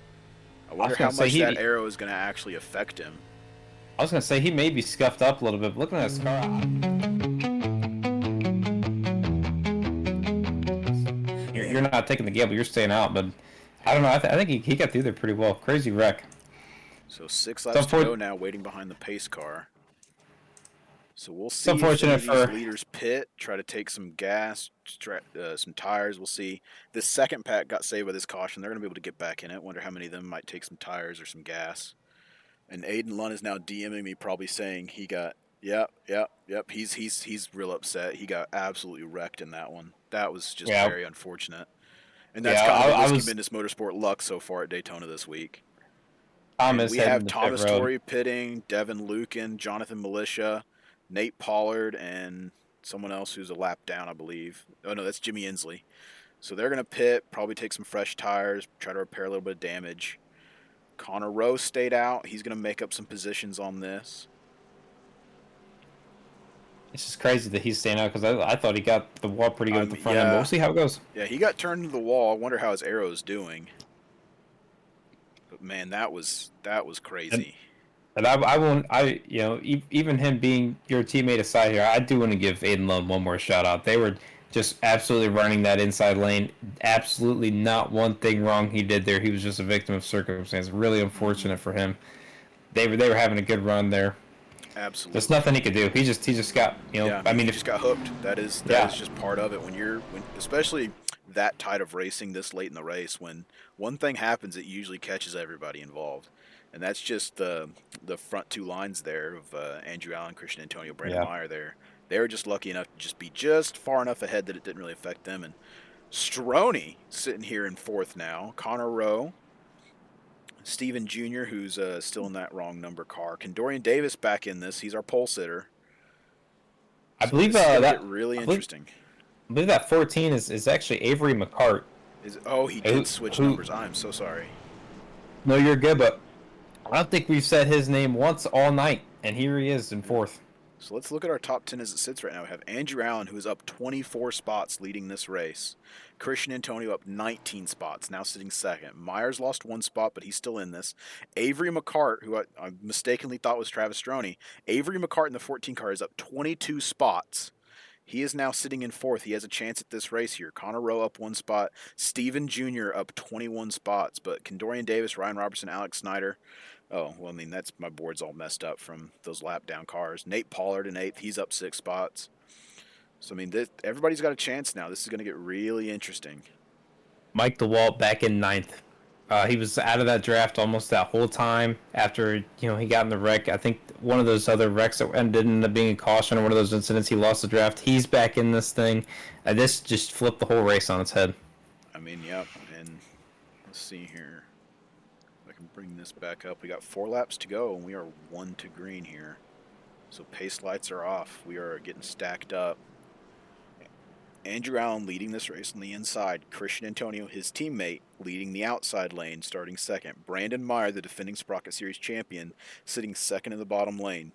Speaker 2: I wonder
Speaker 3: was
Speaker 2: how
Speaker 3: gonna say
Speaker 2: much
Speaker 3: he-
Speaker 2: that arrow is going to actually affect him.
Speaker 3: I was gonna say he may be scuffed up a little bit. But looking at his car, you're not taking the gamble. You're staying out. But I don't know. I think he got through there pretty well. Crazy wreck.
Speaker 2: So 6 laps to go now, waiting behind the pace car. So we'll see if some of these leaders pit, try to take some gas, some tires. We'll see. This second pack got saved by this caution. They're going to be able to get back in it. Wonder how many of them might take some tires or some gas. And Aiden Lunn is now DMing me, probably saying he got, yep. He's real upset. He got absolutely wrecked in that one. That was just very unfortunate. And that's kind of Whiskey Business Motorsport luck so far at Daytona this week. And we have Thomas Torrey pitting, Devin Lucan, Jonathan Militia, Nate Pollard, and someone else who's a lap down, I believe. Oh, no, that's Jimmy Inslee. So they're going to pit, probably take some fresh tires, try to repair a little bit of damage. Connor Rowe stayed out. He's going to make up some positions on this.
Speaker 3: It's just crazy that he's staying out because I thought he got the wall pretty good at the front end. But we'll see how it goes.
Speaker 2: Yeah, he got turned into the wall. I wonder how his arrow is doing. But man, that was crazy.
Speaker 3: And I won't. Even him being your teammate aside here, I do want to give Aiden Lund one more shout out. They were just absolutely running that inside lane. Absolutely not one thing wrong he did there. He was just a victim of circumstance. Really unfortunate for him. They were having a good run there.
Speaker 2: Absolutely.
Speaker 3: There's nothing he could do. He just got
Speaker 2: he just got hooked. That is just part of it. When especially that tide of racing this late in the race, when one thing happens, it usually catches everybody involved. And that's just the front two lines there of Andrew Allen, Christian Antonio, Brandon Meyer there. They were just lucky enough to just be just far enough ahead that it didn't really affect them. And Stroney sitting here in fourth now. Connor Rowe. Steven Jr., who's still in that wrong number car. Kendorian Davis back in this. He's our pole sitter.
Speaker 3: I believe that
Speaker 2: really interesting.
Speaker 3: I believe that 14 is actually Avery McCart.
Speaker 2: He did switch numbers. I'm so sorry.
Speaker 3: No, you're good, but I don't think we've said his name once all night, and here he is in fourth.
Speaker 2: So let's look at our top 10 as it sits right now. We have Andrew Allen, who is up 24 spots leading this race. Christian Antonio up 19 spots, now sitting second. Myers lost 1 spot, but he's still in this. Avery McCart, who I mistakenly thought was Travis Stroney. Avery McCart in the 14 car is up 22 spots. He is now sitting in fourth. He has a chance at this race here. Connor Rowe up 1 spot. Steven Jr. up 21 spots. But Kendorian Davis, Ryan Robertson, Alex Snyder. Oh, well, I mean, that's my board's all messed up from those lap down cars. Nate Pollard in 8th. He's up 6 spots. So, I mean, everybody's got a chance now. This is going to get really interesting.
Speaker 3: Mike DeWalt back in 9th. He was out of that draft almost that whole time after, he got in the wreck. I think one of those other wrecks that ended up being a caution or one of those incidents, he lost the draft. He's back in this thing. This just flipped the whole race on its head.
Speaker 2: I mean, yep. And let's see here. If I can bring this back up. We got 4 laps to go, and we are 1 to green here. So pace lights are off. We are getting stacked up. Andrew Allen leading this race on the inside. Christian Antonio, his teammate, leading the outside lane, starting second. Brandon Meyer, the defending Sprocket Series champion, sitting second in the bottom lane.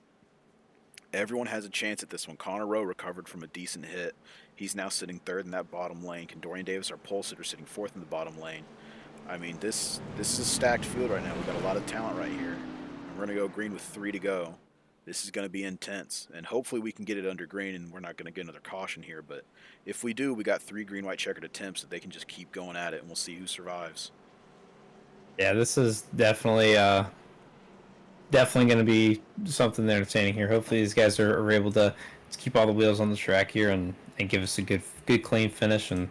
Speaker 2: Everyone has a chance at this one. Connor Rowe recovered from a decent hit. He's now sitting third in that bottom lane. Kendorian Davis, our pole sitter, sitting fourth in the bottom lane. I mean, this is a stacked field right now. We've got a lot of talent right here. And we're going to go green with 3 to go. This is going to be intense, and hopefully we can get it under green, and we're not going to get another caution here. But if we do, we got 3 green-white checkered attempts that they can just keep going at it, and we'll see who survives.
Speaker 3: Yeah, this is definitely going to be something entertaining here. Hopefully these guys are able to keep all the wheels on the track here and give us a good clean finish, and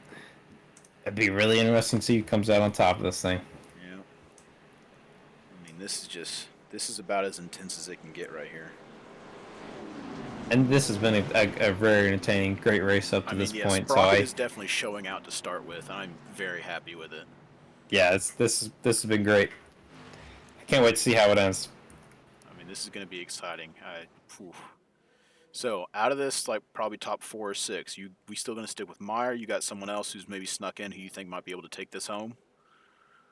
Speaker 3: it'd be really interesting to see who comes out on top of this thing.
Speaker 2: Yeah. I mean, this is about as intense as it can get right here.
Speaker 3: And this has been a very entertaining, great race up to this point.
Speaker 2: Sprocket is definitely showing out to start with. I'm very happy with it.
Speaker 3: Yeah, this has been great. I can't wait to see how it ends.
Speaker 2: I mean, this is going to be exciting. So out of this, like probably top 4 or 6, we still going to stick with Meyer? You got someone else who's maybe snuck in who you think might be able to take this home?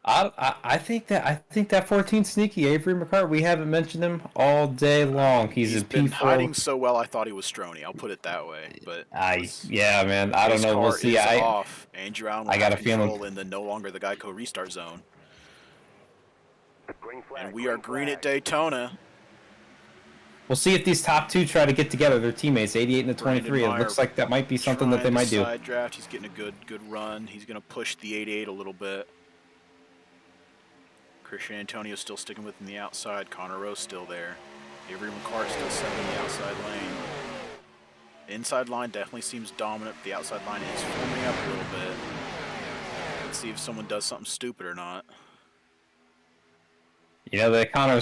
Speaker 3: I think that 14 sneaky Avery McCart. We haven't mentioned him all day long. He's
Speaker 2: He's
Speaker 3: in
Speaker 2: been hiding
Speaker 3: P4.
Speaker 2: so well. I thought he was Stroney. I'll put it that way. But
Speaker 3: Yeah, man. I don't
Speaker 2: his
Speaker 3: know. We'll
Speaker 2: car
Speaker 3: see.
Speaker 2: is off. Andrew Allen will
Speaker 3: I got
Speaker 2: have
Speaker 3: a feeling.
Speaker 2: control in the no longer the Geico restart zone.
Speaker 6: Green flag.
Speaker 2: And we are green
Speaker 6: flag.
Speaker 2: at Daytona.
Speaker 3: We'll see if these top two try to get together. Their teammates, 88 and the
Speaker 2: Brandon
Speaker 3: 23. It
Speaker 2: Meyer
Speaker 3: looks like that might be something that they
Speaker 2: trying to
Speaker 3: might do.
Speaker 2: side draft. He's getting a good run. He's going to push the 88 a little bit. Christian Antonio still sticking with him the outside. Connor Rowe still there. Avery McCart still setting the outside lane. Inside line definitely seems dominant. The outside line is forming up a little bit. Let's see if someone does something stupid or not.
Speaker 3: You know that Connor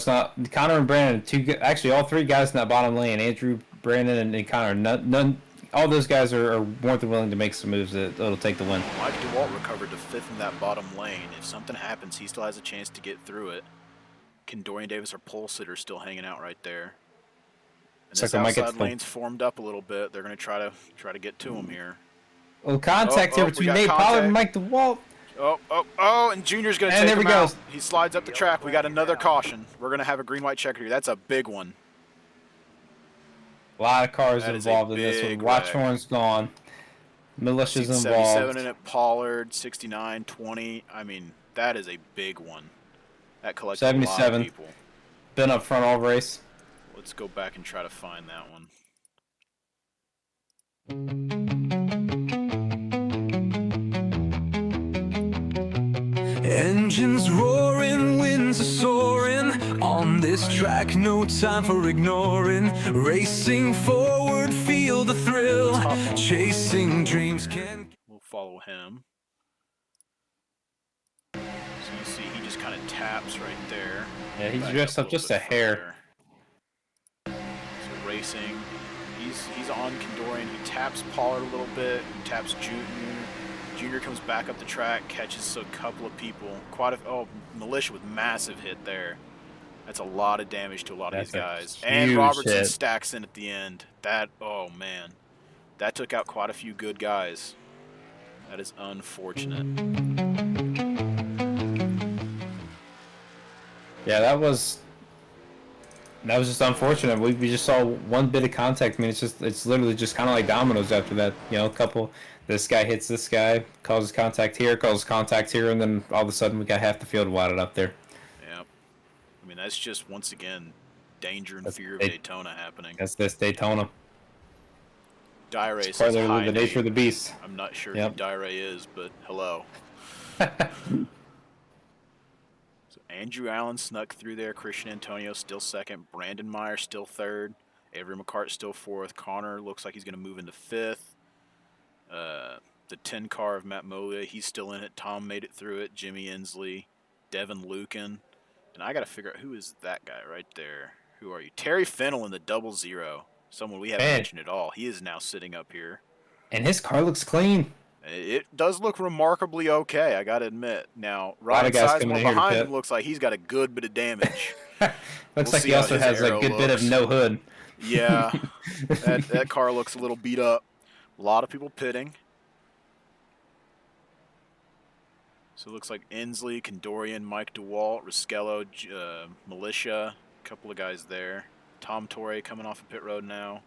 Speaker 3: and Brandon, actually all three guys in that bottom lane, Andrew, Brandon, and Connor. None, all those guys are more than willing to make some moves that'll take the win.
Speaker 2: Mike DeWalt recovered to 5th in that bottom lane. If something happens, he still has a chance to get through it. Can Dorian Davis or pole sitter still hanging out right there? And this outside lane's formed up a little bit. They're going to try to get to him here.
Speaker 3: Well, contact here between Nate Pollard and Mike DeWalt.
Speaker 2: And Junior's going to take him out. He slides up the track. We got another caution. We're going to have a green-white checker here. That's a big one.
Speaker 3: A lot of cars involved in this one. Watch horn's gone. Militia's involved.
Speaker 2: 77 in it, Pollard, 69, 20. I mean, that is a big one. That collected 77. A lot of people.
Speaker 3: Been up front all race.
Speaker 2: Let's go back and try to find that one.
Speaker 1: Engines roaring, winds are soaring. On this track, no time for ignoring. Racing forward, feel the thrill. Chasing dreams can...
Speaker 2: We'll follow him. So you see he just kind of taps right there.
Speaker 3: Yeah, he's dressed up just a hair.
Speaker 2: So racing. He's on Condorian. He taps Pollard a little bit. He taps Junior. Junior comes back up the track, catches a couple of people. Militia with massive hit there. That's a lot of damage to a lot of these guys. And Robertson stacks in at the end. Oh man. That took out quite a few good guys. That is unfortunate.
Speaker 3: Yeah, that was just unfortunate. We just saw one bit of contact. I mean, it's literally just kind of like dominoes after that. You know, this guy hits this guy, causes contact here, and then all of a sudden we got half the field wadded up there.
Speaker 2: Yeah. I mean, that's just, once again, danger and fear of Daytona happening.
Speaker 3: That's this Daytona.
Speaker 2: Dire
Speaker 3: it's part of the nature of the beast.
Speaker 2: I'm not sure who Dire is, but hello. So Andrew Allen snuck through there. Christian Antonio still second. Brandon Meyer still third. Avery McCart still fourth. Connor looks like he's going to move into fifth. The 10 car of Matt Molia, he's still in it. Tom made it through it. Jimmy Inslee, Devin Lucan. And I got to figure out who is that guy right there. Who are you? Terry Fennell in the 00. Someone we haven't mentioned at all. He is now sitting up here.
Speaker 3: And his car looks clean.
Speaker 2: It does look remarkably okay, I got to admit. Now, Ryan Sizemore behind him looks like he's got a good bit of damage.
Speaker 3: Looks like he also has a good bit of no hood.
Speaker 2: Yeah, that car looks a little beat up. A lot of people pitting. So it looks like Inslee, Condorian, Mike DeWalt, Riskello, Militia, a couple of guys there. Tom Torre coming off of pit road now.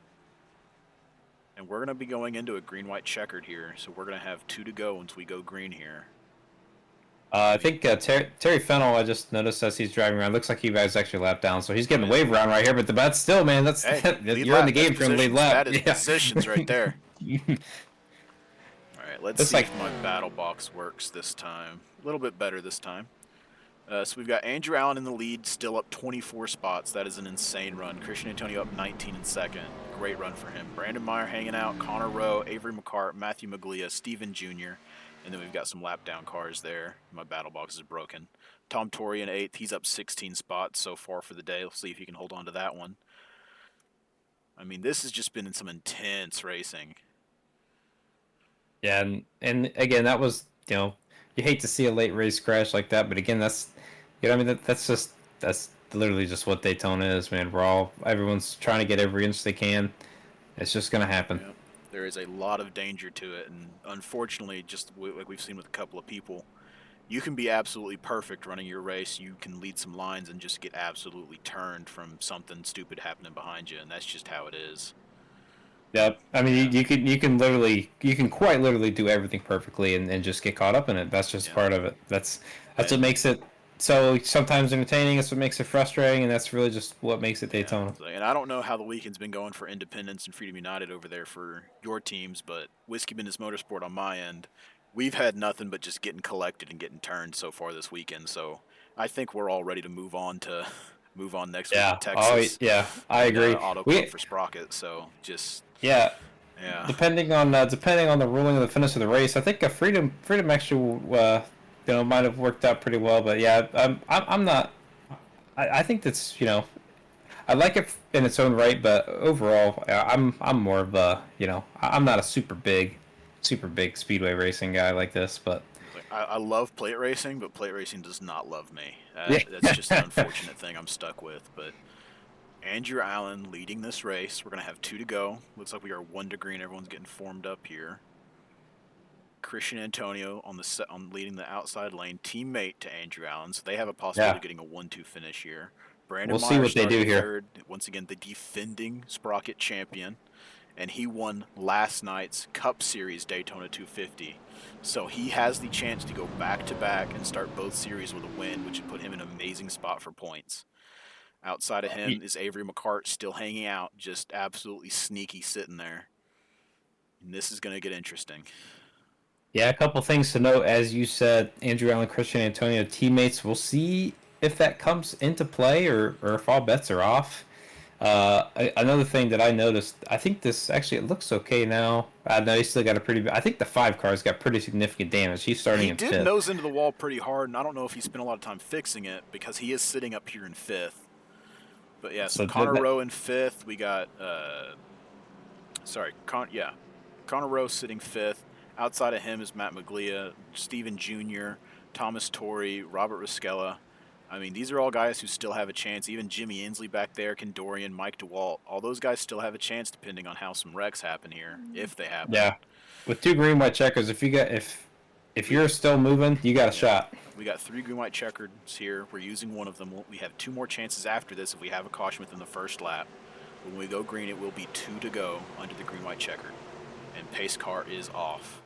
Speaker 2: And we're going to be going into a green-white checkered here, so we're going to have 2 to go once we go green here.
Speaker 3: I think Terry Fennell, I just noticed as he's driving around, looks like he guys actually lapped down, so he's getting the wave around right here, but that's still, man, you're in the game for a lead lap.
Speaker 2: That is positions right there. All right, let's see if my battle box works this time. A little bit better this time. So we've got Andrew Allen in the lead, still up 24 spots. That is an insane run. Christian Antonio up 19 in second. Great run for him. Brandon Meyer hanging out, Connor Rowe, Avery McCart, Matthew Maglia, Steven Jr., and then we've got some lap down cars there. My battle box is broken. Tom Torre in 8th. He's up 16 spots so far for the day. We'll see if he can hold on to that one. I mean, this has just been in some intense racing.
Speaker 3: Yeah, and again, that was, you hate to see a late race crash like that, but again, that's literally just what Daytona is, man. Everyone's trying to get every inch they can. It's just going to happen.
Speaker 2: Yep. There is a lot of danger to it, and unfortunately, just like we've seen with a couple of people, You can be absolutely perfect running your race. You can lead some lines and just get absolutely turned from something stupid happening behind you, and that's just how it is.
Speaker 3: Yep. I mean, you can quite literally do everything perfectly and just get caught up in it. That's just
Speaker 2: Yeah.
Speaker 3: part of it. That's what
Speaker 2: And,
Speaker 3: makes it so sometimes entertaining. It's what makes it frustrating, and that's really just what makes it
Speaker 2: yeah.
Speaker 3: Daytona.
Speaker 2: And I don't know how the weekend's been going for Independence and Freedom United over there for your teams, but Whiskey Business Motorsport on my end, we've had nothing but just getting collected and getting turned so far this weekend. So I think we're all ready to move on next week to
Speaker 3: Yeah. Oh,
Speaker 2: Texas
Speaker 3: yeah. I
Speaker 2: and
Speaker 3: agree.
Speaker 2: Auto Club
Speaker 3: We
Speaker 2: for Sprocket. So just
Speaker 3: yeah.
Speaker 2: yeah.
Speaker 3: Depending on the ruling of the finish of the race, I think a freedom actually might have worked out pretty well. But yeah, I'm not. I think that's I like it in its own right, but overall, I'm more of a I'm not a super big speedway racing guy like this, but
Speaker 2: Like, I love plate racing, but plate racing does not love me. That's just an
Speaker 3: yeah.
Speaker 2: unfortunate thing I'm stuck with. But Andrew Allen leading this race. We're going to have 2 to go. Looks like we are 1 to green. Everyone's getting formed up here. Christian Antonio on leading the outside lane, teammate to Andrew Allen. So they have a possibility
Speaker 3: Yeah.
Speaker 2: of getting a 1-2 finish here. Brandon
Speaker 3: We'll see
Speaker 2: Meyer
Speaker 3: what they do
Speaker 2: starting
Speaker 3: here.
Speaker 2: third. Once again, the defending Sprocket champion. And he won last night's Cup Series Daytona 250. So he has the chance to go back-to-back and start both series with a win, which would put him in an amazing spot for points. Outside of him is Avery McCart still hanging out, just absolutely sneaky sitting there. And this is going to get interesting.
Speaker 3: Yeah, a couple things to note. As you said, Andrew Allen, Christian Antonio, teammates. We'll see if that comes into play or if all bets are off. Another thing that I noticed, I think this actually it looks okay now. I know he still got a pretty. I think the 5 car's got pretty significant damage. He's starting
Speaker 2: He
Speaker 3: in
Speaker 2: did
Speaker 3: 5th.
Speaker 2: nose into the wall pretty hard, and I don't know if he spent a lot of time fixing it because he is sitting up here in 5th. But yeah, so Connor Rowe in 5th. We got, Connor Rowe sitting 5th. Outside of him is Matt Maglia, Steven Jr., Thomas Torrey, Robert Risquella. I mean, these are all guys who still have a chance. Even Jimmy Inslee back there, Ken Dorian, Mike DeWalt. All those guys still have a chance depending on how some wrecks happen here, if they happen.
Speaker 3: Yeah, with 2 green white checkers, if you're still moving, you got a shot.
Speaker 2: We got 3 green white checkers here. We're using one of them. We have 2 more chances after this if we have a caution within the first lap. When we go green, it will be 2 to go under the green white checkered. And pace car is off.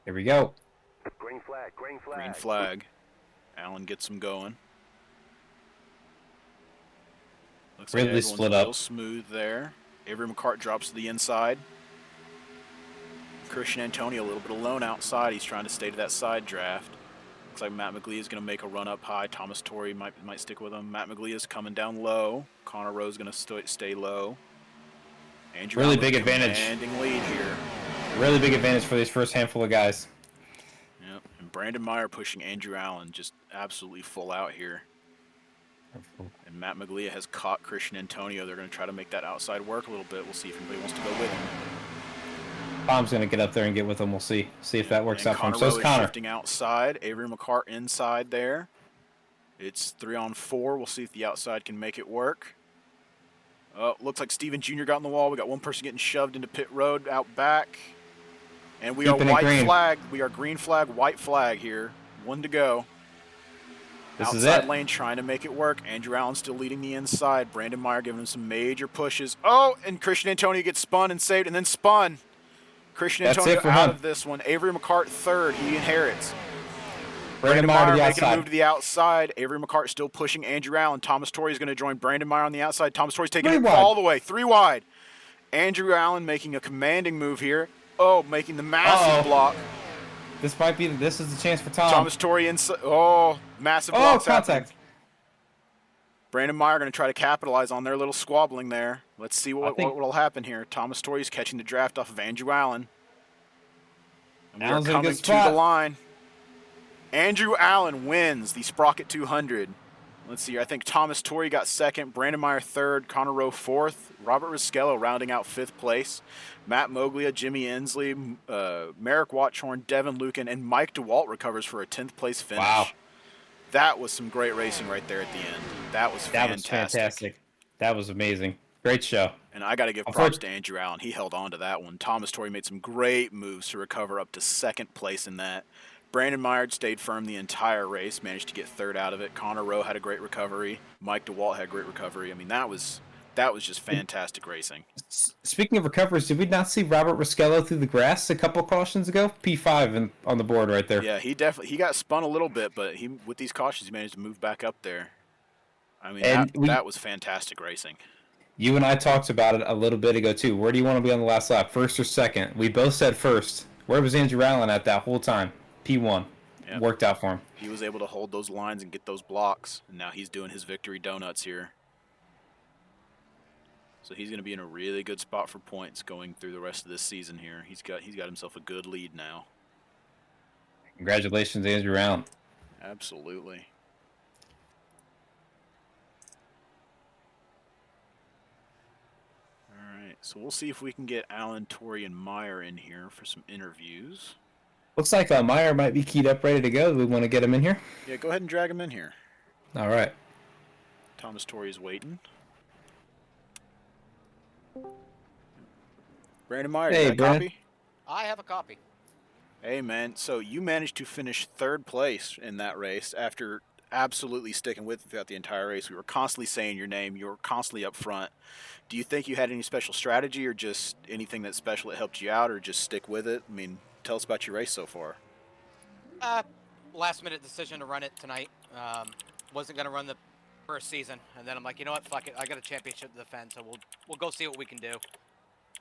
Speaker 3: Here we go.
Speaker 6: Green flag, green flag.
Speaker 2: Green flag. Allen gets them going. Looks like everyone's
Speaker 3: split up.
Speaker 2: real smooth there. Avery McCart drops to the inside. Christian Antonio a little bit alone outside. He's trying to stay to that side draft. Looks like Matt Maglia is going to make a run up high. Thomas Torrey might stick with him. Matt Maglia is coming down low. Connor Rowe is going to stay low. Andrew
Speaker 3: Really
Speaker 2: Allen
Speaker 3: big
Speaker 2: with a
Speaker 3: advantage.
Speaker 2: commanding lead here.
Speaker 3: Really big advantage for these first handful of guys.
Speaker 2: Yep. And Brandon Meyer pushing Andrew Allen just absolutely full out here. And Matt Maglia has caught Christian Antonio. They're going to try to make that outside work a little bit. We'll see if anybody wants to go with him.
Speaker 3: Tom's going to get up there and get with him. We'll see if that works out for him.
Speaker 2: Connor
Speaker 3: So
Speaker 2: Rowe
Speaker 3: is
Speaker 2: is
Speaker 3: Connor.
Speaker 2: shifting outside. Avery McCart inside there. It's 3-on-4. We'll see if the outside can make it work. Oh, looks like Steven Jr. got in the wall. We got one person getting shoved into pit road out back. And we
Speaker 3: Keeping it
Speaker 2: are white
Speaker 3: green.
Speaker 2: flag. We are green flag, white flag here. 1 to go.
Speaker 3: This is
Speaker 2: Outside
Speaker 3: it.
Speaker 2: lane trying to make it work. Andrew Allen still leading the inside. Brandon Meyer giving him some major pushes. Oh, and Christian Antonio gets spun and saved and then spun. Christian
Speaker 3: That's
Speaker 2: Antonio
Speaker 3: it for
Speaker 2: out
Speaker 3: him.
Speaker 2: of this one. Avery McCart third. He inherits.
Speaker 3: Brandon Meyer to the
Speaker 2: making a
Speaker 3: outside.
Speaker 2: move to the outside. Avery McCart still pushing Andrew Allen. Thomas Torrey is going to join Brandon Meyer on the outside. Thomas Torrey's taking
Speaker 3: 3
Speaker 2: it
Speaker 3: wide.
Speaker 2: all the way. 3 wide. Andrew Allen making a commanding move here. Oh, making the massive block.
Speaker 3: This is the chance for Tom.
Speaker 2: Thomas Torrey inside. Oh, massive blocks
Speaker 3: contact.
Speaker 2: happening. Brandon Meyer going to try to capitalize on their little squabbling there. Let's see what will happen here. Thomas Torrey's catching the draft off of Andrew Allen. And we are
Speaker 3: Allen's in a
Speaker 2: coming
Speaker 3: good
Speaker 2: to
Speaker 3: spot.
Speaker 2: the line. Andrew Allen wins the Sprocket 200. Let's see here. I think Thomas Torrey got second, Brandon Meyer third, Connor Rowe fourth, Robert Risquello rounding out 5th place, Matt Moglia, Jimmy Inslee, Merrick Watchorn, Devin Lucan, and Mike DeWalt recovers for a 10th place finish.
Speaker 3: Wow.
Speaker 2: That was some great racing right there at the end. That was fantastic.
Speaker 3: That was amazing. Great show.
Speaker 2: And I got to give props to Andrew Allen. He held on to that one. Thomas Torrey made some great moves to recover up to 2nd place in that. Brandon Myard stayed firm the entire race, managed to get third out of it. Connor Rowe had a great recovery. Mike DeWalt had great recovery. I mean, that was just fantastic racing.
Speaker 3: Speaking of recovers, did we not see Robert Riskello through the grass a couple cautions ago? P5 on the board right there.
Speaker 2: Yeah, he got spun a little bit, but with these cautions, he managed to move back up there. I mean,
Speaker 3: And
Speaker 2: that was fantastic racing.
Speaker 3: You and I talked about it a little bit ago, too. Where do you want to be on the last lap, first or second? We both said first. Where was Andrew Allen at that whole time? P1. Yep. Worked out for him.
Speaker 2: He was able to hold those lines and get those blocks, and now he's doing his victory donuts here. So he's going to be in a really good spot for points going through the rest of this season here. He's got himself a good lead now.
Speaker 3: Congratulations, Andrew Allen.
Speaker 2: Absolutely. All right, so we'll see if we can get Allen, Torrey, and Meyer in here for some interviews.
Speaker 3: Looks like Meyer might be keyed up, ready to go. Do we want to get him in here?
Speaker 2: Yeah, go ahead and drag him in here.
Speaker 3: All right.
Speaker 2: Thomas Torrey's waiting. Brandon Meyer,
Speaker 3: hey,
Speaker 2: you got a copy?
Speaker 7: I have a copy.
Speaker 2: Hey, man. So you managed to finish third place in that race after absolutely sticking with it throughout the entire race. We were constantly saying your name. You were constantly up front. Do you think you had any special strategy or just anything that's special that helped you out or just stick with it? I mean, tell us about your race so far.
Speaker 7: Last minute decision to run it tonight. Wasn't going to run the first season. And then I'm like, you know what? Fuck it. I got a championship to defend, so we'll go see what we can do.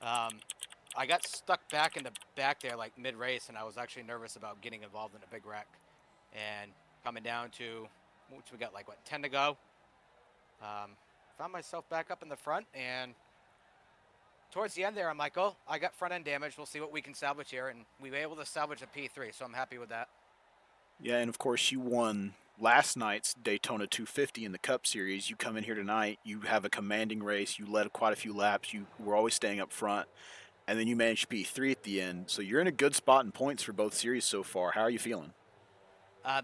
Speaker 7: I got stuck back in the back there like mid-race, and I was actually nervous about getting involved in a big wreck. And coming down to, which we got like, 10 to go. Found myself back up in the front, and towards the end there, I'm like, oh, I got front end damage. We'll see what we can salvage here, and we were able to salvage a P3, so I'm happy with that.
Speaker 2: Yeah, and of course you won last night's Daytona 250 in the Cup Series. You come in here tonight, you have a commanding race, you led quite a few laps, you were always staying up front, and then you managed P3 at the end. So you're in a good spot in points for both series so far. How are you feeling?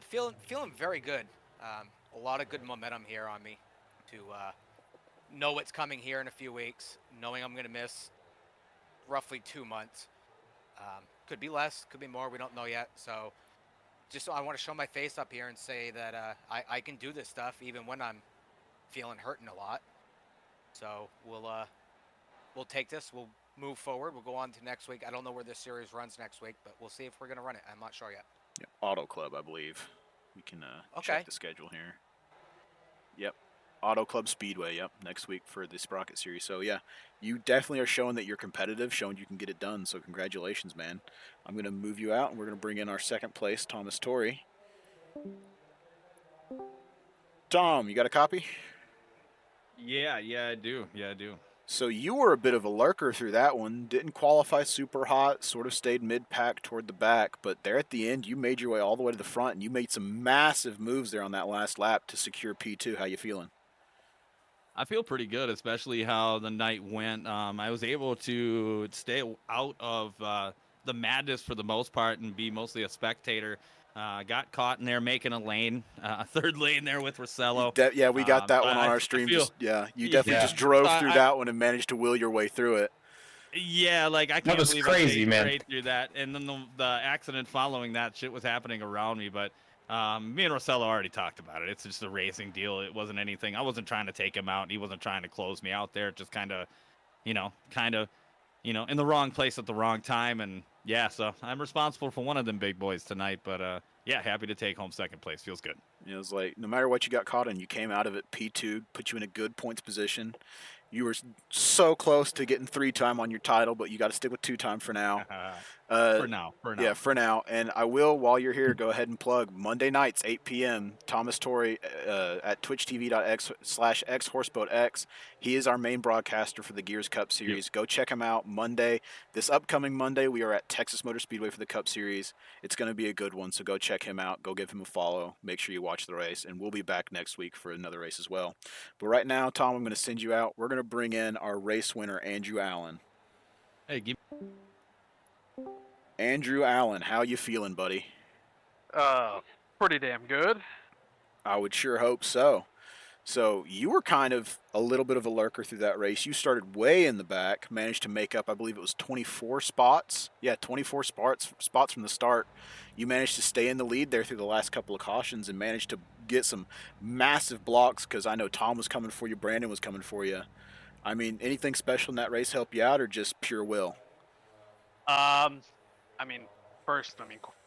Speaker 7: Feeling very good. A lot of good momentum here on me to know what's coming here in a few weeks, knowing I'm going to miss roughly 2 months. Could be less, could be more, we don't know yet. So I want to show my face up here and say that I can do this stuff even when I'm feeling hurting a lot. So we'll take this, we'll move forward, we'll go on to next week. I don't know where this series runs next week, but we'll see if we're going to run it. I'm not sure yet.
Speaker 2: Yeah, Auto Club, I believe. We can check the schedule here. Yep. Auto Club Speedway, yep, next week for the Sprocket Series. So, yeah, you definitely are showing that you're competitive, showing you can get it done. So, congratulations, man. I'm going to move you out, and we're going to bring in our second place, Thomas Torrey. Tom, you got a copy?
Speaker 8: Yeah, I do.
Speaker 2: So, you were a bit of a lurker through that one. Didn't qualify super hot, sort of stayed mid-pack toward the back. But there at the end, you made your way all the way to the front, and you made some massive moves there on that last lap to secure P2. How you feeling?
Speaker 8: I feel pretty good, especially how the night went. I was able to stay out of the madness for the most part and be mostly a spectator. Got caught in there making a lane, third lane there with Rosello.
Speaker 2: Yeah, we got that one on our stream. You definitely just drove through that one and managed to will your way through it.
Speaker 8: Yeah, like I can't believe
Speaker 3: crazy,
Speaker 8: I
Speaker 3: man.
Speaker 8: straight through that. And then the accident following that, shit was happening around me, but me and Rosello already talked about it. It's just a racing deal. It wasn't anything. I wasn't trying to take him out. He wasn't trying to close me out there. Just kind of, in the wrong place at the wrong time. And yeah, so I'm responsible for one of them big boys tonight. But yeah, happy to take home second place. Feels good.
Speaker 2: It was like no matter what you got caught in, you came out of it P2, put you in a good points position. You were so close to getting 3-time on your title, but you got to stick with 2-time for now.
Speaker 8: For now.
Speaker 2: Yeah, for now. And I will, while you're here, go ahead and plug Monday nights, 8 p.m., Thomas Torrey at twitchtv.x/xhorseboatx. He is our main broadcaster for the Gears Cup Series. Yep. Go check him out Monday. This upcoming Monday, we are at Texas Motor Speedway for the Cup Series. It's going to be a good one, so go check him out. Go give him a follow. Make sure you watch the race, and we'll be back next week for another race as well. But right now, Tom, I'm going to send you out. We're going to bring in our race winner, Andrew Allen.
Speaker 8: Hey,
Speaker 2: Andrew Allen, how you feeling, buddy?
Speaker 9: Pretty damn good.
Speaker 2: I would sure hope so. So you were kind of a little bit of a lurker through that race. You started way in the back, managed to make up, I believe it was 24 spots. Yeah, 24 spots from the start. You managed to stay in the lead there through the last couple of cautions and managed to get some massive blocks because I know Tom was coming for you, Brandon was coming for you. I mean, anything special in that race help you out or just pure will?
Speaker 9: I mean, first,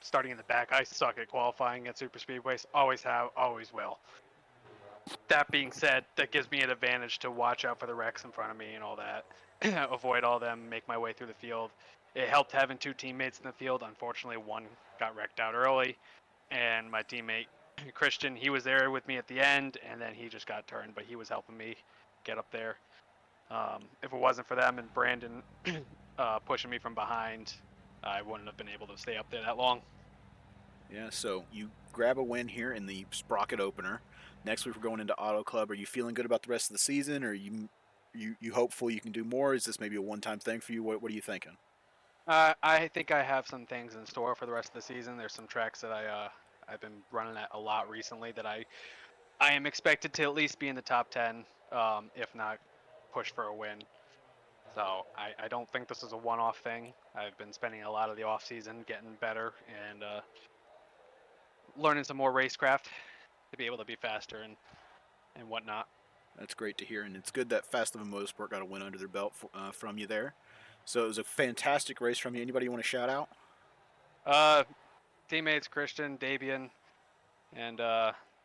Speaker 9: starting in the back, I suck at qualifying at super speedways. Always have, always will. That being said, that gives me an advantage to watch out for the wrecks in front of me and all that, avoid all them, make my way through the field. It helped having two teammates in the field. Unfortunately, one got wrecked out early, and my teammate Christian, he was there with me at the end, and then he just got turned, but he was helping me get up there. If it wasn't for them and Brandon pushing me from behind, I wouldn't have been able to stay up there that long.
Speaker 2: Yeah, so you grab a win here in the Sprocket opener. Next week we're going into Auto Club. Are you feeling good about the rest of the season, or you hopeful you can do more? Is this maybe a one-time thing for you? What are you thinking?
Speaker 9: I think I have some things in store for the rest of the season. There's some tracks that I've been running at a lot recently that I am expected to at least be in the top 10, if not push for a win. So I don't think this is a one-off thing. I've been spending a lot of the off season getting better and learning some more racecraft to be able to be faster and whatnot.
Speaker 2: That's great to hear, and it's good that Fast Living Motorsport got a win under their belt from you there. So it was a fantastic race from you. Anybody you want to shout out?
Speaker 9: Teammates Christian, Davian, and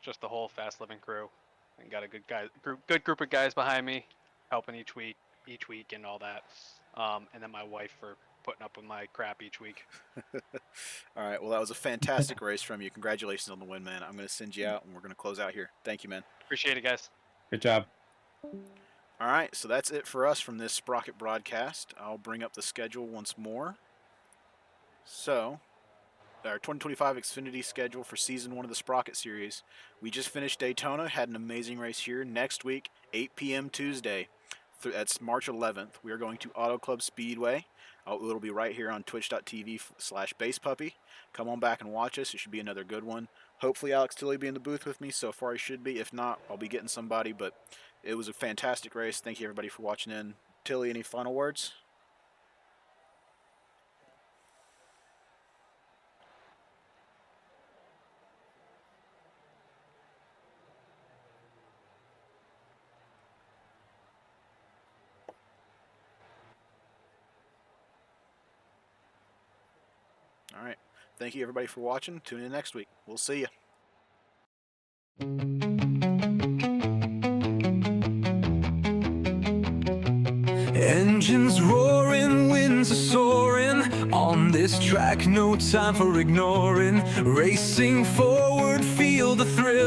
Speaker 9: just the whole Fast Living crew. And got a good group of guys behind me, helping each week and all that. And then my wife for putting up with my crap each week.
Speaker 2: All right, well, that was a fantastic race from you. Congratulations on the win, man. I'm going to send you out, and we're going to close out here. Thank you, man.
Speaker 9: Appreciate it, guys.
Speaker 3: Good job.
Speaker 2: All right, so that's it for us from this Sprocket broadcast. I'll bring up the schedule once more. So, our 2025 Xfinity schedule for Season 1 of the Sprocket Series. We just finished Daytona, had an amazing race here. Next week, 8 p.m. Tuesday. That's March 11th. We are going to Auto Club Speedway. It'll be right here on twitch.tv/Basepuppy. Come on back and watch us. It should be another good one. Hopefully Alex Tilley will be in the booth with me. So far he should be. If not, I'll be getting somebody. But it was a fantastic race. Thank you everybody for watching in. Tilley, any final words? All right. Thank you, everybody, for watching. Tune in next week. We'll see you.
Speaker 1: Engines roaring, winds are soaring. On this track, no time for ignoring. Racing forward, feel the thrill.